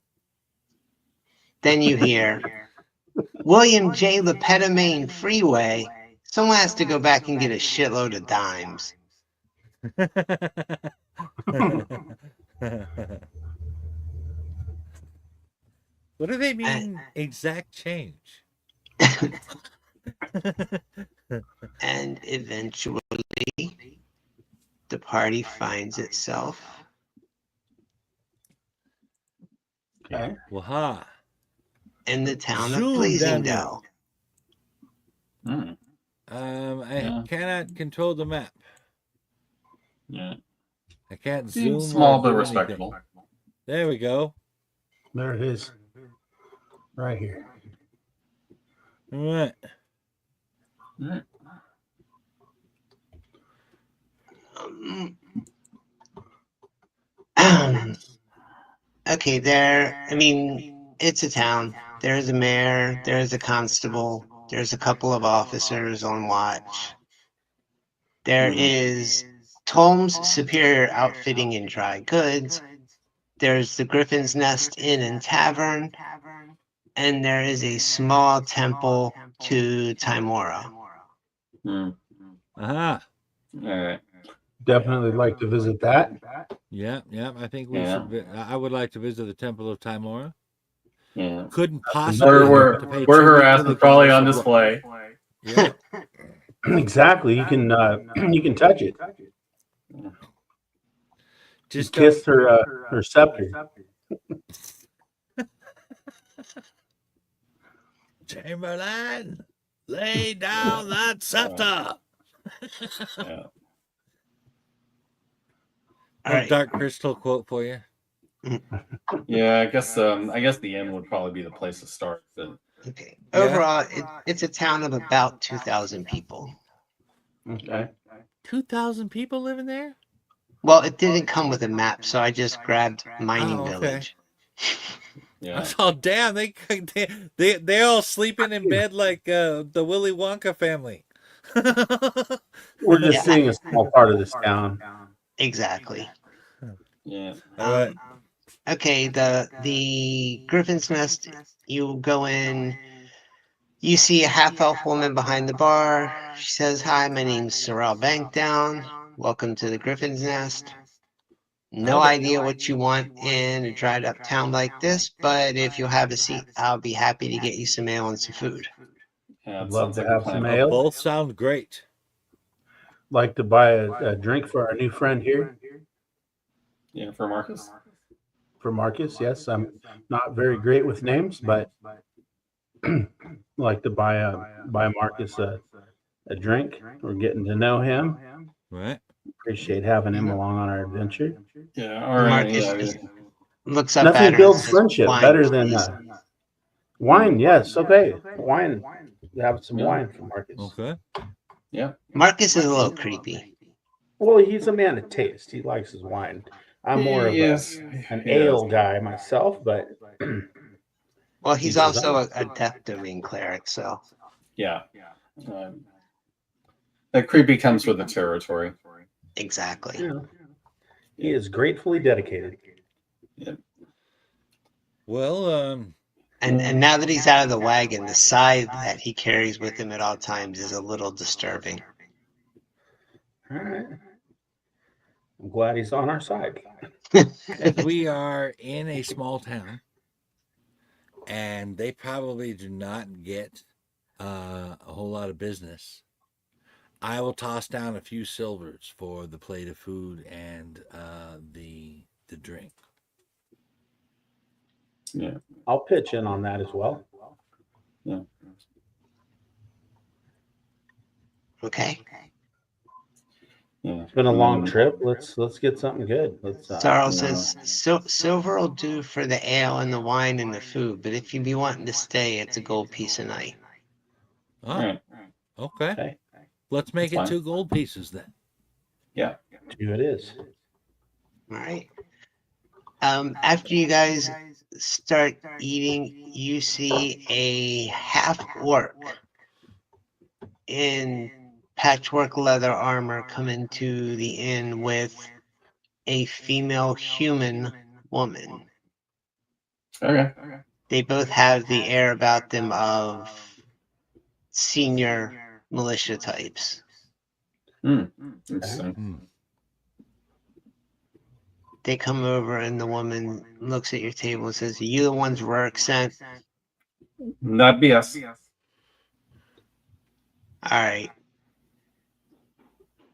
Then you hear William J. Lepetamaine Freeway. Someone has to go back and get a shitload of dimes. What do they mean, exact change? And eventually, the party finds itself Okay. Waha. in the town of Zoom down Blazingdale. Mm, I Yeah. cannot control the map. yeah. I can't Seems zoom. small or but do respectable. anything. There we go. There it is. Right here. All right. Mm. Okay, it's a town. There's a mayor, there's a constable, there's a couple of officers on watch. There is Tolm's Superior Outfitting and Dry Goods. There's the Griffin's Nest Inn and Tavern. And there is a small temple to Timora. Mm. Aha. All right. Definitely like to visit that. Yeah. I think we Yeah. should. I would like to visit the Temple of Timora. Yeah. Couldn't possibly Where hope to pay her tribute ass to the is probably goddess on of display. Yeah. Exactly. You can touch it. Just Kiss her scepter. Chamberlain, lay down that scepter. Yeah. All A right. Dark Crystal quote for you. Yeah, I guess the inn would probably be the place to start. But Okay. Yeah. Overall, it's a town of about 2,000 people. Okay. 2,000 people living there? Well, it didn't come with a map, so I just grabbed mining Oh, okay. village. Yeah. Oh, damn! They all sleeping in bed like the Willy Wonka family. We're just Yeah. seeing a small part of this town. Exactly. Yeah. All right. Okay, the Griffin's Nest, you go in, you see a half-elf woman behind the bar. She says, "Hi, my name's Sorrel Bankdown. Welcome to the Griffin's Nest. No Howdy. idea what you want in a dried up town like this, but if you'll have a seat, I'll be happy to get you some ale and some food." Yeah. I'd It love sounds to like a have plan. some ale. Both sound great. Like to buy a drink for our new friend here, Yeah, for Marcus. for Marcus. Yes, I'm not very great with names, but like to buy Marcus a drink. We're getting to know him. Right. Appreciate having him along on our adventure. Yeah. Or Marcus yeah. just looks up Nothing at her and builds says, friendship "Wine, better than please." wine. Yes, okay, wine. Have some Yeah. wine for Marcus. Okay. Yeah. Marcus is a little creepy. Well, he's a man of taste. He likes his wine. I'm more of an ale guy myself, but Well, he's Each his also own. a death domain cleric, so Yeah. That creepy comes with the territory. exactly. you know, he is gratefully dedicated. Well, And now that he's out of the wagon, the scythe that he carries with him at all times is a little disturbing. All right. I'm glad he's on our side. as we are in a small town, and they probably do not get a whole lot of business, I will toss down a few silvers for the plate of food and the drink. Yeah. I'll pitch in on that as well. Yeah. Okay. Yeah. It's been a long trip. Let's get something good. Let's Sarl says, "Silver will do for the ale and the wine and the food, but if you be wanting to stay, it's a gold piece a night." Oh, All right. okay. okay. Let's make That's it fine. 2 gold pieces then. Yeah. Do it is. All right. After you guys start eating, you see a half orc in patchwork leather armor come into the inn with a female human woman. Okay. They both have the air about them of senior militia types. Interesting. Hmm. They come over and the woman looks at your table and says, "Are you the ones Rourke sent?" Not BS. All right.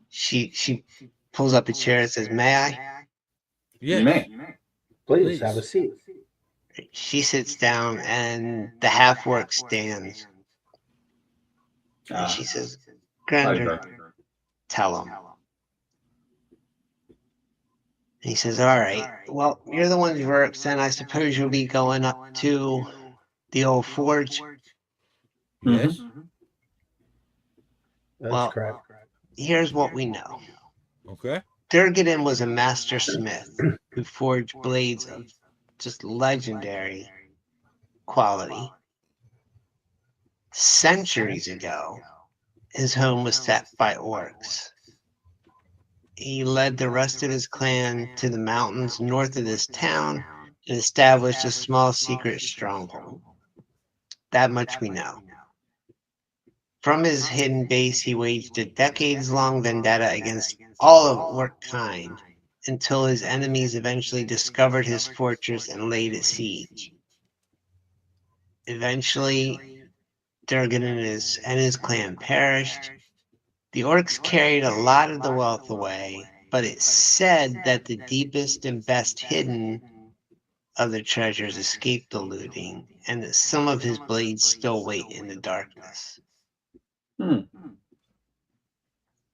She pulls up a chair and says, "May I?" Yes. You may. Please have a seat. She sits down and the half orc stands. And she says, "Grander, tell him." And he says, "All right, well, you're the ones Rourke sent. I suppose you'll be going up to the old forge." Yes. That's Well, correct. here's what we know. Okay. Durgadin was a master smith who forged blades of just legendary quality. Centuries ago, his home was sacked by orcs. He led the rest of his clan to the mountains north of this town and established a small secret stronghold. That much we know. From his hidden base, he waged a decades-long vendetta against all of orc kind until his enemies eventually discovered his fortress and laid it siege. Eventually, Durgan and his clan perished. The orcs carried a lot of the wealth away, but it's said that the deepest and best hidden of the treasures escaped the looting, and that some of his blades still wait in the darkness.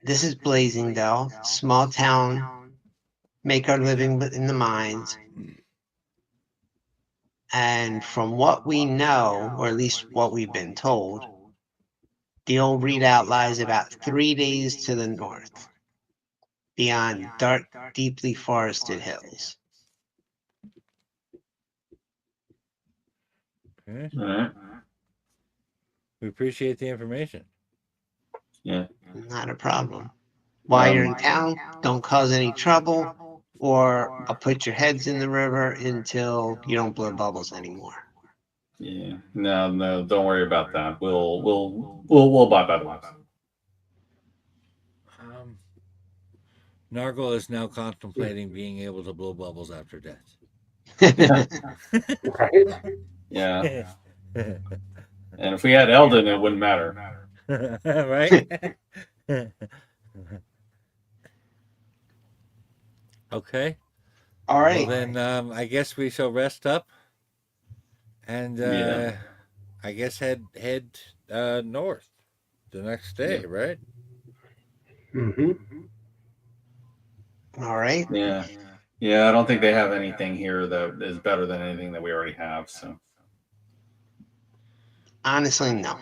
This is Blazingdale, small town, make our living in the mines. And from what we know, or at least what we've been told, the old redoubt lies about 3 days to the north. beyond dark, deeply forested hills. Okay. All right. We appreciate the information. Yeah. Not a problem. While you're in town, don't cause any trouble, or I'll put your heads in the river until you don't blow bubbles anymore. Yeah. No, don't worry about that. We'll abide by the rules. Nargle is now contemplating being able to blow bubbles after death. Right? Yeah. And if we had Eldon, it wouldn't matter. Right? Okay. All right. Well, then I guess we shall rest up and Yeah. I guess head north the next day, Yeah. right? Mm-hmm. All right. Yeah. Yeah, I don't think they have anything here that is better than anything that we already have. So Honestly, no.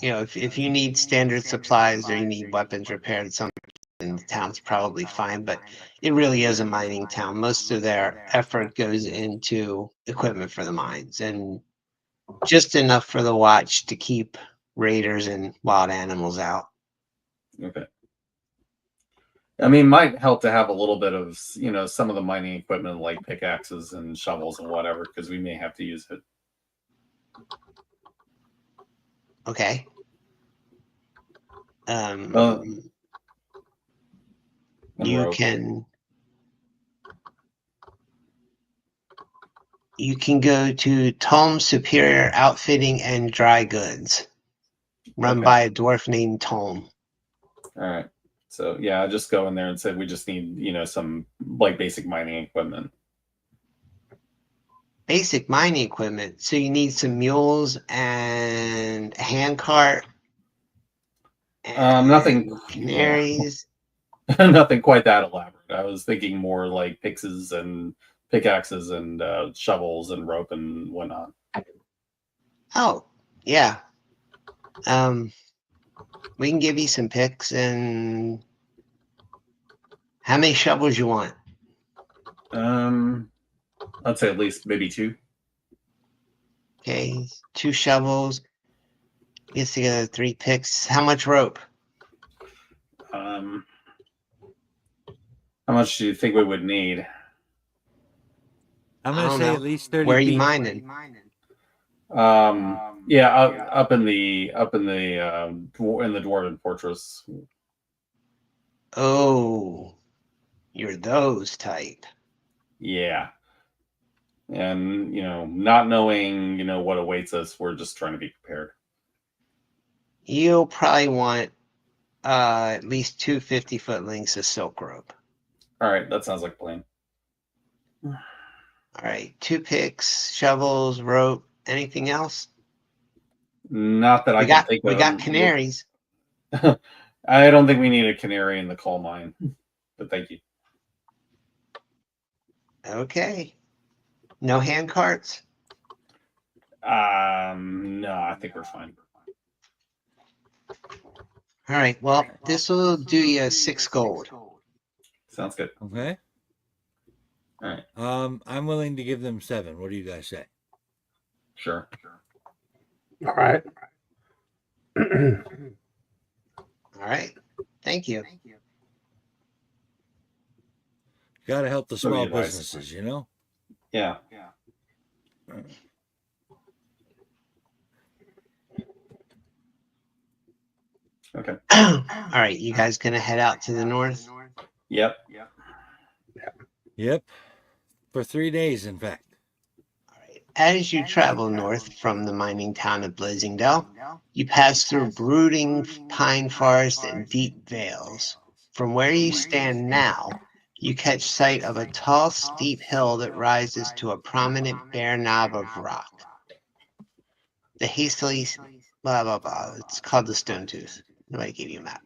You know, if you need standard supplies or you need weapons repaired, something in the town's probably fine, but it really is a mining town. Most of their effort goes into equipment for the mines and just enough for the watch to keep raiders and wild animals out. okay. I mean, might help to have a little bit of some of the mining equipment like pickaxes and shovels and whatever, because we may have to use it. Okay. And You rope. can go to Tom Superior Outfitting and Dry Goods, run Okay. by a dwarf named Tom. All right. So yeah, just go in there and say we just need some like basic mining equipment. Basic mining equipment. So you need some mules and a hand cart. And Nothing. canaries. Nothing quite that elaborate. I was thinking more like pickaxes and shovels and rope and whatnot. Oh, yeah. We can give you some picks and how many shovels you want? I'd say at least maybe 2. Okay, 2 shovels. Gets together 3 picks. How much rope? How much do you think we would need? I'm I gonna don't say know. at least 30 Where are you feet. mining? Yeah, up in the Dwarven Fortress. Oh, you're those type. Yeah. And not knowing what awaits us, we're just trying to be prepared. You'll probably want at least 2 50-foot lengths of silk rope. All right, that sounds like a plan. All right, 2 picks, shovels, rope. Anything else? Not that I can think of. We got canaries. I don't think we need a canary in the coal mine, but thank you. Okay. No hand carts? No, I think we're fine. All right, well, this will do you 6 gold. Sounds good. Okay. All right. I'm willing to give them 7. What do you guys say? Sure. All right. All right. Thank you. Got to help the So small advice. businesses, you know? Yeah. Okay. All right, you guys gonna head out to the north? Yep. Yep. For 3 days, in fact. All right. As you travel north from the mining town of Blazingdale, you pass through brooding pine forest and deep vales. From where you stand now, you catch sight of a tall, steep hill that rises to a prominent bare knob of rock. The hastily blah blah blah. It's called the Stone Tooth. Nobody gave you a map.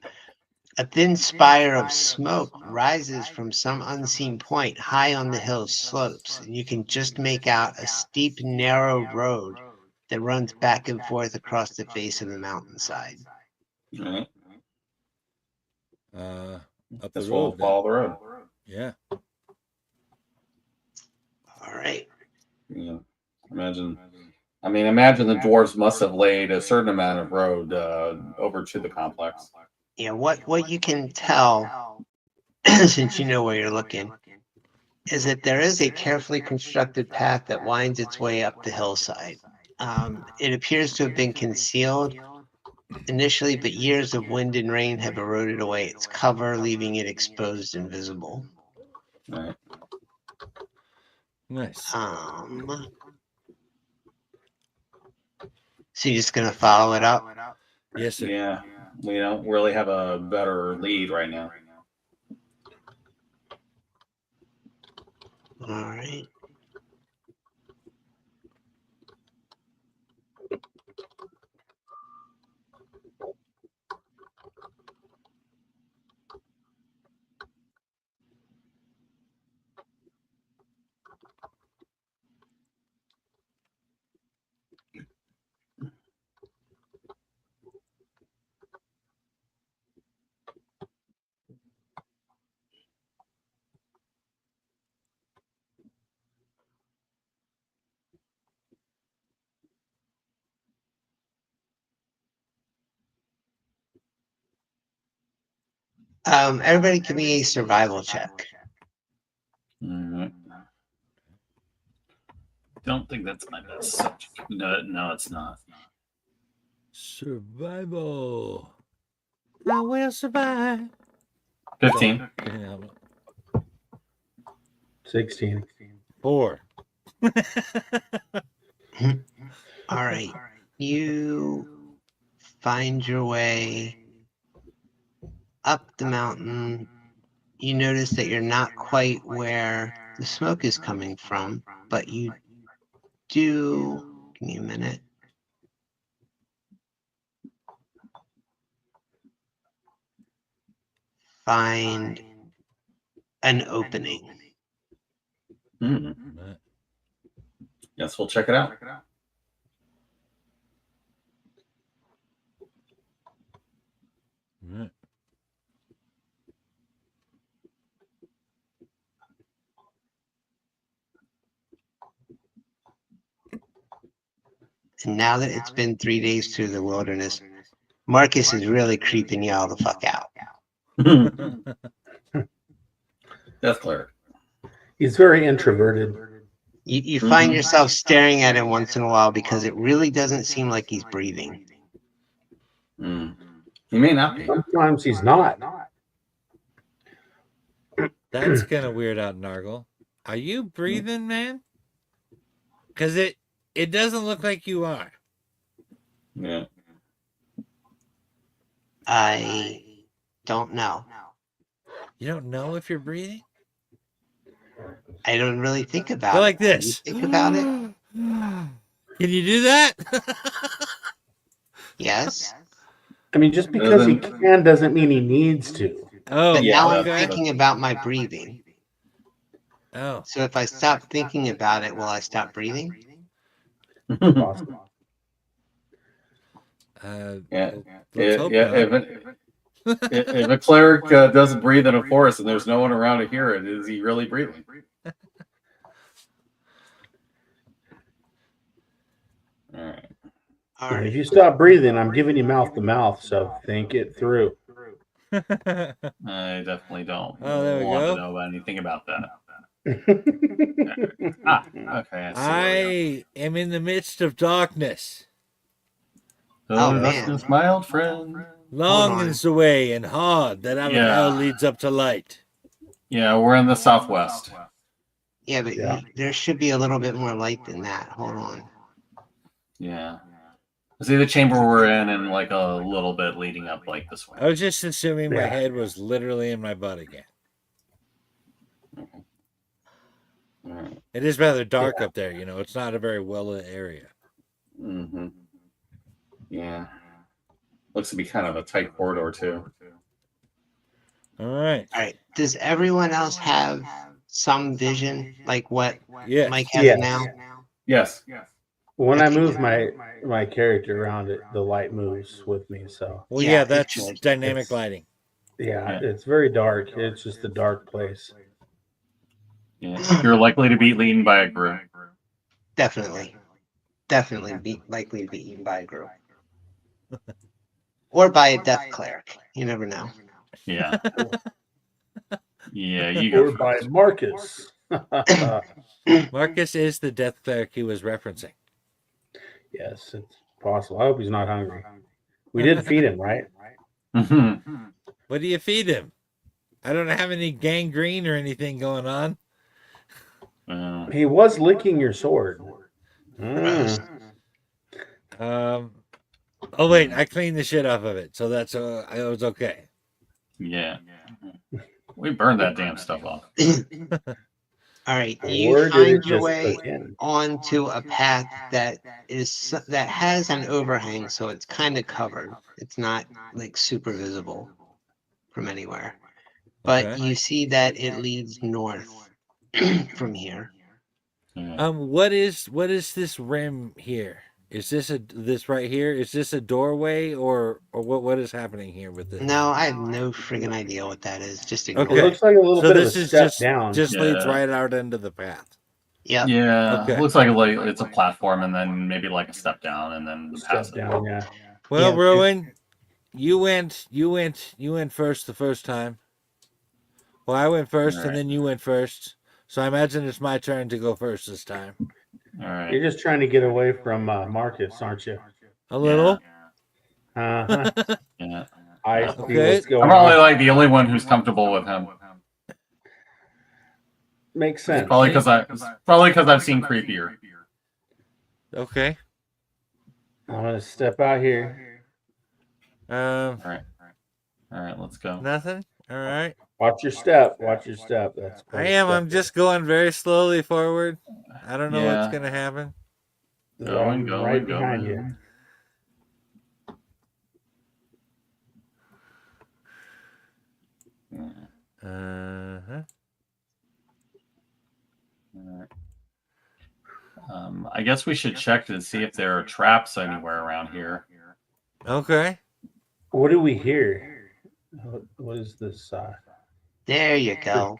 A thin spire of smoke rises from some unseen point high on the hill's slopes, and you can just make out a steep, narrow road that runs back and forth across the face of the mountainside. All right. Up the Guess we'll road. then. follow the road. Yeah. All right. Yeah. Imagine the dwarves must have laid a certain amount of road over to the complex. Yeah, what you can tell, since you know where you're looking, is that there is a carefully constructed path that winds its way up the hillside. It appears to have been concealed initially, but years of wind and rain have eroded away its cover, leaving it exposed and visible. Right. Nice. So you're just gonna follow it up? Yes, sir. Yeah. We don't really have a better lead right now. All right. Everybody give me a survival check. Don't think that's my best subject. No, it's not. Survival. I will survive. 15. Yeah. 16. 4. All right. You find your way up the mountain. You notice that you're not quite where the smoke is coming from, but you do. Give me a minute. Find an opening. Yes, we'll check it out. Right. And now that it's been 3 days through the wilderness, Marcus is really creeping y'all the fuck out. That's clear. He's very introverted. You find yourself staring at him once in a while because it really doesn't seem like he's breathing. He may not be. Sometimes he's not. That's gonna weird out Nargle. Are you breathing, man? Because it doesn't look like you are. Yeah. I don't know. You don't know if you're breathing? I don't really think about Go it. like Do you this. think about it? Can you do that? Yes. I mean, just because he can doesn't mean he needs to. Oh, But yeah, now I'm okay. thinking about my breathing. Oh, So if I stop thinking about it, will I stop breathing? Possibly. Yeah. let's hope not. If a cleric doesn't breathe in a forest and there's no one around to hear it, is he really breathing? All right. All If right. you stop breathing, I'm giving you mouth to mouth, so think it through. I definitely don't there we want go. to know about anything about that. Okay. I am in the midst of darkness. Oh, man. Darkness, my old friend. Long on. is the way and hard that out of Yeah. hell leads up to light. Yeah, we're in the southwest. Yeah, but Yeah. there should be a little bit more light than that. Hold on. Yeah. See the chamber we're in and like a little bit leading up like this way. I was just assuming my Yeah. head was literally in my butt again. Alright. It is rather dark up there, you know. It's not a very well-lit area. Mm-hmm. Yeah. Looks to be kind of a tight corridor too. All right. All right. Does everyone else have some vision like what Yes. Mike has Yes. now? Yes. When I Okay. move my character around, the light moves with me. So Well, Yeah, yeah, it that's should. dynamic It's- lighting. Yeah, it's very dark. It's just a dark place. Yeah. You're likely to be eaten by a group. Definitely be likely to be eaten by a group. Or by a death cleric. You never know. Yeah. Yeah, you go Or by first. Marcus. Marcus is the death cleric he was referencing. Yes, it's possible. I hope he's not hungry. We did feed him, right? Mm-hmm. What do you feed him? I don't have any gangrene or anything going on. He was licking your sword. Gross. Oh wait, I cleaned the shit off of it, so that's it was okay. Yeah. We burned that damn stuff off. All right, you Or did find it your just way cook in? onto a path that has an overhang, so it's kind of covered. It's not like super visible from anywhere, but Okay. you see that it leads north from here. Yeah. What is this rim here? Is this right here? Is this a doorway or what is happening here with this? No, I have no friggin' idea what that is. Just It ignore looks it. like a little So bit of a this is step just down. leads Yeah. right out into the path. Yep. Yeah. Okay. Looks like it's a platform and then maybe like a step down and then the Step path. down, yeah. Well, Yeah. Rowan, you went first the first time. Well, I went first All right. and then you went first. So I imagine it's my turn to go first this time. All right. You're just trying to get away from Marcus, aren't you? A little. Uh-huh. Yeah. I see Okay. what's going I'm probably on. like the only one who's comfortable with him. Makes sense. Probably because I've seen creepier. Okay. I'm going to step out here. All right. Let's go. Nothing. All right. Watch your step. Watch your step. That's I quite a am. step I'm just going very slowly forward. I don't know what's Yeah. gonna happen. Going, right behind you. Uh-huh. I guess we should check to see if there are traps anywhere around here. Okay. What do we hear? What is this? There you go.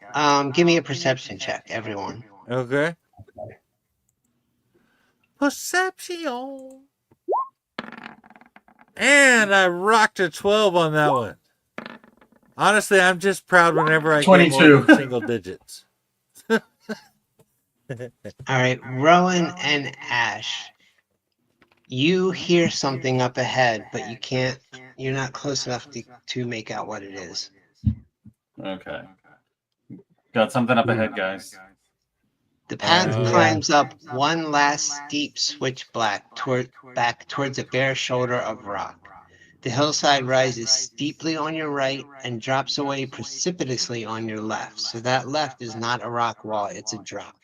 Give me a perception check, everyone. Okay. Perception. And I rocked a 12 on that one. Honestly, I'm just proud whenever I get more 22. than single digits. All right, Rowan and Ashe. You hear something up ahead, but you can't. You're not close enough to make out what it is. Okay. Got something up ahead, guys. The path Yeah. climbs up one last steep switch back towards a bare shoulder of rock. The hillside rises steeply on your right and drops away precipitously on your left. So that left is not a rock wall, it's a drop.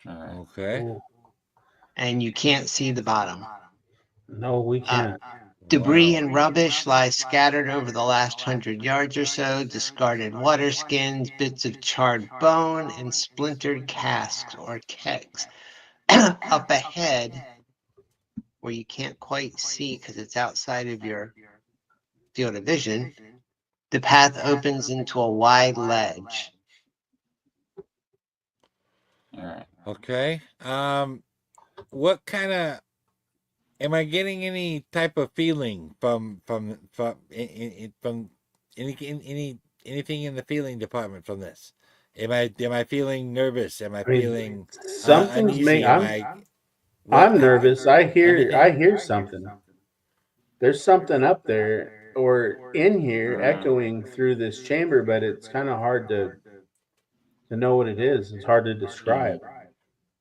All right. Okay. And you can't see the bottom. No, we can't. Debris Wow. and rubbish lie scattered over the last 100 yards or so, discarded water skins, bits of charred bone, and splintered casks or kegs. Up ahead, where you can't quite see because it's outside of your field of vision, the path opens into a wide ledge. All right. Okay. What kind of am I getting any type of feeling from anything in the feeling department from this? Am I feeling nervous? Am I feeling something's uneasy? I'm nervous. I hear something. There's something up there or in here echoing through this chamber, but it's kind of hard to know what it is. It's hard to describe.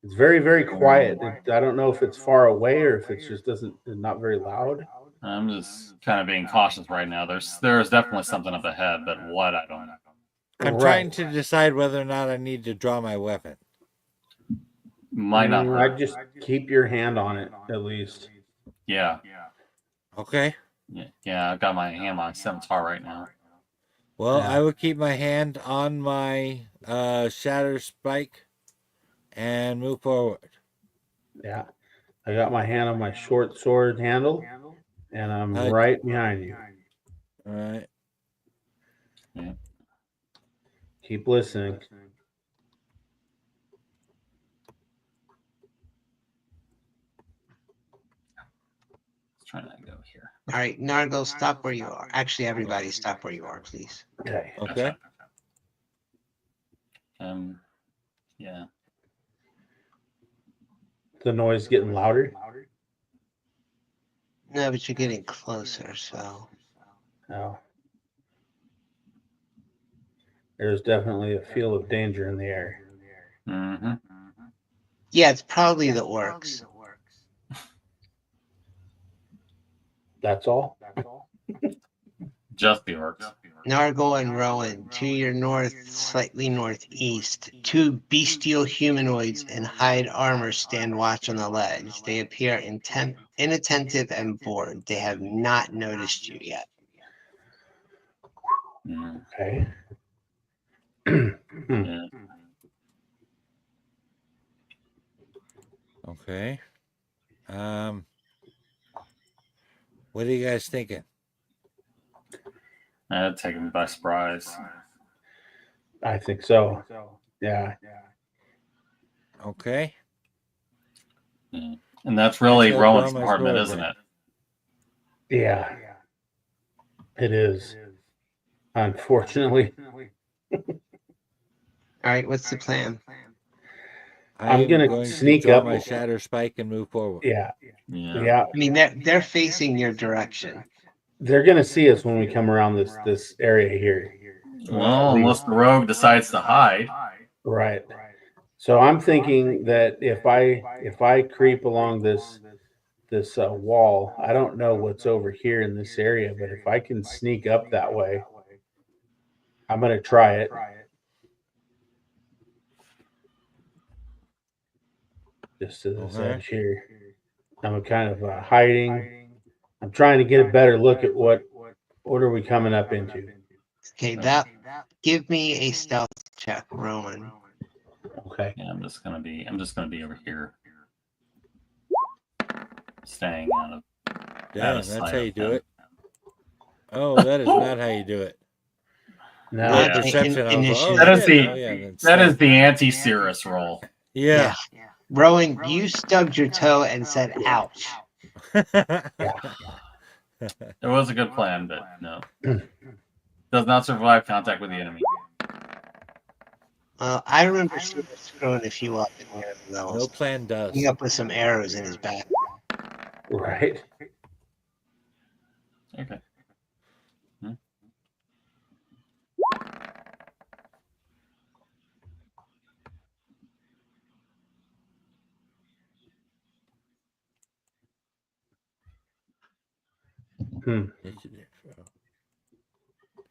It's very, very quiet. I don't know if it's far away or if it's just not very loud. I'm just kind of being cautious right now. There's definitely something up ahead, but what I don't know. I'm trying to decide whether or not I need to draw my weapon. Might not hurt. I'd just keep your hand on it at least. Yeah. Okay. Yeah. I've got my hand on my scimitar right now. Well, Yeah. I will keep my hand on my shatter spike and move forward. Yeah. I got my hand on my short sword handle, and I'm right behind you. All right. Yeah. Keep listening. Let's try to go here. All right, Nargle, stop where you are. Actually, everybody, stop where you are, please. Okay. Okay. Gotcha. Yeah. The noise getting louder. No, but you're getting closer, so. Oh. There's definitely a feel of danger in the air. Mm-hmm. Yeah, it's probably the orcs. That's all? Just the orcs. Nargle and Rowan, to your north, slightly northeast, two bestial humanoids in hide armor stand watch on the ledge. They appear inattentive and bored. They have not noticed you yet. Mm. Okay. Yeah. Okay. What are you guys thinking? That'd take them by surprise. I think so. Yeah. Okay. Yeah. And that's really I shall Rowan's draw my department, sword isn't then. it? Yeah. It is. Unfortunately. All right, what's the plan? I'm gonna going sneak to draw up. my shatter spike and move forward. Yeah. Yeah. Yeah. I mean, they're facing your direction. They're gonna see us when we come around this area here. Well, unless the rogue decides to hide. Right. So I'm thinking that if I creep along this wall, I don't know what's over here in this area, but if I can sneak up that way, I'm gonna try it. Just to this Okay. edge here. I'm kind of hiding. I'm trying to get a better look at what are we coming up into. Okay, give me a stealth check, Rowan. Okay. Yeah, I'm just gonna be over here. Staying out of Damn, of that's sight how you of do him. it. Oh, that is not how you do it. No. Roll Yeah. perception. I was like, oh, Initiative. That is shit. the- Oh, yeah, then That is stealth. the anti-Cirrus roll. Yeah. Rowan, you stubbed your toe and said, ouch. It was a good plan, but no. Does not survive contact with the enemy. Well, I remember screwing a few up in the early No levels. plan does. Coming up with some arrows in his back. Right. Okay.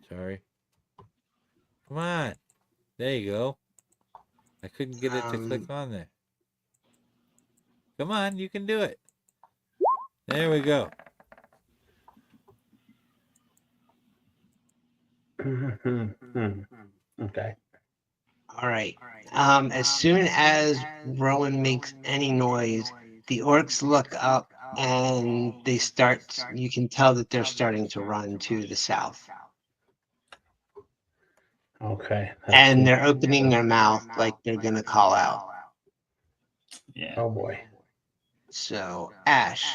Sorry. Come on. There you go. I couldn't get it to click on there. Come on, you can do it. There we go. Okay. All right. As soon as Rowan makes any noise, the orcs look up and they start. You can tell that they're starting to run to the south. Okay. And they're opening their mouth like they're going to call out. Yeah. Oh boy. So, Ash.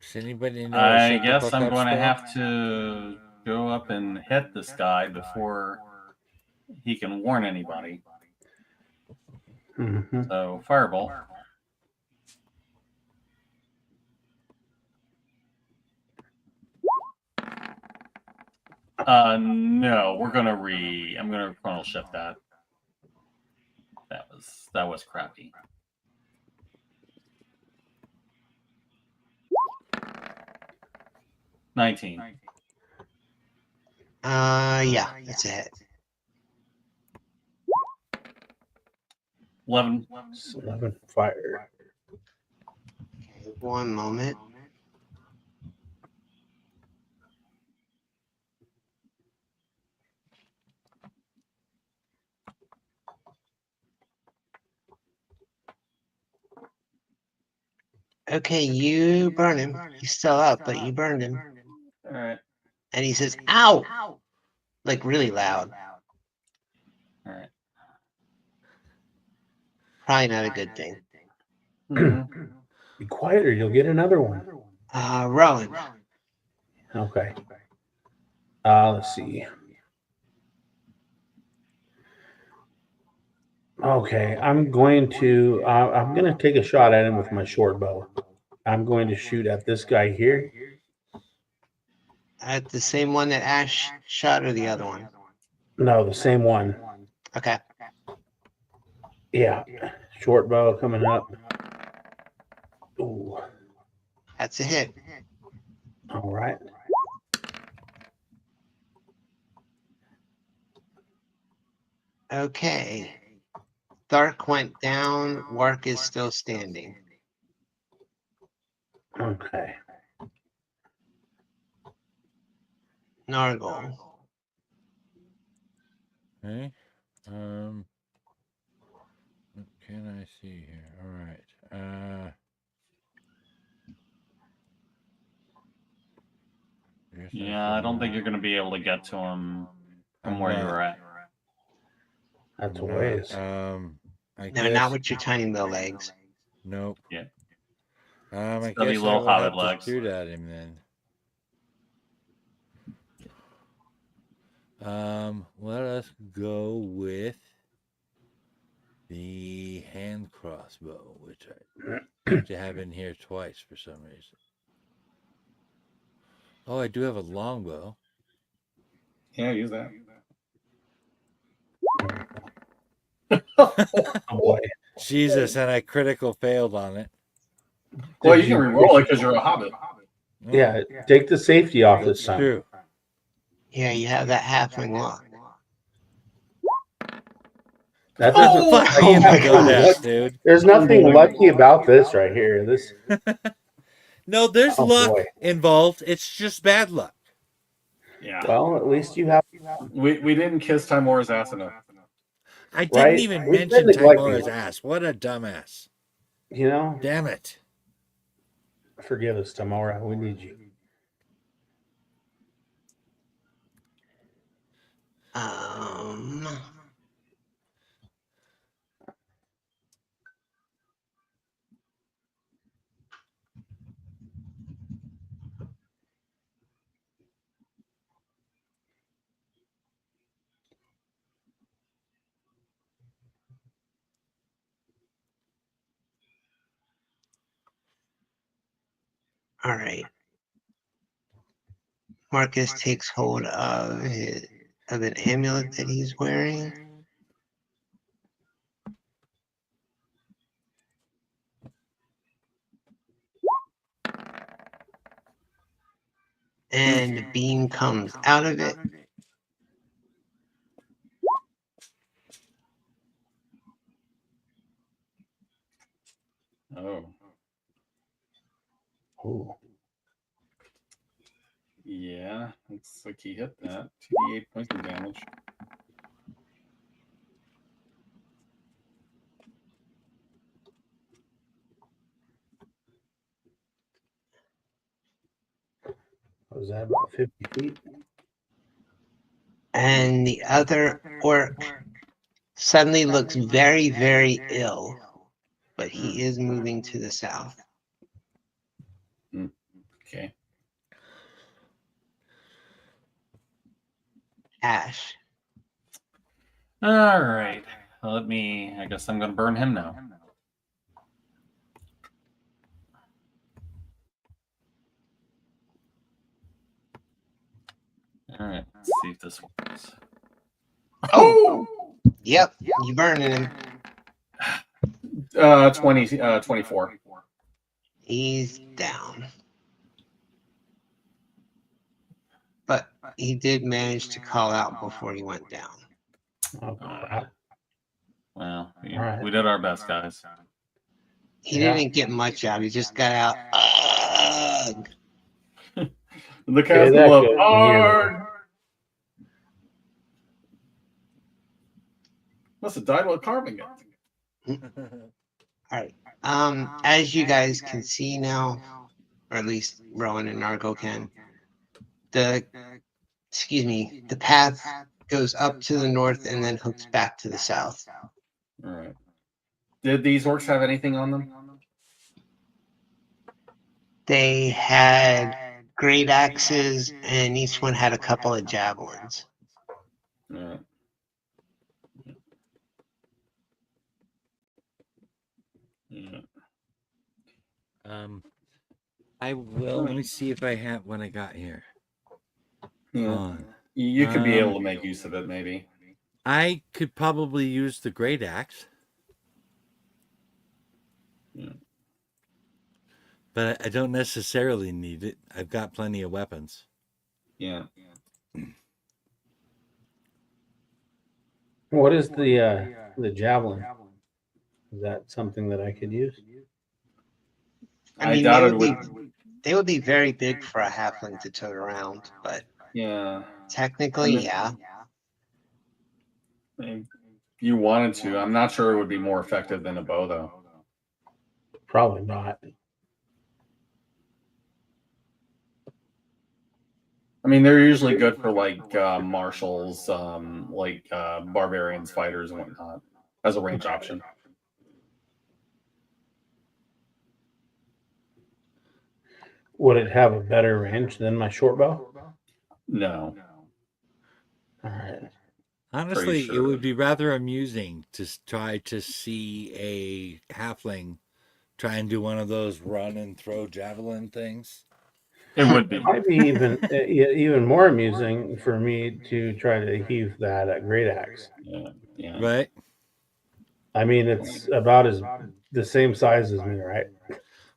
Does anybody know? I guess I'm going to have to go up and hit this guy before he can warn anybody. Mm-hmm. So, Firebolt. No, we're gonna I'm gonna chronal shift that. That was crappy. $19. Yeah, that's a hit. 11. 11 fire. Okay, one moment. Okay, you burn him. He's still up, but you burned him. All right. And he says, ow! like really loud. All right. Probably not a good thing. Mhm. Be quiet or you'll get another one. Rowan. Okay. Let's see. Okay, I'm going to take a shot at him with my short bow. I'm going to shoot at this guy here. At the same one that Ash shot or the other one? No, the same one. Okay. Yeah, short bow coming up. Ooh, That's a hit. all right. Okay. Thark went down. Wark is still standing. Okay. Nargle. Okay. What can I see here? All right. Guess Yeah, I don't think you're going to be able to get to him from where you were at. That's a I'm ways. not, I No, guess. not with your tiny little legs. Nope. Yeah. I Stubby guess I little will have hobbit to legs. shoot at him then. Let us go with the hand crossbow, which I seem to have in here twice for some reason. Oh, I do have a longbow. Yeah, use that. Oh boy. Jesus, and I critical failed on it. Well, Did you can re-roll it because you're a hobbit. Yeah, take the safety off That's this time. true. Yeah, you have that halfling lock. That's Oh! Fuck Oh you, my go God. dash, dude. There's nothing lucky about this right here. This. No, there's Oh, luck boy. involved. It's just bad luck. Yeah. Well, at least you have. We didn't kiss Timora's ass enough. I didn't Right? even We've been mention neglecting Timora's it. ass. What a dumbass. You know, Damn it. forgive us, Tamora. We need you. All right. Marcus takes hold of an amulet that he's wearing. And a beam comes out of it. Oh. Ooh. Yeah, looks like he hit that. 2d8 points of damage. Was that about 50 feet? And the other orc suddenly looks very, very ill, but he is moving to the south. Okay. Ash. All right. I guess I'm going to burn him now. All right. Let's see if this works. Oh! Yep, you burning him. 24. He's down. But he did manage to call out before he went down. Oh, crap. Well, right. we did our best, guys. He Yeah. didn't get much out. He just got out. Ugh. The Okay, castle that of goes hard. Must have died while carving it. All right. As you guys can see now, or at least Rowan and Nargle can, the excuse me, the path goes up to the north and then hooks back to the south. All right. Did these orcs have anything on them? They had great axes, and each one had a couple of javelins. Yeah. Yeah. I will. Let me see if I have what I got here. Yeah. You could be able to make use of it, maybe. I could probably use the great axe. Yeah. But I don't necessarily need it. I've got plenty of weapons. Yeah. What is the javelin? Is that something that I could use? I mean, doubt it would. they would be very big for a halfling to tote around, but Yeah. technically, yeah. If you wanted to. I'm not sure it would be more effective than a bow, though. Probably not. I mean, they're usually good for like marshals, like barbarians, fighters, and whatnot, as a range option. Would it have a better range than my short bow? No. All right. Honestly, sure. it would be rather amusing to try to see a halfling try and do one of those run and throw javelin things. It would be. It might be even more amusing for me to try to heave that great axe. Yeah. Right? I mean, it's about the same size as me, right?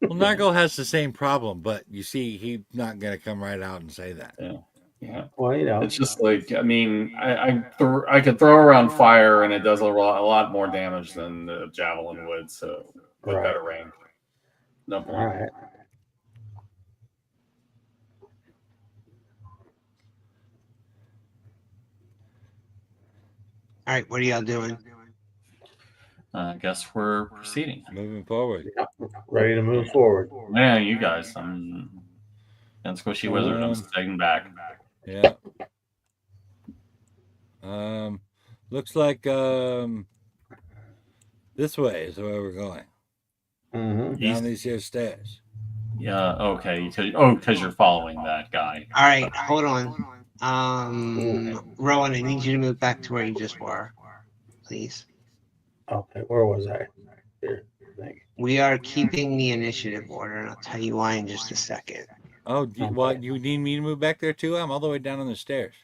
Well, Nargle has the same problem, but you see, he's not going to come right out and say that. Yeah. Well, It's just like, I mean, I could throw around fire and it does a lot more damage than the javelin would, so with Right. better range. No point. All right. All right, what are y'all doing? I guess we're proceeding. Moving forward. Yeah, ready to move forward. Yeah, you guys. I'm and Squishy Wizard. I'm staying back. Yeah. Looks like this way is where we're going. Mm-hmm. Down these here stairs. Yeah. Okay. Because you're following that guy. All right, hold on. Rowan, I need you to move back to where you just were, please. Okay, where was I? Here, I think. We are keeping the initiative order, and I'll tell you why in just a second. Oh, what? You need me to move back there too? I'm all the way down on the stairs.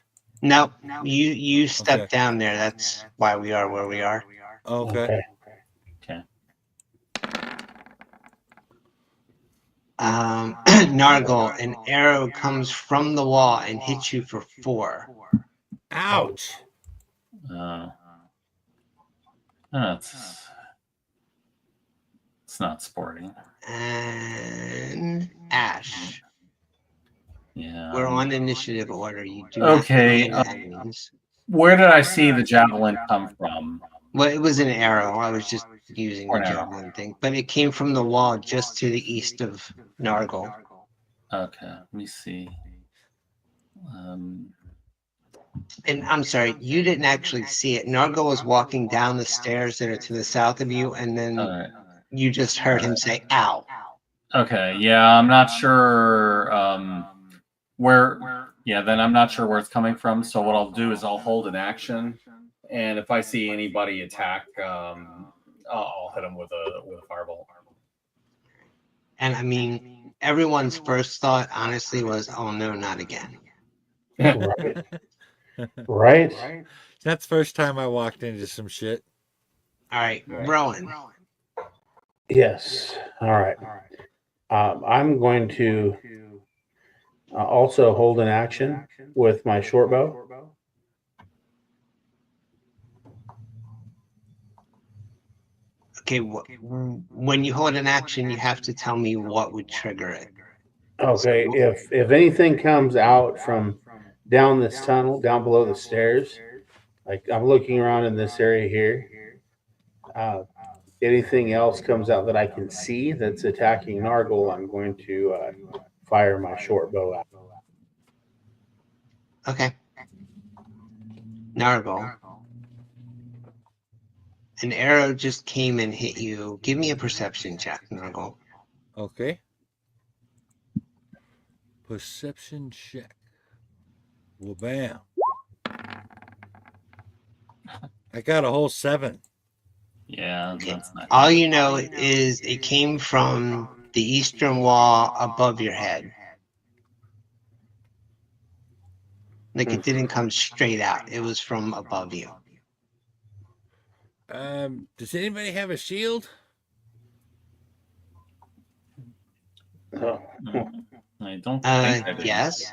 Nope, you stepped Okay. down there. That's why we are where we are. Okay. Nargle, an arrow comes from the wall and hits you for 4. Ouch. It's not sporting. And Ashe. Yeah. We're on initiative order. You do Okay, not have any enemies. Where did I see the javelin come from? Well, it was an arrow. I was just using Or the an arrow. javelin thing, but it came from the wall just to the east of Nargle. Okay, let me see. And I'm sorry, you didn't actually see it. Nargle was walking down the stairs that are to the south of you, and then All right. you just heard him say, "Ow." Okay, yeah, I'm not sure where. Yeah, then I'm not sure where it's coming from. So what I'll do is I'll hold an action, and if I see anybody attack, I'll hit them with a fireball. And I mean, everyone's first thought, honestly, was, "Oh no, not again." Right. Right. That's the first time I walked into some shit. All right, Rowan. Yes. All right. I'm going to also hold an action with my short bow. Okay, when you hold an action, you have to tell me what would trigger it. Okay. If anything comes out from down this tunnel, down below the stairs, like I'm looking around in this area here, anything else comes out that I can see that's attacking Nargle, I'm going to fire my short bow out. Okay. Nargle. An arrow just came and hit you. Give me a perception check, Nargle. Okay. Perception check. Well, bam. I got a whole 7. Yeah, that's not. All you know is it came from the eastern wall above your head. Like it didn't come straight out. It was from above you. Does anybody have a shield? Oh, I don't think I do. Yes.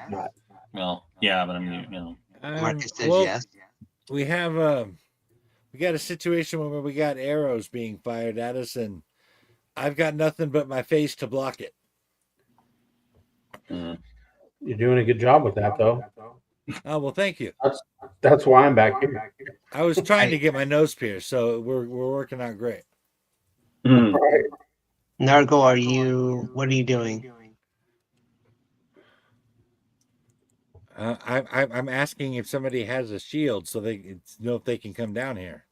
Well, yeah, but I mean, you know. Marcus says well, yes. we have we got a situation where we got arrows being fired at us, and I've got nothing but my face to block it. you're doing a good job with that, though. Oh well, thank you. That's why I'm back here. I was trying to get my nose pierced, so we're working out great. Mm. Nargle, what are you doing? I'm asking if somebody has a shield so they know if they can come down here.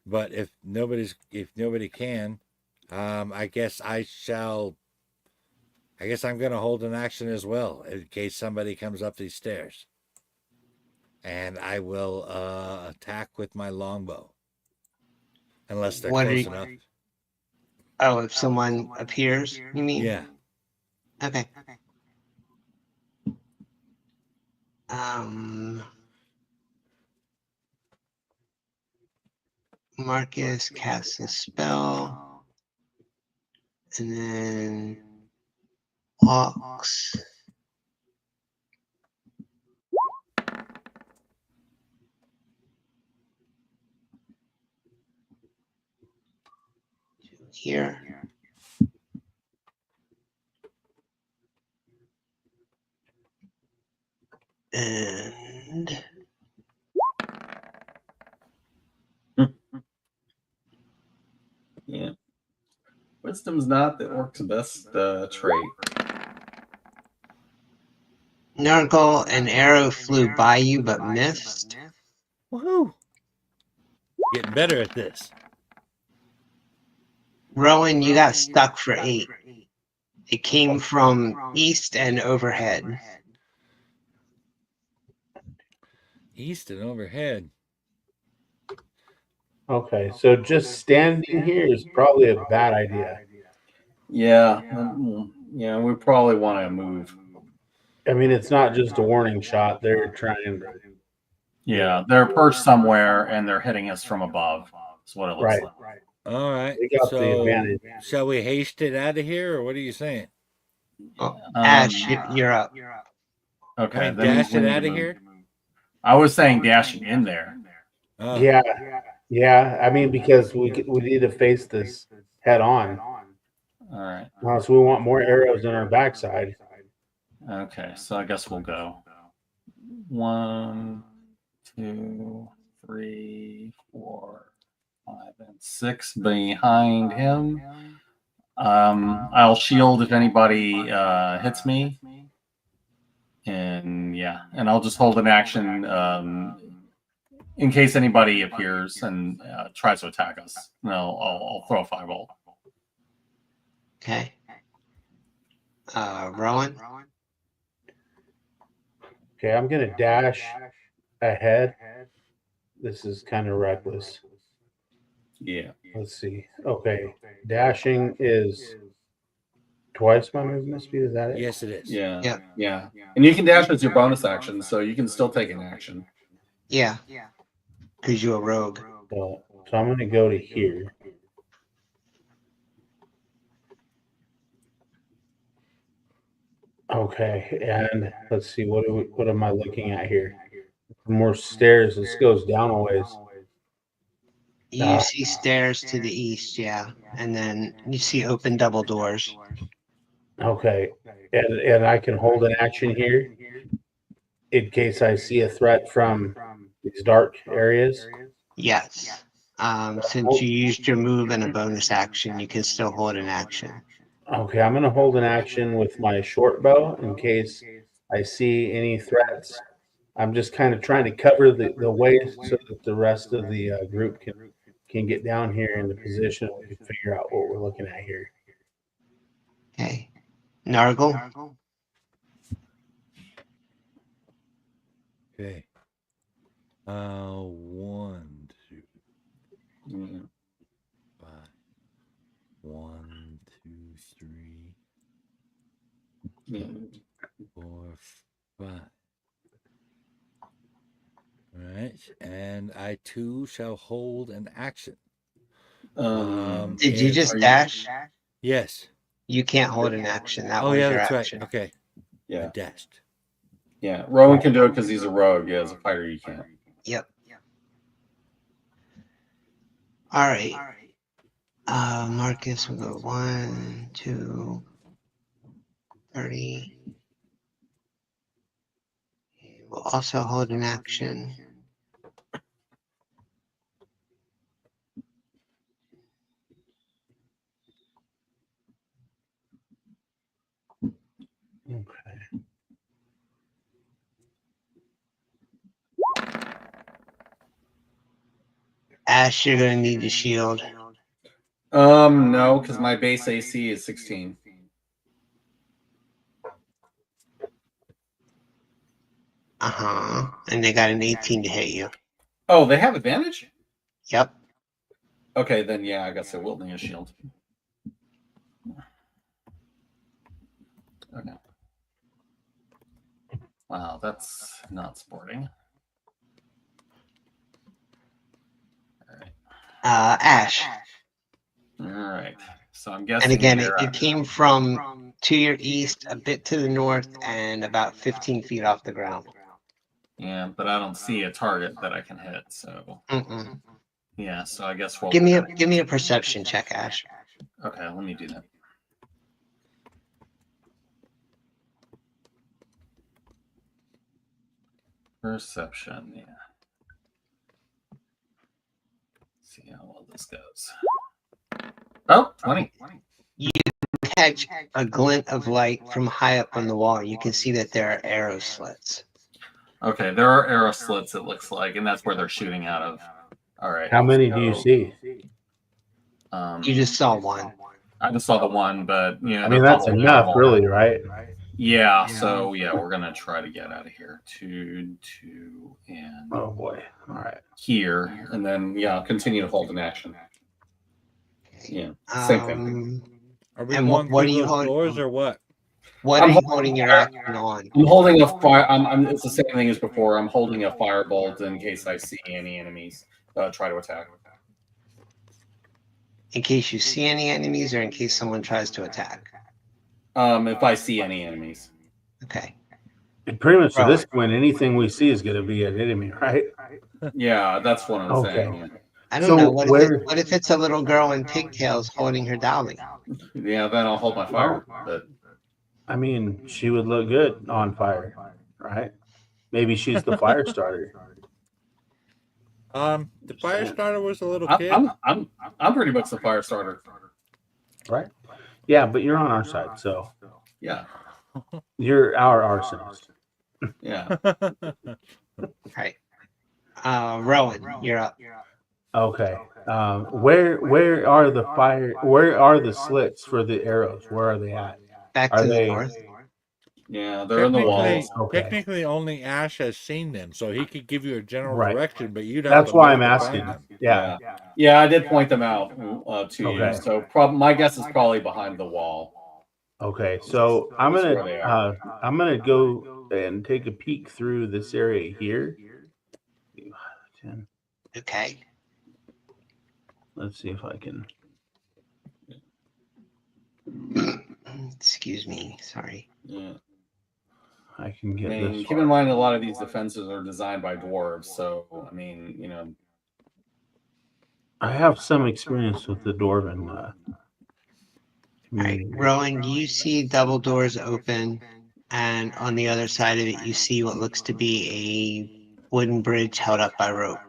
But if nobody can, I guess I'm gonna hold an action as well in case somebody comes up these stairs. And I will attack with my longbow. Unless they're close enough. Oh, if someone appears, you mean? Yeah. Okay. Marcus casts a spell. And then walks. Here. And Yeah. Wisdom's not the orc's best trait. Nargle, an arrow flew by you but missed. Woohoo! Getting better at this. Rowan, you got stuck for 8. It came from east and overhead. East and overhead. Okay, so just standing here is probably a bad idea. Yeah, yeah, we probably want to move. I mean, it's not just a warning shot. They're trying to. Yeah, they're perched somewhere and they're hitting us from above. That's what it looks like. Right. All right. They got the advantage. Shall we haste it out of here, or what are you saying? Ash, you're up. Okay, I mean, then dash we it need out to of move. here. I was saying dashing in there. Yeah. I mean, because we need to face this head on. All right. So we want more arrows in our backside. Okay, so I guess we'll go 1, 2, 3, 4, 5, and 6 behind him. I'll shield if anybody hits me, and yeah, and I'll just hold an action in case anybody appears and tries to attack us. And I'll throw a firebolt. Okay. Rowan? Okay, I'm going to dash ahead. This is kind of reckless. Yeah. Let's see. Okay, dashing is twice my movement speed. Is that it? Yes, it is. Yeah. And you can dash as your bonus action, so you can still take an action. Yeah. Because you're a rogue. So I'm going to go to here. Okay, and let's see, what am I looking at here? More stairs. This goes down a ways. You see stairs to the east, yeah. And then you see open double doors. Okay, and I can hold an action here in case I see a threat from these dark areas. Yes. Since you used your move and a bonus action, you can still hold an action. Okay, I'm going to hold an action with my short bow in case I see any threats I'm just kind of trying to cover the way so that the rest of the group can get down here in the position and we can figure out what we're looking at here. Okay. Nargle? Okay. 1, 2, 5. 1, 2, 3, 4, 5. All right, and I too shall hold an action. Did you just are dash? Yes. You can't hold an action. That Oh was yeah, your that's action. right. Okay. I Yeah, dashed. yeah. Rowan can do it because he's a rogue. Yeah, as a fighter, you can't. Yep. All right. Marcus will go 1, 2, 30. He will also hold an action. Okay. Ash, you're gonna need the shield. No, because my base AC is 16. And they got an 18 to hit you. Oh, they have advantage? Yep. Okay, then yeah, I guess I will need a shield. Okay. Wow, that's not sporting. All right. Ash. All right. So I'm guessing. And again, it came from to your east, a bit to the north, and about 15 feet off the ground. Yeah, but I don't see a target that I can hit. So Mm-mm. yeah, so I guess we'll Give me a perception check, Ash. Okay, let me do that. Perception, yeah. See how well this goes. Oh, 20. You catch a glint of light from high up on the wall. You can see that there are arrow slits. Okay, there are arrow slits, it looks like, and that's where they're shooting out of. All right. How many do you see? You just saw one. I just saw the one, but you know, I mean, they're that's probably enough, all- really, right? Yeah, so yeah, we're gonna try to get out of here. 2, 2, and Oh boy! All right. here, and then yeah, I'll continue to hold an action. Yeah, same thing. Are we And going what through are you those holding? doors or what? What are you holding your action on? I'm holding a fire. It's the same thing as before. I'm holding a firebolt in case I see any enemies try to attack. In case you see any enemies, or in case someone tries to attack. If I see any enemies. Okay. And pretty much at this point, anything we see is going to be an enemy, right? Yeah, that's what I'm saying. Yeah. I don't So know. where- What if it's a little girl in pigtails holding her dolly? Yeah, then I'll hold my fire. But I mean, she would look good on fire, right? Maybe she's the fire starter. The fire starter was a little kid. I'm pretty much the fire starter. Right? Yeah, but you're on our side, so Yeah, you're our arsonist. yeah. Right. Rowan, you're up. Okay. Where are the fire? Where are the slits for the arrows? Where are they at? Back Are to the they- north. Yeah, they're in the walls. Okay. Technically, only Ash has seen them, so he could give you a general Right. direction, but you'd have That's to why look I'm to find asking. them. Yeah. Yeah, I did point them out to Okay. you. So my guess is probably behind the wall. Okay. So I'm That's where they are. gonna go and take a peek through this area here. 10. Okay. Let's see if I can. Excuse me. Sorry. Yeah. I can get I mean, this. keep in mind a lot of these defenses are designed by dwarves, so I mean, you know. I have some experience with the dwarven All right, community. Rowan, you see double doors open, and on the other side of it, you see what looks to be a wooden bridge held up by rope.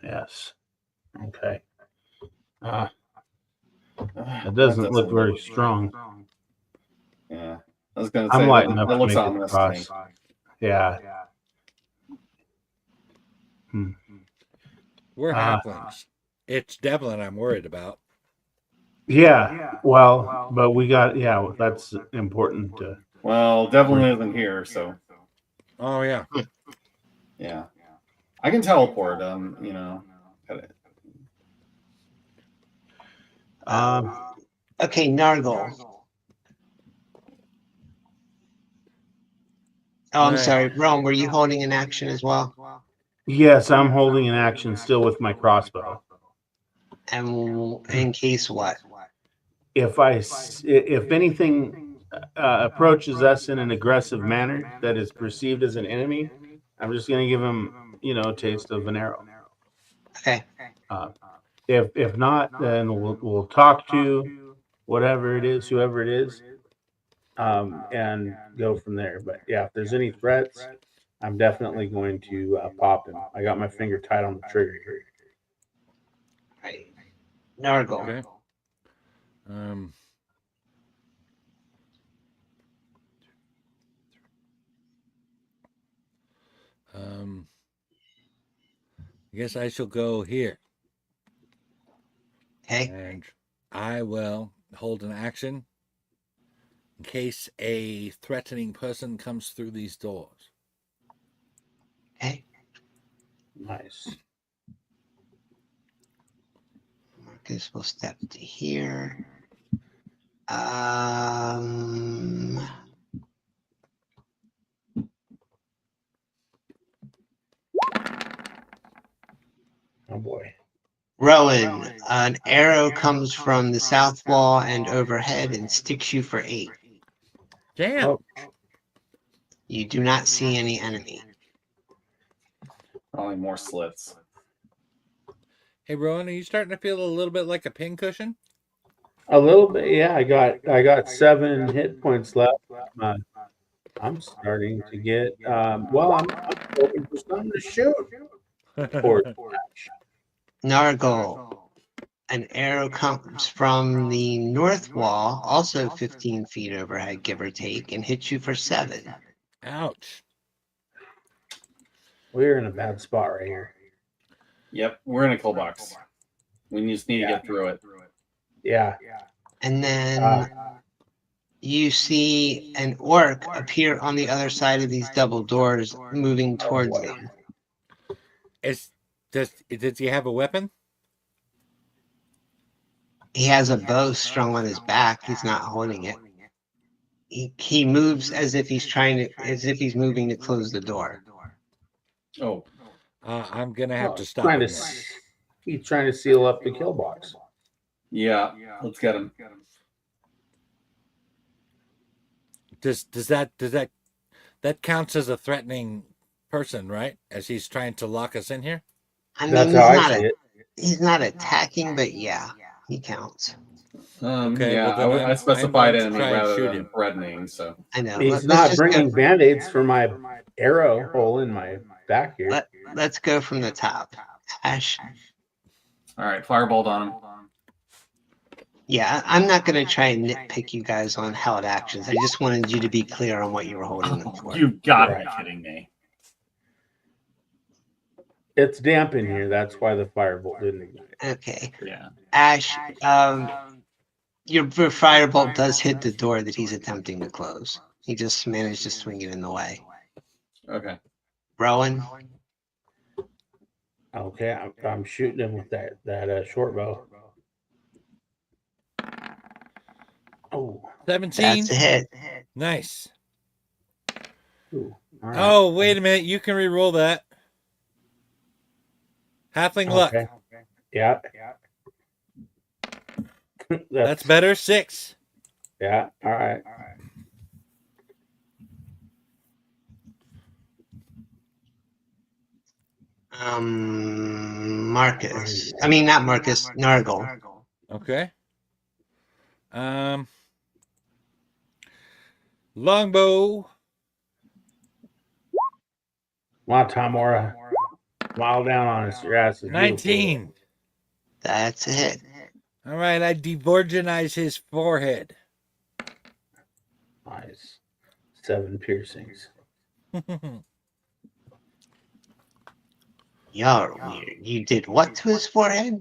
Yes. Okay. It That doesn't look very strong. Yeah, I was gonna I'm say lighting that up to looks make it ominous to me. cross. Yeah. Hmm. We're halflings. It's Devlin I'm worried about. Yeah. Well, but we got, yeah, that's important. Well, Devlin isn't here, so Oh yeah. yeah. I can teleport. Okay, Nargle. Oh, I'm All right. sorry, Rome. Were you holding an action as well? Yes, I'm holding an action still with my crossbow. And in case what? If anything approaches us in an aggressive manner that is perceived as an enemy, I'm just going to give him, a taste of an arrow. Okay. If not, then we'll talk to whatever it is, whoever it is, and go from there. But yeah, if there's any threats, I'm definitely going to pop him. I got my finger tight on the trigger here. Right. Nargle. Okay. I guess I shall go here. Okay. And I will hold an action in case a threatening person comes through these doors. Okay. Nice. Marcus will step to here. Oh boy. Rowan, an arrow comes from the south wall and overhead and sticks you for 8. Damn. Oh, You do not see any enemy. Probably more slits. Hey, Rowan, are you starting to feel a little bit like a pincushion? a little bit. Yeah, I got 7 hit points left. I'm starting to get. Well, I'm hoping for something to shoot towards. Nargle, an arrow comes from the north wall, also 15 feet overhead, give or take, and hits you for 7. Ouch. We're in a bad spot right here. Yep, we're in a kill box. We just need to get through it. Yeah. And then you see an orc appear on the other side of these double doors, moving towards them. Does he have a weapon? He has a bow strung on his back. He's not holding it. He moves as if he's moving to close the door. Oh, I'm gonna have to stop him. He's trying to seal up the kill box. yeah. Let's get him. Does that counts as a threatening person, right? As he's trying to lock us in here. I mean, That's how I see it. he's not attacking, but yeah, he counts. Okay, Yeah, well, then I specified I'm going to enemy try and rather shoot than him. threatening. So I know. He's Let's not just bringing band-aids for my arrow hole in my back here. Let's go from the top. Ashe. all right, firebolt on him. Yeah, I'm not going to try and nitpick you guys on held actions. I just wanted you to be clear on what you were holding them for. You gotta be kidding me. It's damp in here. That's why the firebolt didn't ignite. Okay. Yeah. Ashe, your firebolt does hit the door that he's attempting to close. He just managed to swing it in the way. Okay. Rowan? Okay, I'm shooting him with that short bow. Oh, 17. That's a hit. Nice. ooh, all right. Oh, wait a minute. You can re-roll that. Halfling luck. Okay. Yeah. That's better. 6. Yeah. All right. Marcus. I mean, not Marcus, Nargle. Okay. Longbow. Come on, Tamora. Smile down on us. Your ass is 19. That's a hit. All right, I devorginize his forehead. Nice. 7 piercings. You're weird. You did what to his forehead?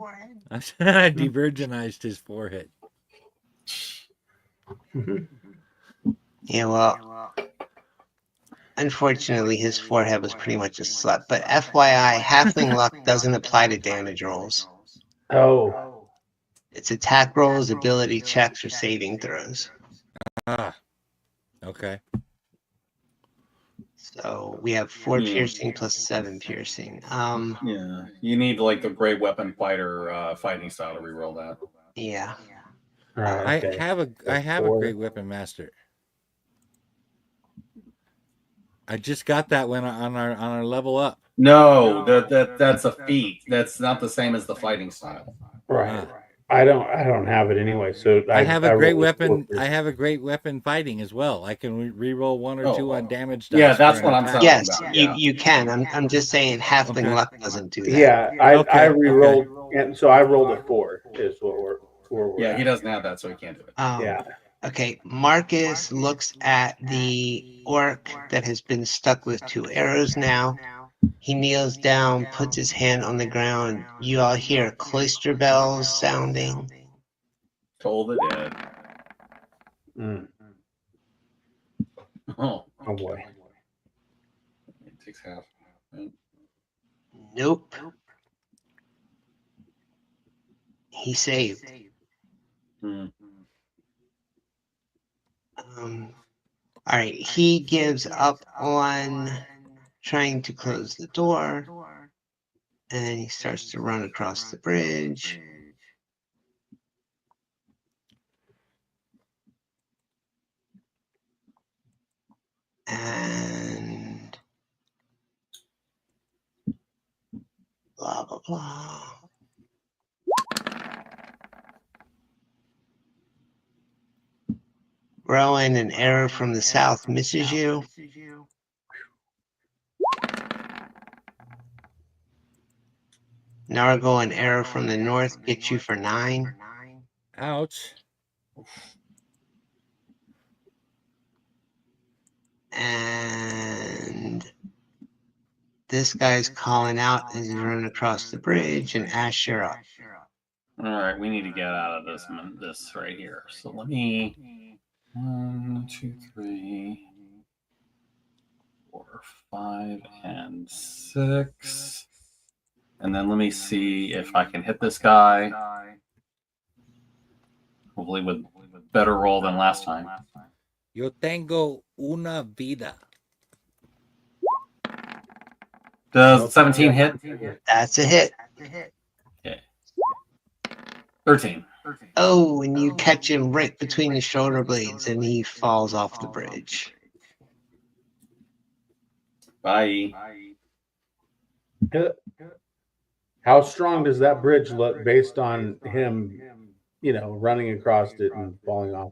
I de-virginized his forehead. Yeah, well, unfortunately, his forehead was pretty much a slut. But FYI, halfling luck doesn't apply to damage rolls. Oh, It's attack rolls, ability checks, or saving throws. Ah, okay. So we have 4 piercing plus 7 piercing. Yeah, you need like a great weapon fighter fighting style to reroll that. Yeah. all right. I Okay. have a That's great 4. weapon master. I just got that when on our level up. No, that's a feat. That's not the same as the fighting style. Right. Ah. I don't have it anyway. So I have a great rolled weapon. 4 I have a great weapon fighting as well. I can re-roll 1 or 2 on damage dice. Yeah, that's for an what I'm attack. talking Yes, about. you can. I'm just saying halfling Okay. luck doesn't do that. Yeah, I Okay, re-rolled, and so I rolled a 4. Is what we're Yeah, at. he doesn't have that, so he can't do it. Yeah. Okay, Marcus looks at the orc that has been stuck with 2 arrows now. He kneels down, puts his hand on the ground. You all hear cloister bells sounding. Toll the dead. Mm. Oh, Oh boy. it takes half. Nope. He saved. Hmm. All right, he gives up on trying to close the door, and he starts to run across the bridge. And blah, blah, blah. Rowan, an arrow from the south misses you. Nargle, an arrow from the north gets you for 9. Ouch. And this guy's calling out as he's running across the bridge, and Ashe, you're up. All right, we need to get out of this right here. So let me 1, 2, 3, 4, 5, and 6, and then let me see if I can hit this guy. Hopefully with better roll than last time. Yo tengo una vida. Does 17 hit? That's a hit. Okay. 13. Oh, and you catch him right between the shoulder blades, and he falls off the bridge. Bye. How strong does that bridge look based on him, running across it and falling off?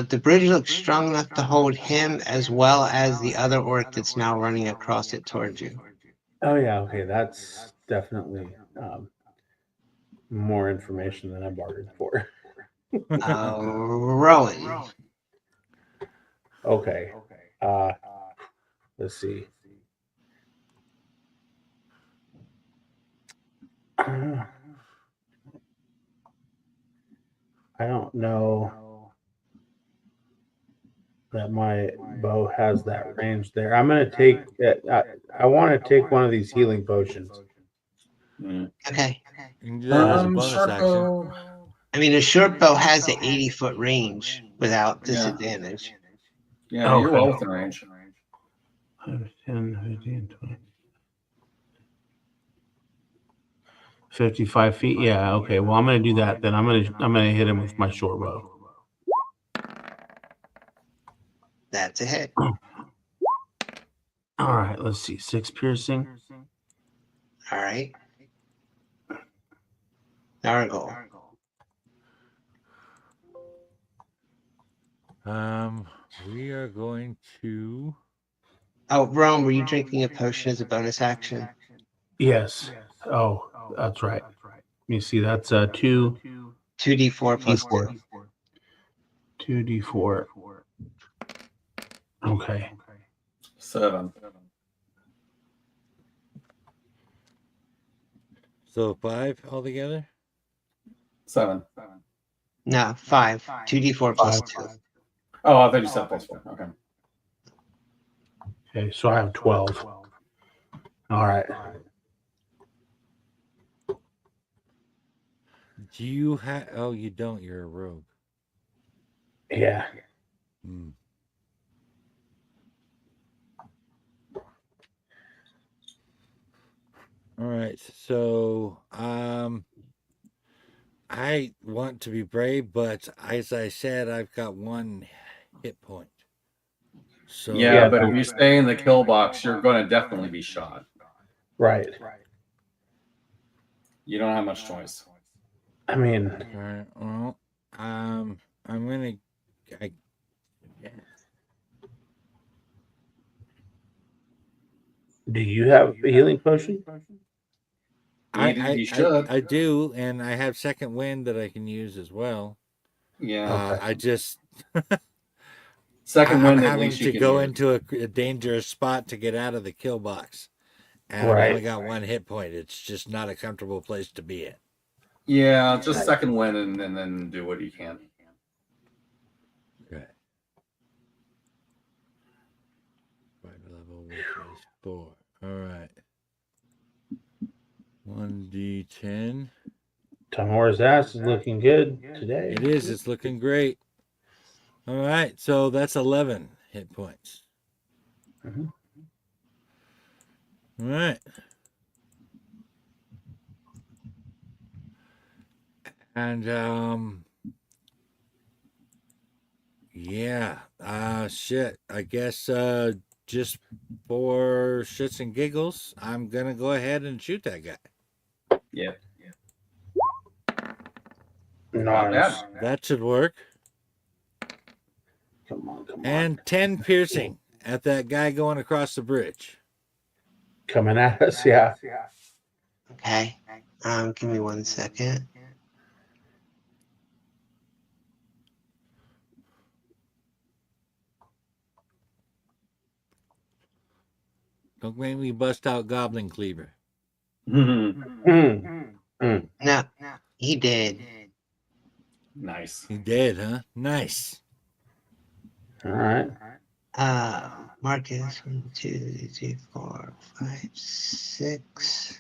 The bridge looks strong enough to hold him as well as the other orc that's now running across it towards you. Oh yeah, okay, that's definitely more information than I bargained for. Rowan. Okay. Let's see. I don't know that my bow has that range there. I'm going to take I want to take one of these healing potions. Okay. You can do that as a bonus Short action. bow. I mean, a short bow has an 80-foot range without disadvantage. Yeah, Okay. you're well within range. 10, 15, 20. 55 feet. Yeah. Okay. Well, I'm going to do that. Then I'm going to hit him with my short bow. That's a hit. All right. Let's see. 6 piercing. All right. Nargle. We are going to. Oh, Rome, were you drinking a potion as a bonus action? Yes. Oh, that's right. You see, that's 2 2d4 plus 2. 2d4. Okay. 7. So 5 altogether? 7. No, 5. 2d4 plus 2. Oh, I thought you said plus 4. Okay. Okay, so I have 12. All right. Do you have... Oh, you don't. You're a rogue. Yeah. Hmm. All right. So, I want to be brave, but as I said, I've got 1 hit point. So Yeah, but if you stay in the kill box, you're going to definitely be shot. Right. You don't have much choice. I mean, all right, well, I'm gonna. do you have a healing potion? You should. I do, and I have second wind that I can use as well. Yeah. Okay. I just Second I'm wind, at having least to you can go use. into a dangerous spot to get out of the kill box, and I've Right. only got 1 hit point. It's just not a comfortable place to be in. Yeah, just second wind and then do what you can. Okay. 5 level, which is 4. All right. 1d10. Tamora's ass is looking good today. It is. It's looking great. All right. So that's 11 hit points. Mhm. All right. And yeah. Shit. I guess just for shits and giggles, I'm gonna go ahead and shoot that guy. Yeah. Nice. That should work. Come on. And 10 piercing at that guy going across the bridge. Coming at us, yeah. Okay. Give me 1 second. Don't make me bust out Goblin Cleaver. Mm. No, he did. Nice. He did, huh? Nice. All right. Marcus, 1, 2, 3, 4, 5, 6.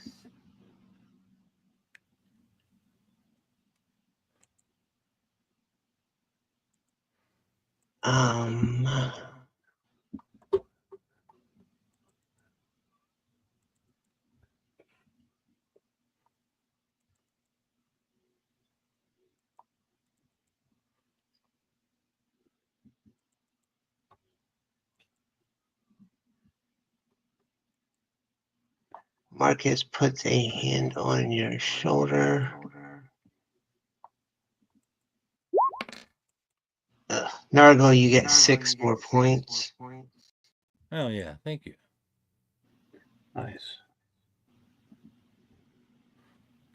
Marcus puts a hand on your shoulder. Nargle, you get 6 more points. Oh, yeah. Thank you. Nice.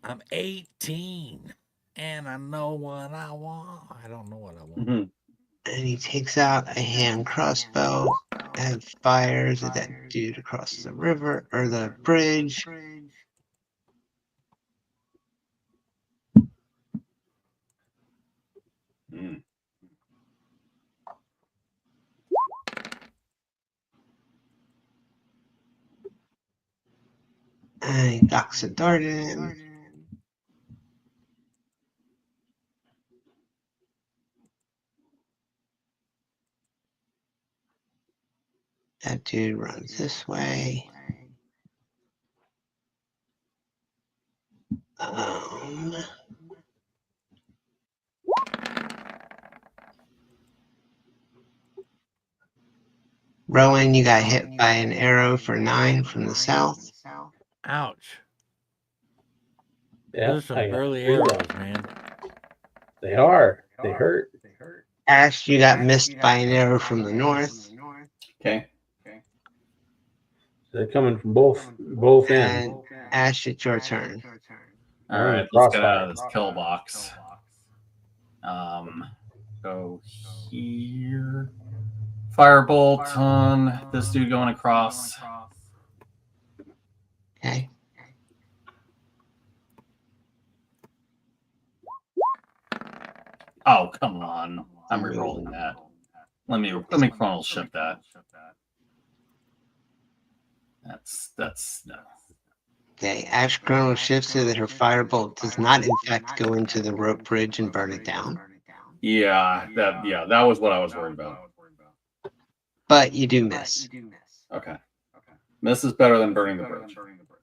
I'm 18 and I know what I want. I don't know what I want. Mm-hmm. And he takes out a hand crossbow and fires at that dude across the river or the bridge. Mm. And he ducks a dart at him. That dude runs this way. Rowan, you got hit by an arrow for 9 from the south. Ouch. Yeah. Those are some burly arrows, man. They are. They hurt. Ashe, you got missed by an arrow from the north. Okay. They're coming from both ends. And Ashe, it's your turn. All right. Let's get out of this kill box. Go here. Firebolt on this dude going across. Okay. Oh, come on. I'm rerolling that. Let me chronal shift that. That's no. Okay. Ash chronal shifts so that her firebolt does not, in fact, go into the rope bridge and burn it down. Yeah, that was what I was worried about. But you do miss. Okay. Miss is better than burning the bridge.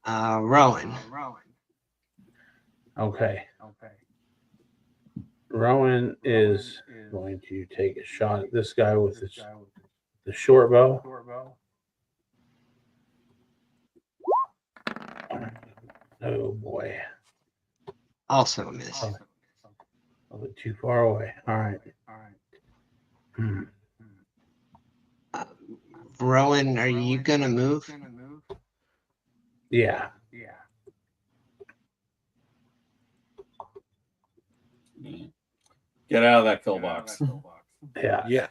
Rowan. Okay. Rowan is going to take a shot at this guy with the short bow. Oh boy. Also a miss. A little bit too far away. All right. Rowan, are you going to move? Yeah. Get out of that kill box. Yeah. Yeah.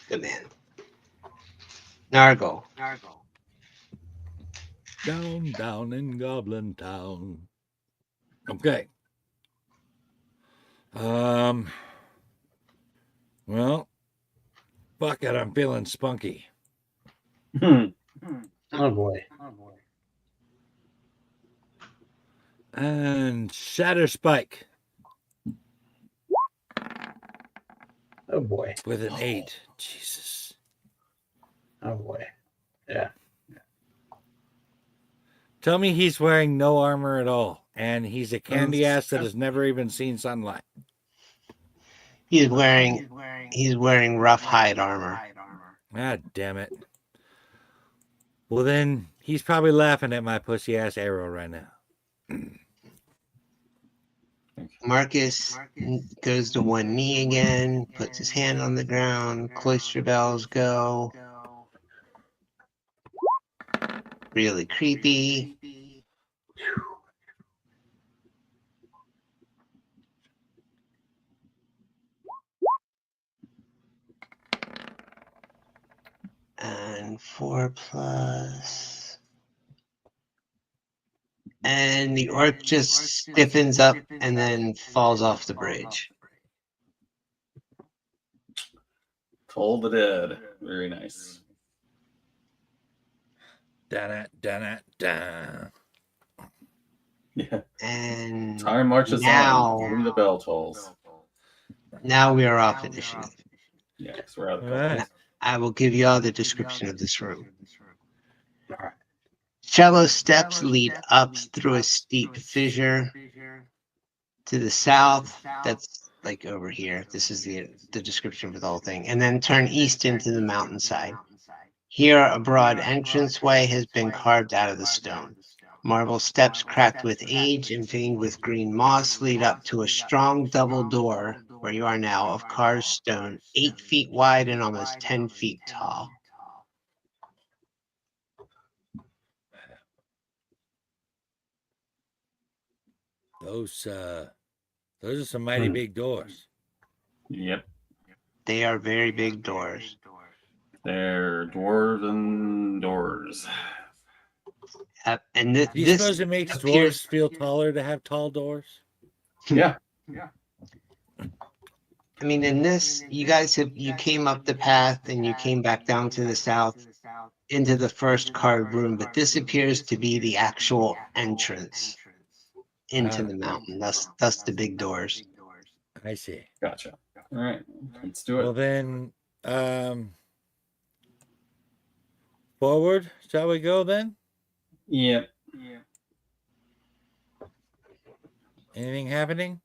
Good man. Nargle. Down in Goblin Town. Okay. Well, fuck it, I'm feeling spunky. Oh boy. And Shatter Spike Oh boy. with an 8. Jesus. Oh boy. Yeah. Tell me he's wearing no armor at all, and he's a candy ass that has never even seen sunlight. He's wearing rough hide armor. Ah, damn it. Well, then he's probably laughing at my pussy ass arrow right now. Marcus goes to one knee again, puts his hand on the ground. Cloister bells go. Really creepy. And 4+. And the orc just stiffens up and then falls off the bridge. Toll the dead. Very nice. Da da. Yeah. And Time marches now, on. Only the bell tolls. Now we are off initiative. Yeah, because we're out of Right. I will give you all the description of this room. Shallow steps lead up through a steep fissure to the south. That's like over here. This is the description for the whole thing. And then turn east into the mountainside. Here, a broad entranceway has been carved out of the stone. Marble steps cracked with age and veined with green moss lead up to a strong double door, where you are now, of carved stone, 8 feet wide and almost 10 feet tall. Those are some mighty big doors. Yep. They are very big doors. They're dwarven doors. And Do you this suppose it makes appears- dwarves feel taller to have tall doors? Yeah. I mean, in this, you came up the path and you came back down to the south into the first carved room, but this appears to be the actual entrance into the mountain. Thus the big doors. I see. Gotcha. All right. Let's do it. Well then, forward, shall we go then? Yep. Anything happening?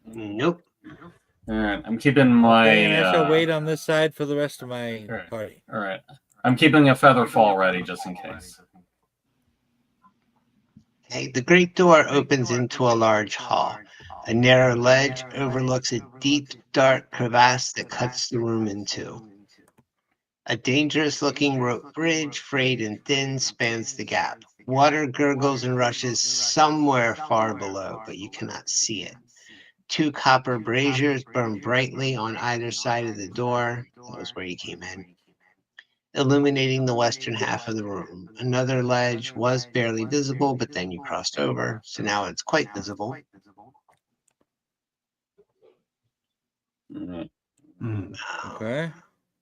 Nope. All right. I'm keeping my. Okay, and I shall wait on this side for the rest of my Right. party. All right. I'm keeping a feather fall ready just in case. Okay, the great door opens into a large hall. A narrow ledge overlooks a deep, dark crevasse that cuts the room in two. A dangerous-looking rope bridge, frayed and thin, spans the gap. Water gurgles and rushes somewhere far below, but you cannot see it. 2 copper braziers burn brightly on either side of the door. That was where you came in, illuminating the western half of the room. Another ledge was barely visible, but then you crossed over, so now it's quite visible. Alright. Okay.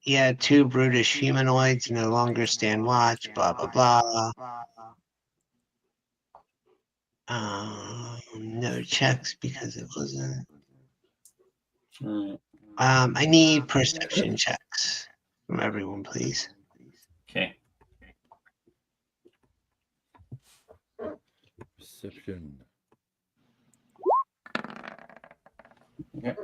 Yeah, 2 brutish humanoids no longer stand watch, blah, blah, blah. No checks because it wasn't. Alright. I need perception checks from everyone, please. Okay. Perception. Okay.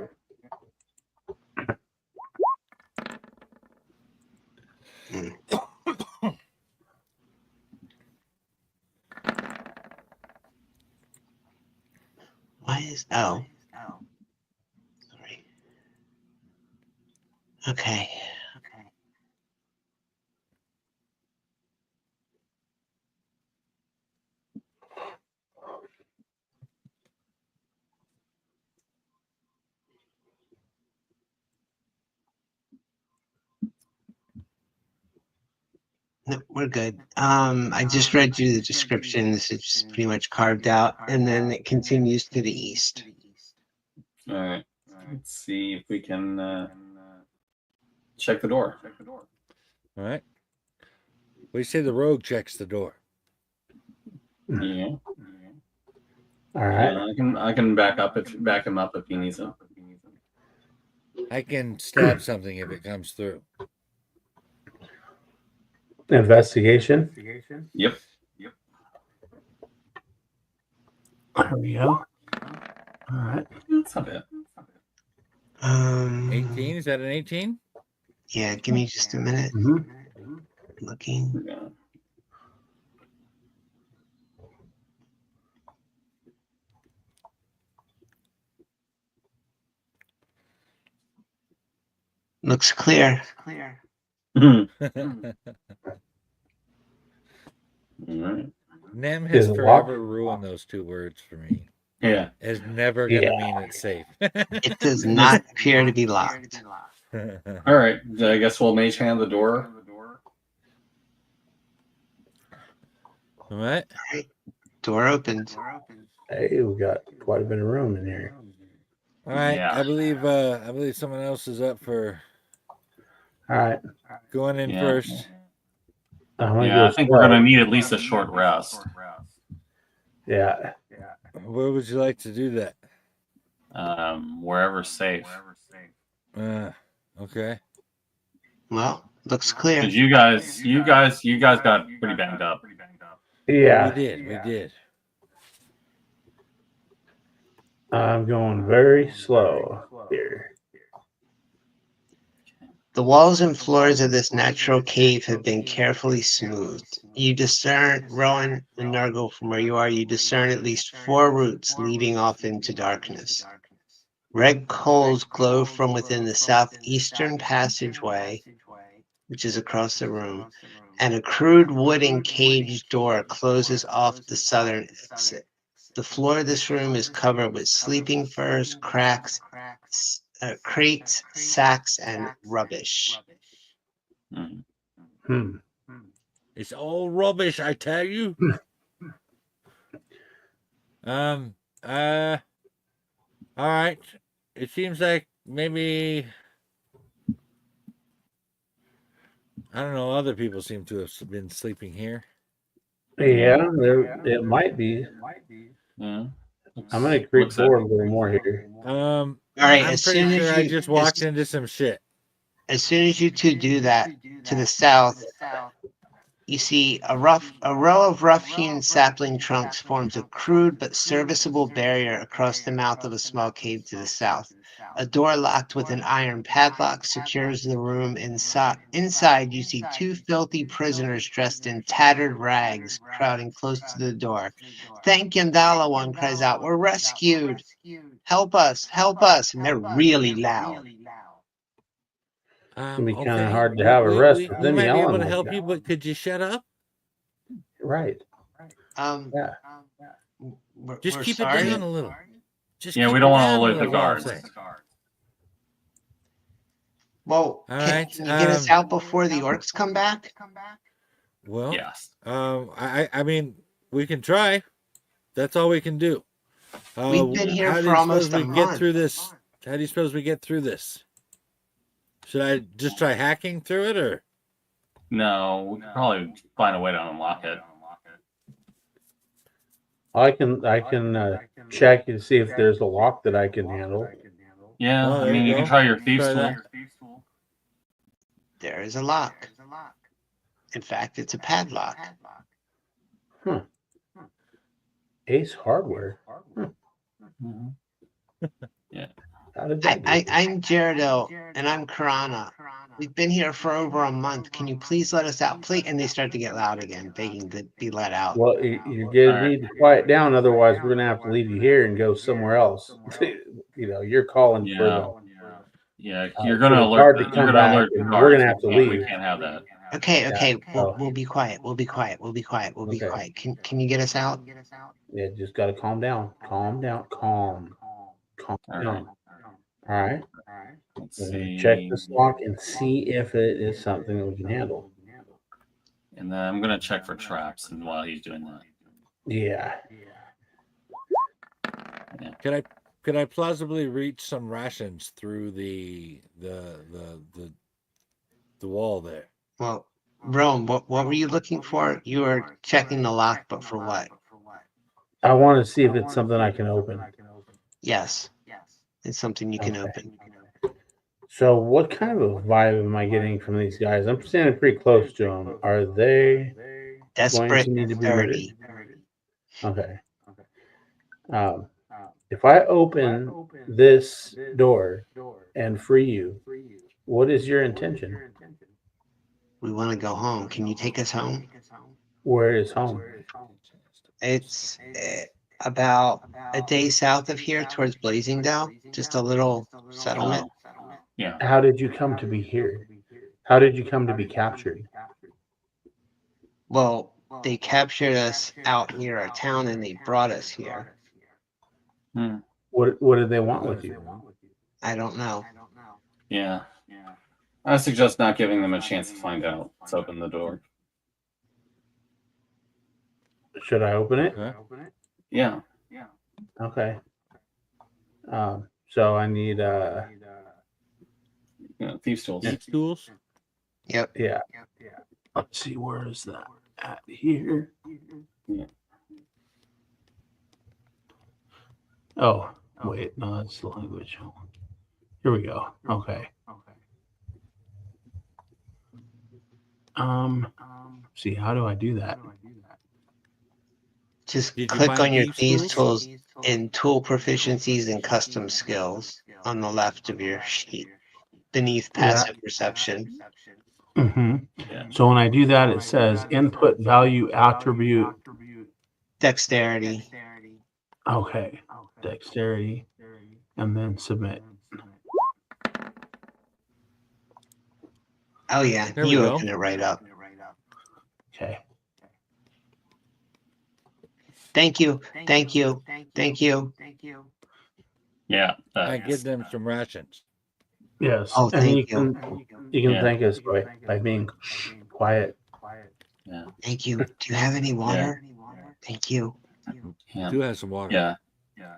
Why is sorry. Okay. No, we're good. I just read you the descriptions. It's pretty much carved out, and then it continues to the east. All right. Let's see if we can check the door. All right. What do you say the rogue checks the door? Yeah. All right. Yeah, I can back him up if he needs it. I can stab something if it comes through. Investigation. Yep. There we go. All right. That's not bad. 18? Is that an 18? Yeah, give me just a minute. Mm-hmm. Looking. Yeah. Looks clear. All right. Nem has Is it forever ruined those 2 words for me. Yeah. It's never going to Yeah. mean it's safe. It does not appear to be locked. All right. I guess we'll mage hand the door. All right. Door opened. Hey, we got quite a bit of room in here. All right. Yeah. I believe someone else is up for All right. going in Yeah. first. Yeah, I think we're going to need at least a short rest. Yeah. Where would you like to do that? Wherever's safe. Okay. Well, looks clear. Because you guys got pretty banged up. Yeah. We did. I'm going very slow here. The walls and floors of this natural cave have been carefully smoothed. You discern, Rowan and Nargle, from where you are, you discern at least 4 routes leading off into darkness. Red coals glow from within the southeastern passageway, which is across the room, and a crude wooden cage door closes off the southern exit. The floor of this room is covered with sleeping furs, crates, sacks, and rubbish. It's all rubbish, I tell you. All right. It seems like maybe I don't know, other people seem to have been sleeping here. Yeah, it might be. Yeah. I'm going to creep forward a little more here. All right, I'm as pretty soon sure as I you just walked into some shit. as soon as you 2 do that, to the south, you see a row of rough-hewn sapling trunks forms a crude but serviceable barrier across the mouth of a small cave to the south. A door locked with an iron padlock secures the room. Inside, you see 2 filthy prisoners dressed in tattered rags crowding close to the door. Thank Yandala, one cries out. We're rescued. Help us, help us. And they're really loud. It's going to be kind of hard to have a rest with we them might be yelling able to like help that. you, but could you shut up? Right. Um, Yeah. Just we're keep sorry. it down a little. Just Yeah, keep we don't want to down alert with the the wall guards. thing. Well, All can, right. can you get us out before the orcs come back? Well, Yes. I mean, we can try. That's all we can do. We've been here How do for you suppose almost a we get through month. this? How do you suppose we get through this? Should I just try hacking through it, or No, we could probably find a way to unlock it. I can check and see if there's a lock that I can handle. Yeah, Oh, I there mean, you you can go. try your thieves' Try tool. that. There is a lock. In fact, it's a padlock. Ace Hardware. Mhm. How did that get? I'm Gerardo, and I'm Karana. We've been here for over a month. Can you please let us out? Please. And they start to get loud again, begging to be let out. Well, you're gonna All right. need to quiet down, otherwise we're gonna have to leave you here and go somewhere else. You're calling for Yeah. the. Yeah, for you're gonna the alert. guard to You're come gonna back, alert the and guards. we're gonna have to We leave. can't have that. Okay, so- we'll be quiet. We'll be quiet. We'll be quiet. We'll be Okay. quiet. Can you get us out? Yeah, just gotta calm down. Calm down. Calm All right. down. All right. Let's We're gonna see. check this lock and see if it is something that we can handle. And then I'm gonna check for traps. And while he's doing that, Yeah. could I plausibly reach some rations through the wall there? Well, Rome, what were you looking for? You were checking the lock, but for what? I want to see if it's something I can open. Yes, it's something you can Okay. open. So, what kind of a vibe am I getting from these guys? I'm standing pretty close to them. Are they going Desperate, to need to be murdered? dirty. Okay. If I open this door and free you, what is your intention? We want to go home. Can you take us home? Where is home? It's about a day south of here towards Blazingdale, just a little settlement. yeah. How did you come to be here? How did you come to be captured? Well, they captured us out near our town and they brought us here. Hmm. What did they want with you? I don't know. Yeah. I suggest not giving them a chance to find out. Let's open the door. Should I open it? Okay. Yeah. Okay. So I need Thieves' tools. Thieves' tools. Yep. yeah. Let's see, where is that at here? Yeah. Oh, wait, no, that's the language. Here we go. Okay. See, how do I do that? Just Did you click find on your thieves' thieves tools? tools in tool proficiencies and custom skills on the left of your sheet beneath passive perception. Mm-hmm. Yeah. So when I do that, it says input value attribute. Dexterity. Okay. Dexterity. And then submit. Oh yeah, There we you go. open it right up. Okay. Thank you. Thank you. Thank you. Yeah. I give them some rations. Yes. Oh, and thank you can Yeah. thank us by being quiet. Yeah. Thank you. Do you have any water? Thank you. Yeah. Do have some water. Yeah.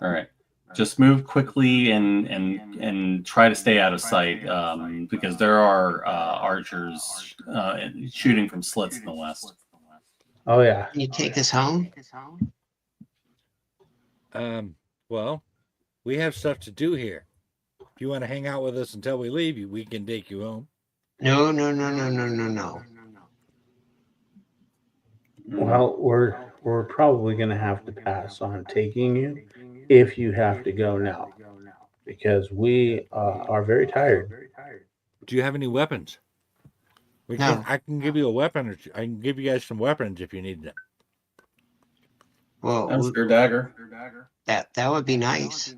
All right. Just move quickly and try to stay out of sight because there are archers shooting from slits in the west. Oh yeah. Can you take us home? Well, we have stuff to do here. If you want to hang out with us until we leave, we can take you home. No. Well, we're probably going to have to pass on taking you if you have to go now, because we are very tired. Do you have any weapons? No. I can give you a weapon, or I can give you guys some weapons if you need them. Well, That's their dagger. that would be nice.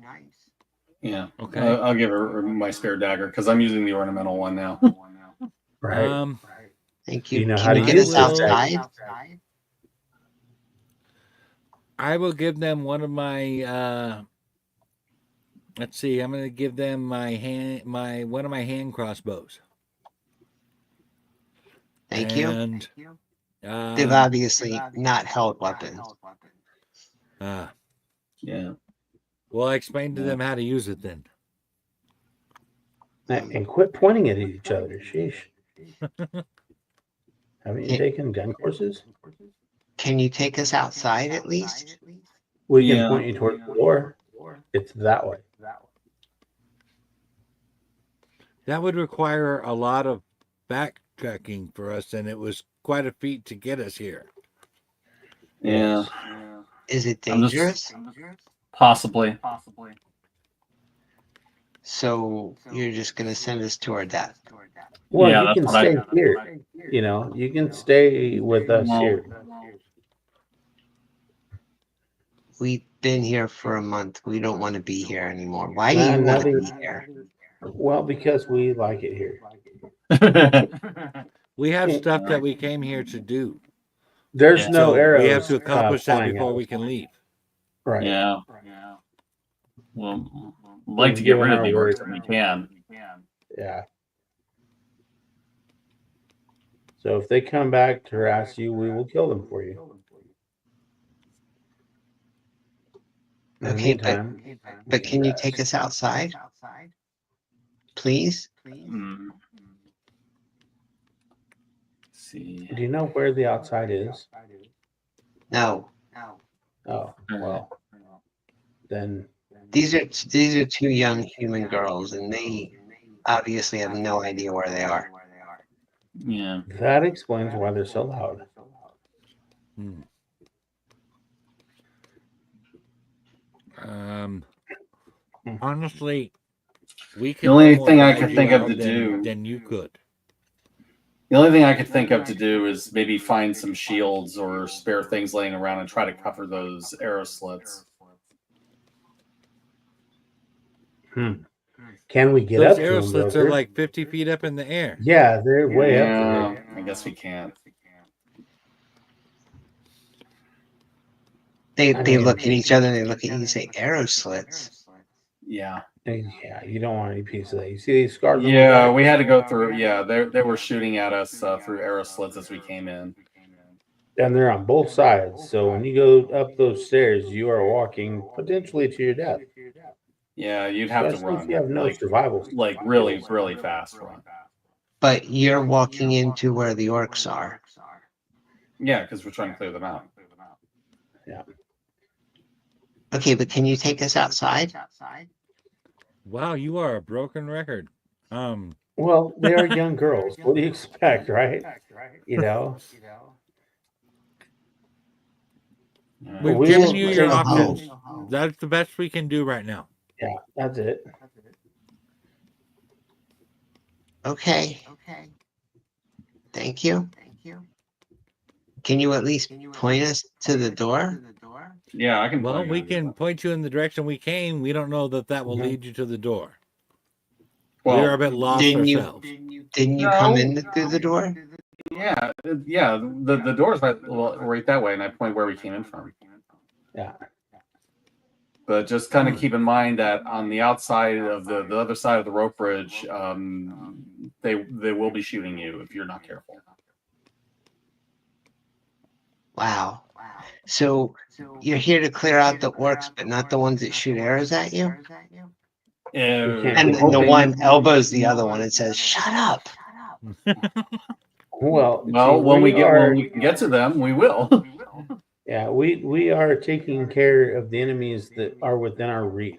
Yeah. Okay. I'll give her my spare dagger because I'm using the ornamental one now. Right. Thank Do you. you know Can how you to get use us this outside? I will give them one of my Let's see. I'm going to give them one of my hand crossbows. Thank you. And They've obviously not held weapons. Yeah. Well, I explained to them how to use it then. And quit pointing at each other. Sheesh. Haven't you taken gun courses? Can you take us outside at least? We can point you towards the door. It's that way. That would require a lot of backtracking for us, and it was quite a feat to get us here. Yeah. Is it dangerous? Possibly. So you're just going to send us to our death? Well, Yeah, you that's can what I- stay here. You know, you can stay with us No. here. We've been here for a month. We don't want to be here anymore. Why do you want to be here? Well, because we like it here. We have stuff that we came here to do. There's Yeah. no So arrows. we have to accomplish that flying before out. we can leave. Right. Yeah. Well, we'd like to get rid of the orcs if we can. Yeah. So if they come back to harass you, we will kill them for you. In the Okay, meantime, but can you take us outside? Please? Hmm. See. do you know where the outside is? No. Oh, well, then These are two young human girls, and they obviously have no idea where they are. Yeah. that explains why they're so loud. Honestly, we could The only more thing I guide could you think of out to do- than you could. The only thing I could think of to do is maybe find some shields or spare things laying around and try to cover those arrow slits. Can we get Those up to arrow them, slits Broker? are like 50 feet up in the air. Yeah, they're way up there. I guess we can't. They I mean- look at each other and they look at you and say, arrow slits. Yeah. Yeah, you don't want any piece of that. You see these scars? on the Yeah, back? we had to go through. Yeah, they were shooting at us through arrow slits as we came in. And they're on both sides. So when you go up those stairs, you are walking potentially to your death. Yeah, you'd have to Especially if run. you have no like, survival. like really, really fast run. But you're walking into where the orcs are. Yeah, because we're trying to clear them out. Okay, but can you take us outside? Wow, you are a broken record. Well, they are young girls. What do you expect, right? You know, We've We given will you your take options. home. That's the best we can do right now. yeah, that's it. Okay. Thank you. Can you at least point us to the door? Yeah, I can. Well, point you we in. can point you in the direction we came. We don't know that will Mhm. lead you to the door. Well, We're a bit lost Didn't you- ourselves. Didn't you No. come in through the door? Yeah. The door's right that way, and I point where we came in from. Yeah. But just kind of keep in mind that on the outside of the other side of the rope bridge, they will be shooting you if you're not careful. Wow. So you're here to clear out the orcs, but not the ones that shoot arrows at you? can't- And the one elbows the other one and says, "Shut up." Well, Well, see, when we are, can get to them, we will. yeah, we are taking care of the enemies that are within our reach.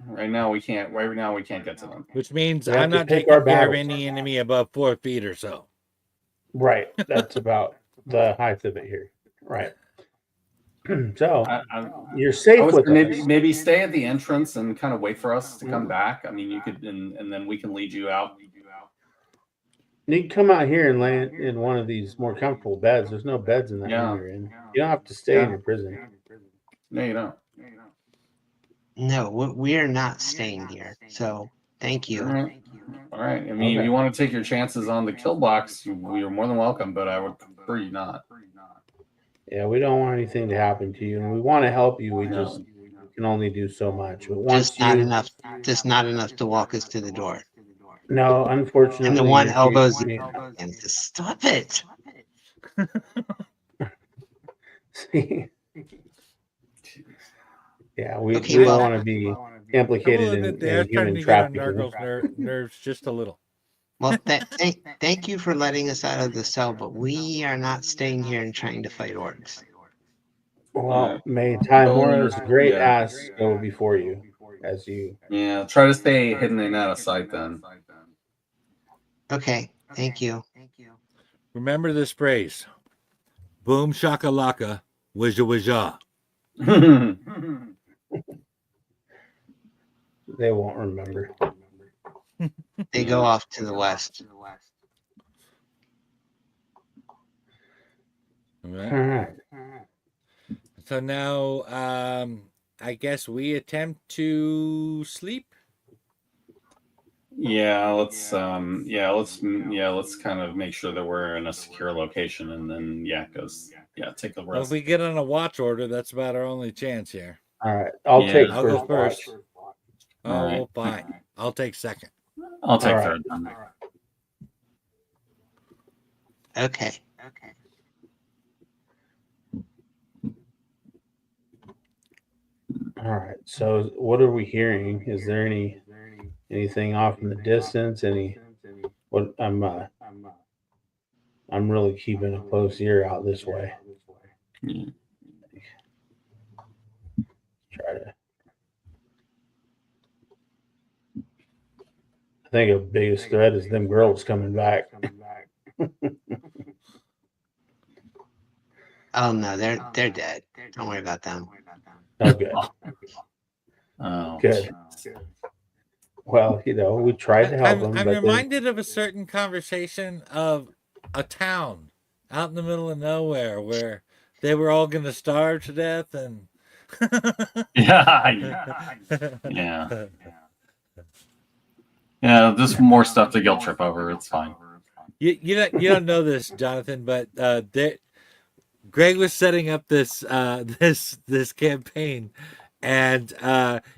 Right now we can't. Right now we can't get to them. Which means We have I'm to not pick taking our care of battles. any enemy above 4 feet or so. Right. That's about the height of it here. Right. So you're safe I was with maybe stay at the entrance and kind of wait for us to come back. I mean, you could, and then we can lead you out. You can come out here and land in one of these more comfortable beds. There's no beds in that Yeah. room you're in. You don't have to stay in your prison. No, you don't. No, we're not staying here. So thank you. All right. All right. I mean, if Okay. you want to take your chances on the kill box, you're more than welcome. But I would prefer you not. Yeah, we don't want anything to happen to you, and we want to help you. We No. just can only do so much. But once Just not you, enough. Just not enough to walk us to the door. no, And unfortunately, the one if you, elbows the other and says, "Stop it!" see, yeah, we Okay, don't well, want to be I will implicated admit they in are starting human to get on trafficking. Nargle's nerves just a little. well, thank you for letting us out of the cell, but we are not staying here and trying to fight orcs. Well, may Timora's great Yeah. ass go before you as you. Yeah, try to stay hidden and out of sight then. Okay, thank you. Remember this phrase: "Boom shakalaka, wizza wizza." They won't remember. They go off to the west. All All right. right. So now, I guess we attempt to sleep. let's kind of make sure that we're in a secure location, and then take a Well, if rest. we get on a watch order, that's about our only chance here. All right. I'll Yeah. take I'll first. go first. Watch. Oh, All right. well, fine. I'll take second. I'll take All right. third. Then. Okay. All right. So, what are we hearing? Is there anything off in the distance? What I'm really keeping a close ear out this way. Yeah. Try to. I think the biggest threat is them girls coming back. Oh no, they're dead. Don't worry about them. Oh, good. Oh, Good. Well, we tried to help them, I'm but reminded of a certain conversation of a town out in the middle of nowhere where they were all going to starve to death, and yeah. Just more stuff to guilt trip over. It's fine. you don't know this, Jonathan, but Greg was setting up this this campaign, and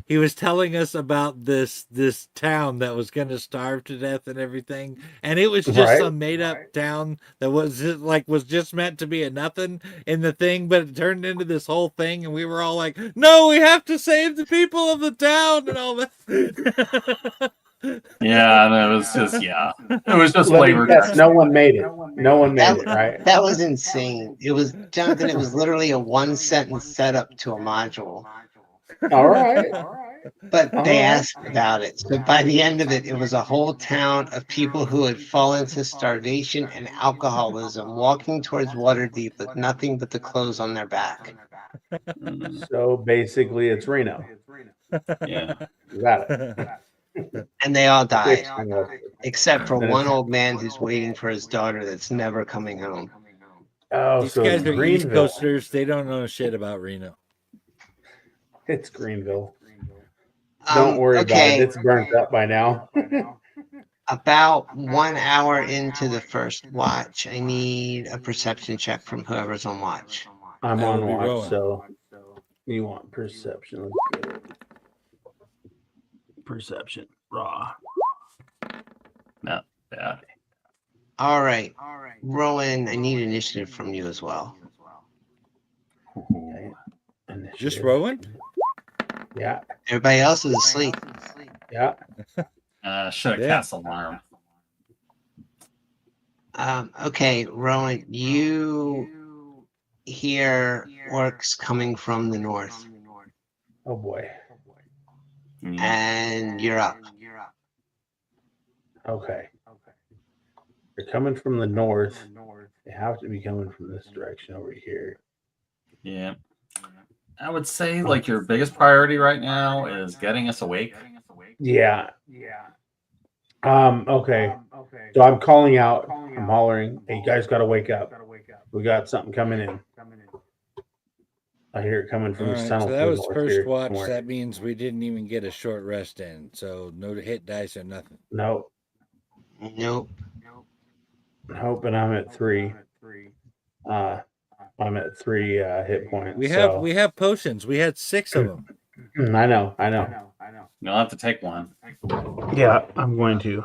he was telling us about this town that was going to starve to death and everything, and it was just Right. some made up town that was just meant to be a nothing in the thing, but it turned into this whole thing, and we were all like, "No, we have to save the people of the town," and all that. Yeah, and it was just let me flavor. guess. No one made it. No one made it. Right. That was insane. It was Jonathan. It was literally a one-sentence setup to a module. All right. But All they right. asked about it. So by the end of it, it was a whole town of people who had fallen to starvation and alcoholism, walking towards Waterdeep with nothing but the clothes on their back. So basically, it's Reno. Yeah. You got it. And they all died, Fixing up. except for Then one it's- old man who's waiting for his daughter that's never coming home. Oh, These so guys it's are East Greenville. Coasters. They don't know shit about Reno. It's Greenville. Don't worry about it. It's burnt up by now. About 1 hour into the first watch, I need a perception check from whoever's on watch. I'm That on would be watch, Rowan. so you want perception. Let's get it. Perception. Raw. No. Yeah. All right. Rowan, I need initiative from you as well. Okay. Just Initiative. Rowan? Yeah. Everybody else is asleep. Yeah. Should have cast alarm. Okay, Rowan, you hear orcs coming from the north, Oh boy. and you're up. Okay. They're coming from the north. They have to be coming from this direction over here. Yeah. I would say like your biggest priority right now is getting us awake. Yeah. Okay. So I'm calling out. I'm hollering. Hey, you guys got to wake up. We got something coming in. I hear it coming from All the right, tunnel. so that to the was north first here watch. somewhere. That means we didn't even get a short rest in. So no hit dice or nothing. No. Nope. Nope. And I'm at 3. I'm at 3 hit points. We have potions. We had 6 of them. I know. You'll have to take one. Yeah, I'm going to.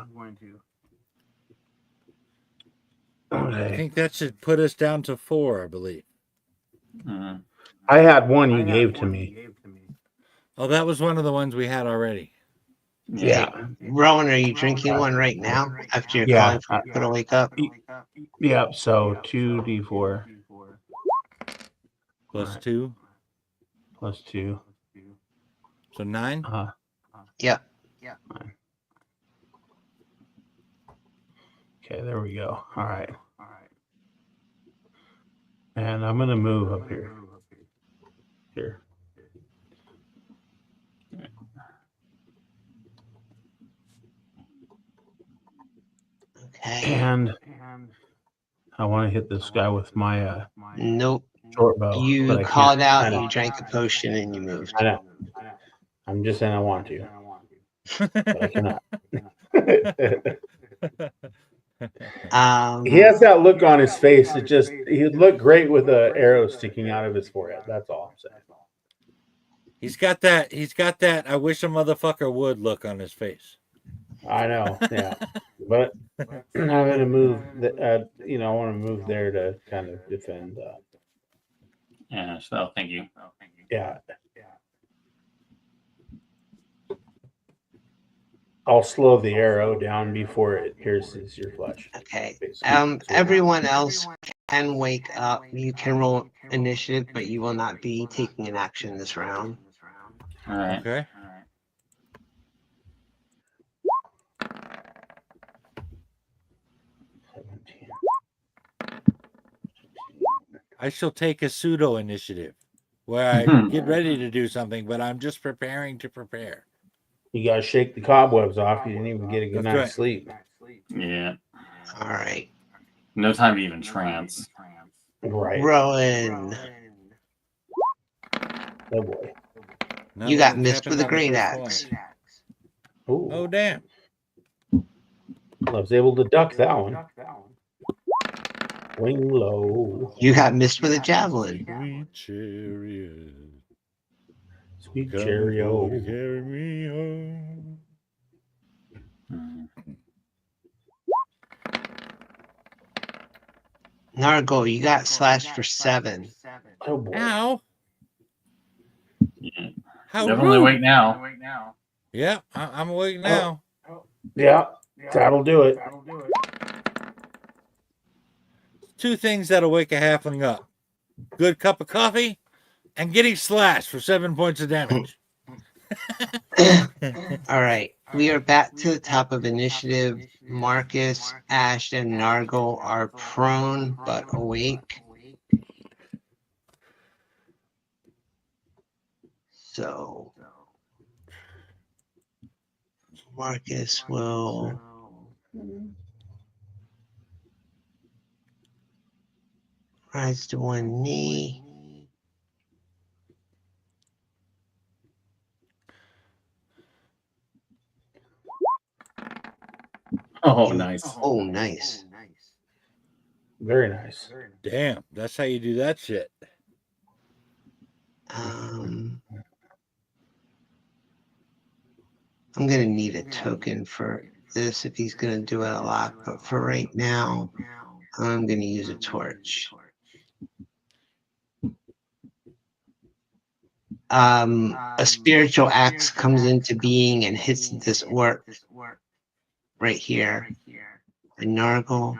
I Okay. think that should put us down to 4, I believe. Mhm. I had one you gave to me. Oh, that was one of the ones we had already. Yeah. Rowan, are you drinking one right now after you're Yeah. calling for people to wake up? Yeah. So 2d4 Plus Alright. 2. plus 2. So 9. Yep. Okay, there we go. All right. And I'm gonna move up here. Here. Okay. And I want to hit this guy with my Nope. short bow. You but I called can't. out, I know. you drank a potion, and you moved. I know. I'm just saying I want to, but I cannot. He has that look on his face. It just he'd look great with an arrow sticking out of his forehead. That's all I'm saying. He's got that I wish a motherfucker would look on his face. I know, yeah, but I'm gonna move. I want to move there to kind of defend. Yeah, so thank you. Yeah, I'll slow the arrow down before it pierces your flesh. Okay. basically. Everyone else can wake up. You can roll initiative, but you will not be taking an action this round. All right. Okay. I shall take a pseudo initiative where I get ready to do something, but I'm just preparing to prepare. You gotta shake the cobwebs off. You didn't even get a good That's night's right. sleep. Yeah. All right. No time to even trance. Right. Rowan, Oh boy. Not you when got it's missed with happened a on the great first axe. one. Ooh. Oh damn. I was able to duck that one. Wing low. You got missed with a javelin. Sweet chariot. Sweet Come Cheerio. forth, carry me home. Mhm. Nargle, you got slashed for 7. Oh boy. Ow. Yeah. How Definitely rude. awake now. Yeah, I'm awake now. Yeah, that'll do it. 2 things that'll wake a halfling up. Good cup of coffee and getting slashed for 7 points of damage. All right. We are back to the top of initiative. Marcus, Ashe, and Nargle are prone but awake. So Marcus will rise to one knee. Oh, nice. Oh, nice. Very nice. Damn, that's how you do that shit. I'm gonna need a token for this if he's gonna do it a lot, but for right now, I'm gonna use a torch. A spiritual axe comes into being and hits this orc right here. And Nargle.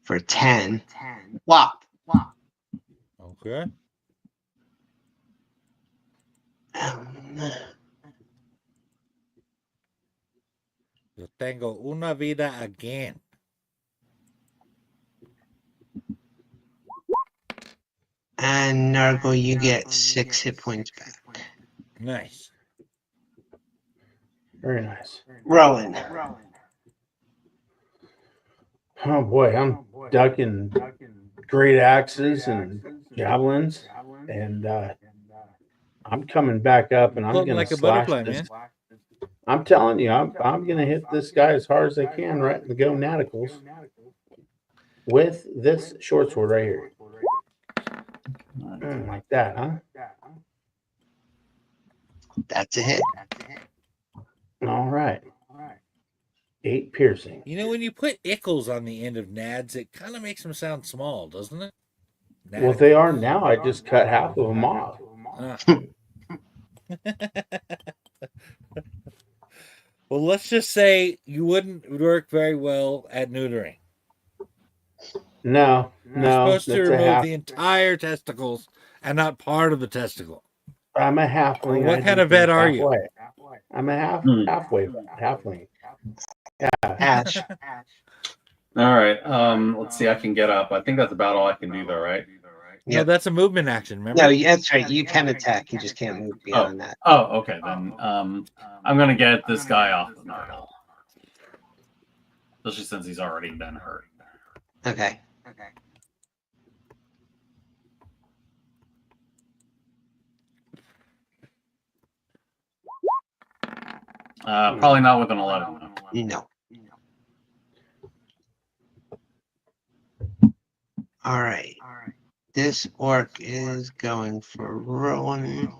For 10. Whop. Okay. Yo tengo una vida again. And Nargle, you get 6 hit points back. Nice. Very nice. Rowan. Oh boy, I'm ducking great axes and javelins, and I'm coming back up, and I'm Floating gonna like a slash butterfly, this. man. I'm telling you, I'm gonna hit this guy as hard as I can, right in the gonaticals. with this short sword right here. Like that, huh? That's a hit. All right. 8 piercing. You know, when you put ickles on the end of nads, it kind of makes them sound small, doesn't it? Well, they are now. I just cut half of them off. Ah. Well, let's just say you wouldn't work very well at neutering. No, You're supposed to that's a remove half. the entire testicles and not part of the testicle. I'm a halfling. What I kind do of vet things are you? halfway. I'm a halfway halfling. Ash. All right. Let's see. I can get up. I think that's about all I can do, though, right? No, Yep. that's a movement action. Remember? No, that's right. You can attack. You just can't move beyond that. Oh, okay. Then I'm gonna get this guy off the Nargle, especially since he's already been hurt. Okay. Probably not with an 11. No. All right. This orc is going for Rowan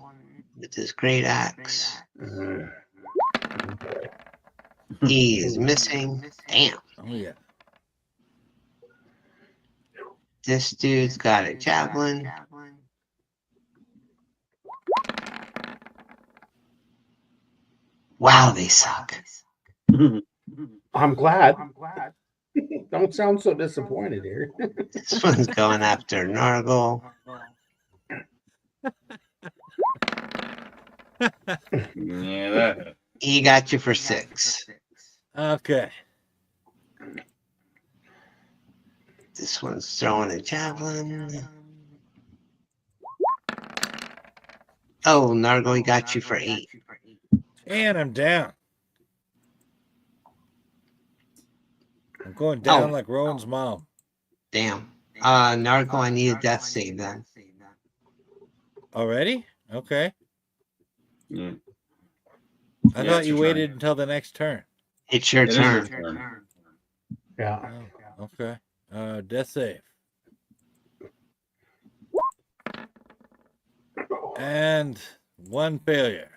with his great axe. He is missing. Damn. Oh yeah. This dude's got a javelin. Wow, they suck. I'm glad. Don't sound so disappointed here. This one's going after Nargle. Yeah, that. He got you for 6. Okay. This one's throwing a javelin. Oh, Nargle, he got you for 8. And I'm down. I'm going down like Rowan's mom. Damn. Nargle, I need a death save then. Already? Okay. Yeah. I Yeah, thought it's you your turn. waited until the next turn. It's your It is your turn. turn. Yeah. Oh, okay. Death save. And 1 failure.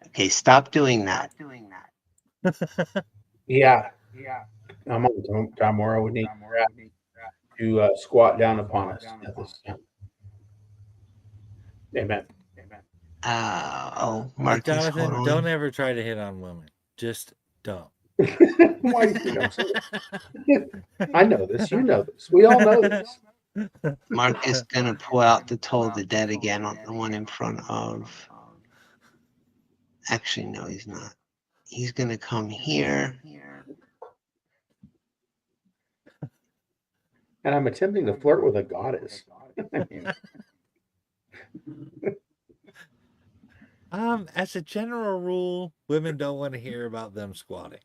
Okay, stop doing that. Yeah. I'm on Tamora. We need to squat down upon us at this time. Amen. Marcus, Jonathan, hold on. don't ever try to hit on women. Just don't. Why do you think I'm so? I know this. You know this. We all know this. Mark is gonna pull out the Toll of the Dead again on the one in front of. Actually, no, he's not. He's gonna come here. And I'm attempting to flirt with a goddess. As a general rule, women don't want to hear about them squatting.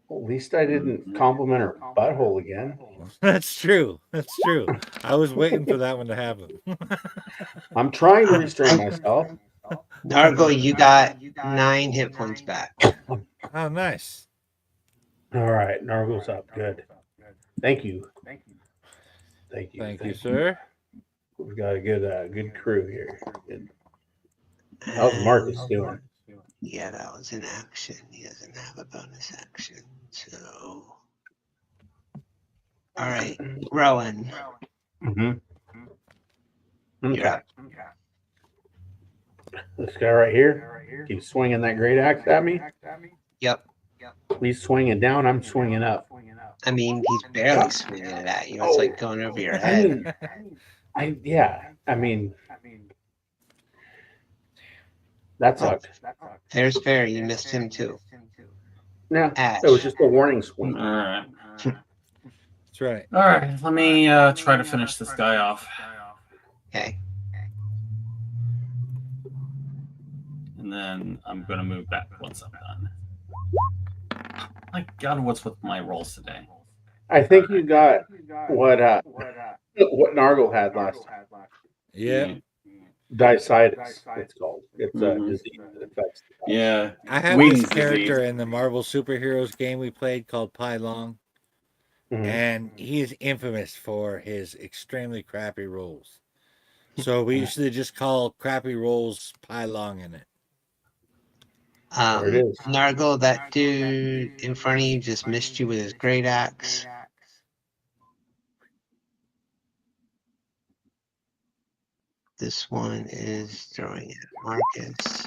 Well, at least I didn't compliment her butthole again. That's true. That's true. I was waiting for that one to happen. I'm trying to restrain myself. Nargle, you got 9 hit points back. Oh, nice. All right, Nargle's up. Good. Thank you. Thank you. Thank you, sir. We've got a good crew here. Good. How's Marcus doing? Yeah, that was an action. He doesn't have a bonus action. So, all right, Rowan. Mm-hmm. You're Okay. up. This guy right here keeps swinging that great axe at me. Yep. He's swinging down. I'm swinging up. I mean, he's barely swinging it at you. It's like going over your head. I mean, that sucked. Fair's fair. You missed him too. Yeah, Ash. it was just a warning swing. All right. That's right. All right. Let me try to finish this guy off. Okay. And then I'm going to move back once I'm done. My God, what's with my rolls today? I think you got what Nargle had last time. Yeah. Dicitis, it's called. It's a Mhm. disease that affects the dice. Yeah. I have Wings this character disease. in the Marvel superheroes game we played called Pai Long, Mhm. and he is infamous for his extremely crappy rolls. So we used to just call crappy rolls Pai Long in it. There it is. Nargle, that dude in front of you just missed you with his great axe. This one is throwing at Marcus.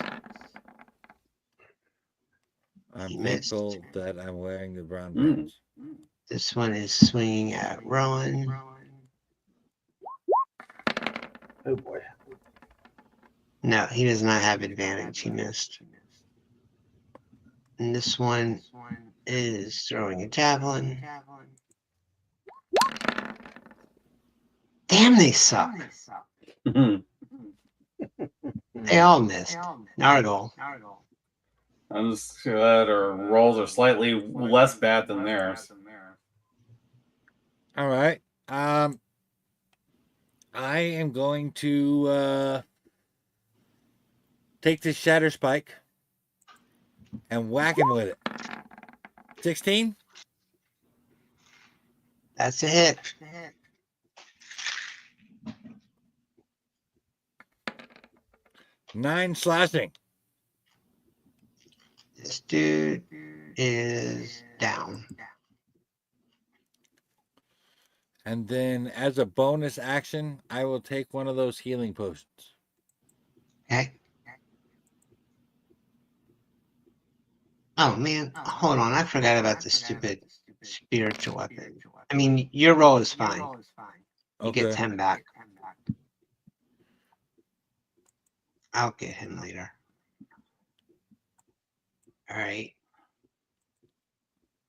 I'm He missed. thankful that I'm wearing the brown Mm. pants. This one is swinging at Rowan. Oh boy. No, he does not have advantage. He missed. And this one is throwing a javelin. Damn, they suck. Mhm. They all missed. Nargle. I'm just glad our rolls are slightly less bad than theirs. All right. I am going to take this shatter spike and whack him with it. 16? That's a hit. 9 slashing. This dude is down. And then as a bonus action, I will take one of those healing potions. Okay. Oh man, hold on. I forgot about the stupid spiritual weapon. I mean, your roll is fine. You get Okay. 10 back. I'll get him later. All right.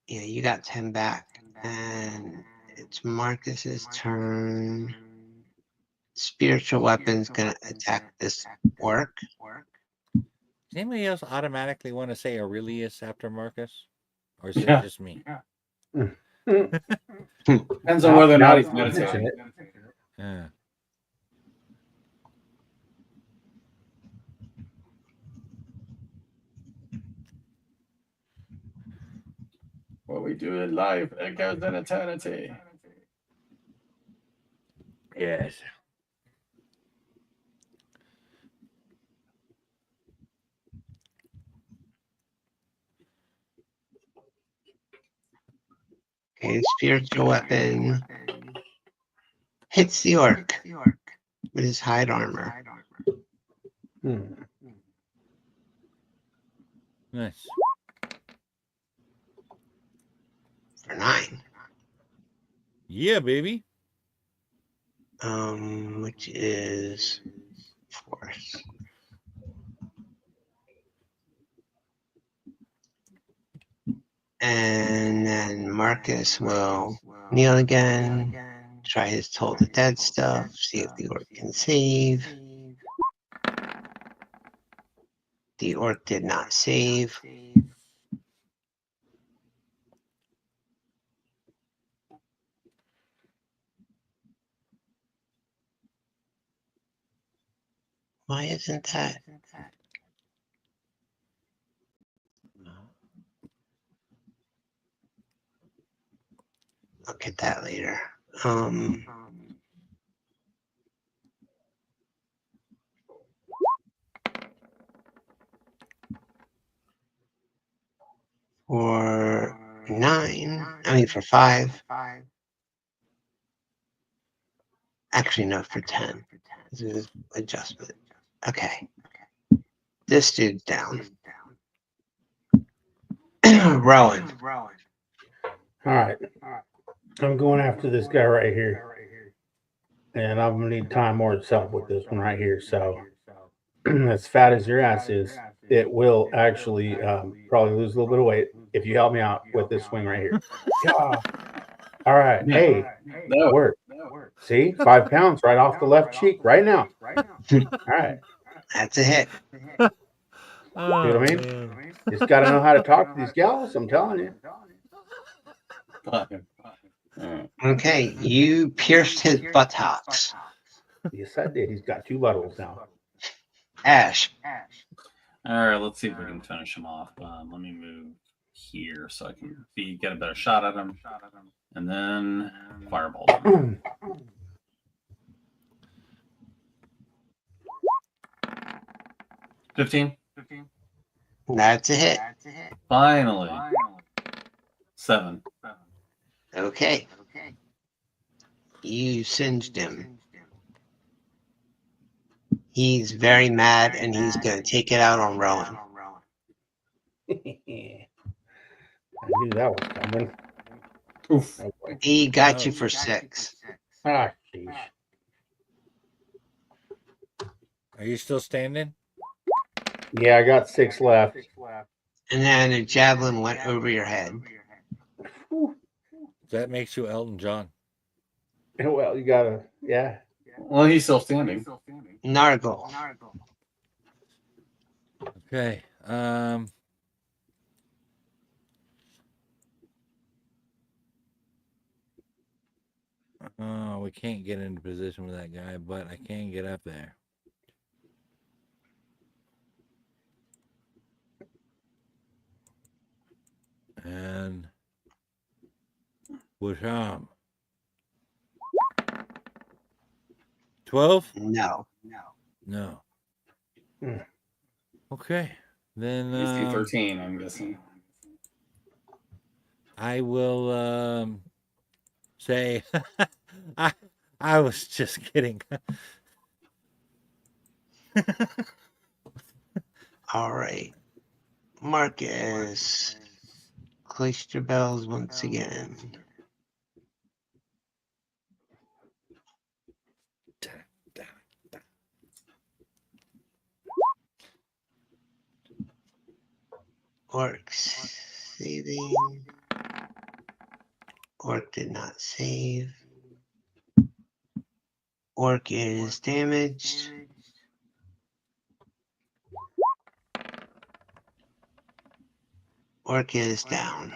Yeah, you got 10 back. And it's Marcus's turn. Spiritual weapon's gonna attack this orc. Does anybody else automatically want to say Aurelius after Marcus? Or is it Yeah. just me? Depends on whether or not he's meditating. Yeah. What we do in life echoes in eternity. Yes. Okay, spiritual weapon hits the orc with his hide armor Nice. for 9. Yeah, baby. Which is force. And then Marcus will kneel again, try his Toll the Dead stuff, see if the orc can save. The orc did not save. Why isn't that? I'll get that later. For 5. Actually, no, for 10. This is adjustment. Okay. This dude's down. Rowan. All right. I'm going after this guy right here. And I'm going to need time more help with this one right here. So, as fat as your ass is, it will actually probably lose a little bit of weight if you help me out with this swing right here. Yeah. All right. Hey, No. work. See, 5 pounds right off the left cheek right now. All right. That's a hit. See what I mean? You just got to know how to talk to these gals. I'm telling you. Okay, you pierced his buttocks. Yes, I did. He's got 2 buttholes now. Ash. All right, let's see if we can finish him off. Let me move here so I can get a better shot at him, and then fireball him. 15. That's a hit. Finally. 7. Okay. You singed him. He's very mad, and he's going to take it out on Rowan. I knew that was coming. Oof. Oh, boy. He got you for 6. Ah, jeez. Are you still standing? Yeah, I got 6 left. And then a javelin went over your head. That makes you Elton John. Well, you gotta, yeah. Well, he's still standing. Nargle. Okay. Oh, we can't get into position with that guy, but I can get up there. And Wisham. 12? No. No. Hmm. Okay. Then He's 13, I'm guessing. I will say I was just kidding. All right. Marcus. Cloister bells once again. Orcs saving. Orc did not save. Orc is damaged. Orc is down.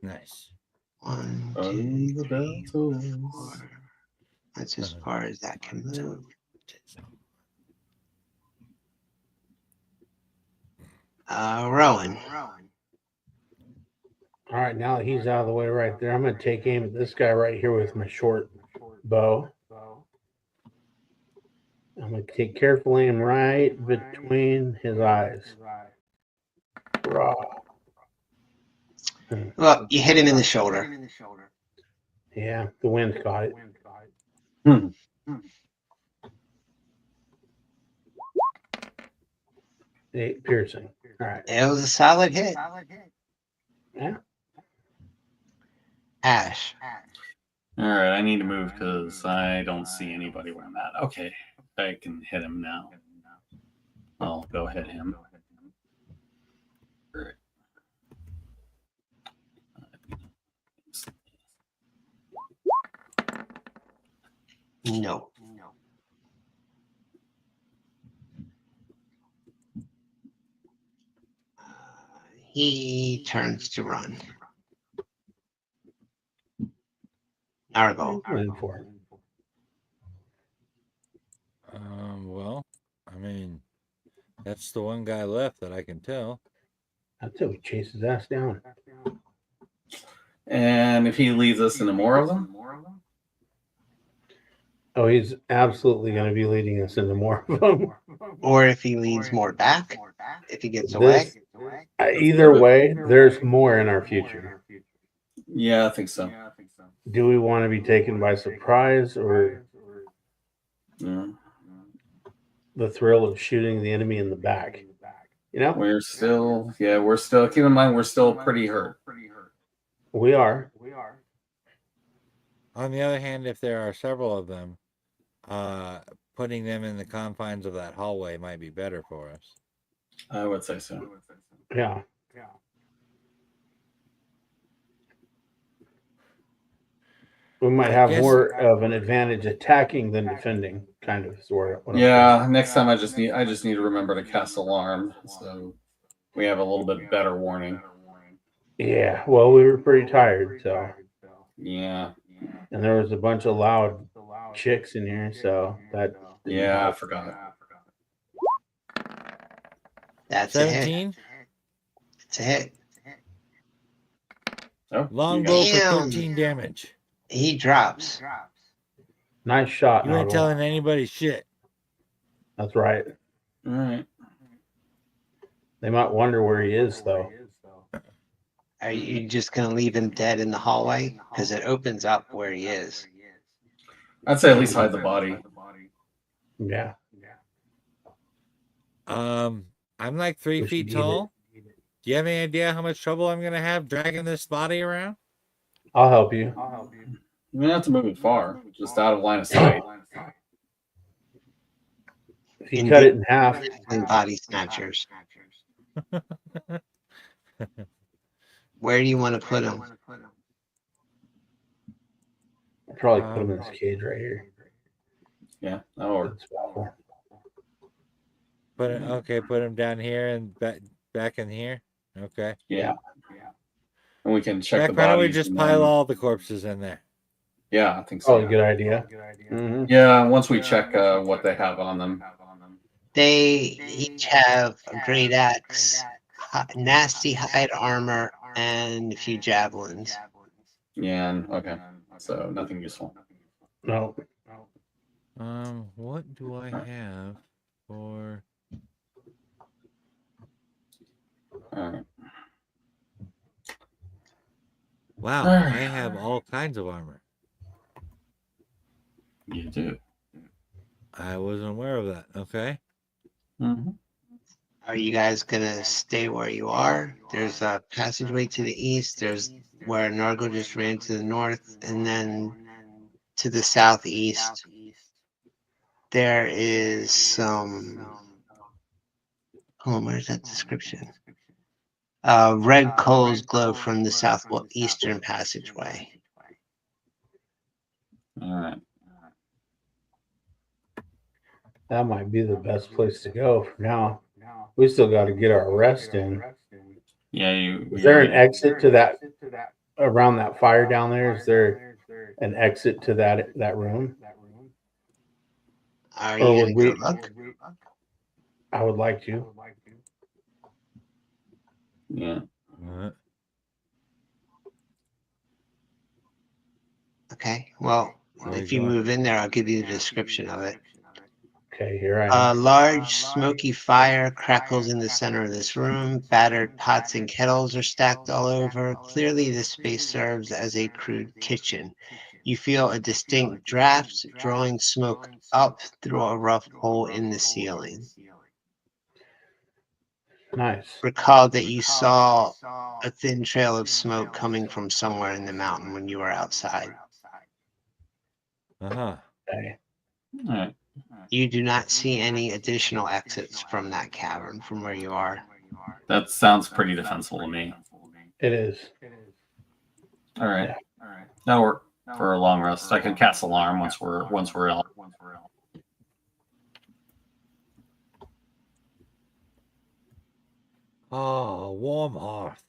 Nice. 1, Oh, 2, the 3, bells. 4. That's as far as that can move. Rowan. All right, now that he's out of the way right there, I'm going to take aim at this guy right here with my short bow. I'm going to take careful aim right between his eyes. Raw. Well, you hit him in the shoulder. Yeah, the wind caught it. Hmm. 8 piercing. All right. It was a solid hit. Yeah. Ash. All right, I need to move because I don't see anybody where I'm at. Okay, I can hit him now. I'll go hit him. All right. No. He turns to run. Nargle. Running for it. Well, I mean, that's the one guy left that I can tell. I'd say we chase his ass down. And if he leads us into more of them, Oh, he's absolutely going to be leading us into more of them. Or if he leads more back, if he gets away. Either way, there's more in our future. yeah, I think so. Do we want to be taken by surprise or Yeah. the thrill of shooting the enemy in the back? You know, We're still, keep in mind, we're still pretty hurt. we are. On the other hand, if there are several of them, putting them in the confines of that hallway might be better for us. I would say so. Yeah. We might have more of an advantage attacking than defending, kind of sort of. Yeah, next time I just need to remember to cast alarm, so we have a little bit better warning. Yeah, well, we were pretty tired, so. Yeah. And there was a bunch of loud chicks in here, so that. didn't Yeah, I help. forgot. That's a hit. 17. It's a hit. Oh, you Longbow got for Damn. 13 damage. He drops. Nice shot, You ain't Nargle. telling anybody shit. That's right. it. All right. They might wonder where he is, though. Are you just gonna leave him dead in the hallway? Because it opens up where he is. I'd say at least hide the body. Yeah. I'm like 3 We should feet eat tall. Do you have any idea how much trouble I'm gonna have dragging this body around? I'll help you. You don't have to move it far, just out of line of sight. If you cut it in half, And body snatchers. Where do you want to put him? I'll probably put him in his cage right here. Yeah, that'll work. That's awful. Put him down here and back in here. Okay. Yeah. And we can check Back, the why don't we bodies. just and pile then- all the corpses in there? Yeah, I think so. Oh, good idea. Mm-hmm. Yeah, once we check what they have on them. They each have a great axe, nasty hide armor, and a few javelins. Yeah, okay. So nothing useful. No. What do I have for? All right. Wow, All right. I have all kinds of armor. You do. I wasn't aware of that. Okay. Mm-hmm. Are you guys gonna stay where you are? There's a passageway to the east. There's where Nargle just ran to the north, and then to the southeast. There is some. Hold on, where's that description? Red coals glow from the southeastern passageway. All right. That might be the best place to go for now. We still got to get our rest in. Yeah, Is there an exit to that around that fire down there? Is there an exit to that room? Are Or you would gonna we? go look? I would like to. Yeah. Okay. Well, Where if you you going? move in there, I'll give you the description of it. Okay, here I A am. large smoky fire crackles in the center of this room. Battered pots and kettles are stacked all over. Clearly, this space serves as a crude kitchen. You feel a distinct draft drawing smoke up through a rough hole in the ceiling. Nice. Recall that you saw a thin trail of smoke coming from somewhere in the mountain when you were outside. Uh-huh. Okay. All right. You do not see any additional exits from that cavern from where you are. That sounds pretty defensible to me. It is. All right. That'll work for a long rest. I can cast alarm once we're out. Oh, warm hearth.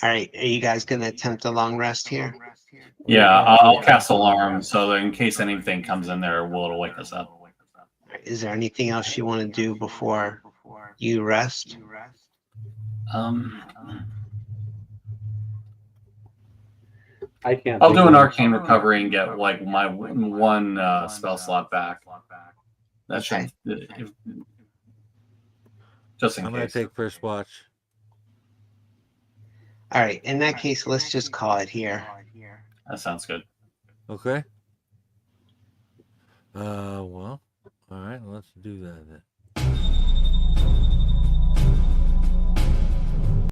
All right, are you guys going to attempt a long rest here? Yeah, I'll cast alarm so that in case anything comes in there, it'll wake us up. Is there anything else you want to do before you rest? I can't. I'll think do an of- arcane recovery and get like my one spell slot back. That should, just in I'm gonna case. take first watch. All right, in that case, let's just call it here. That sounds good. Okay. Well, all right. Let's do that then.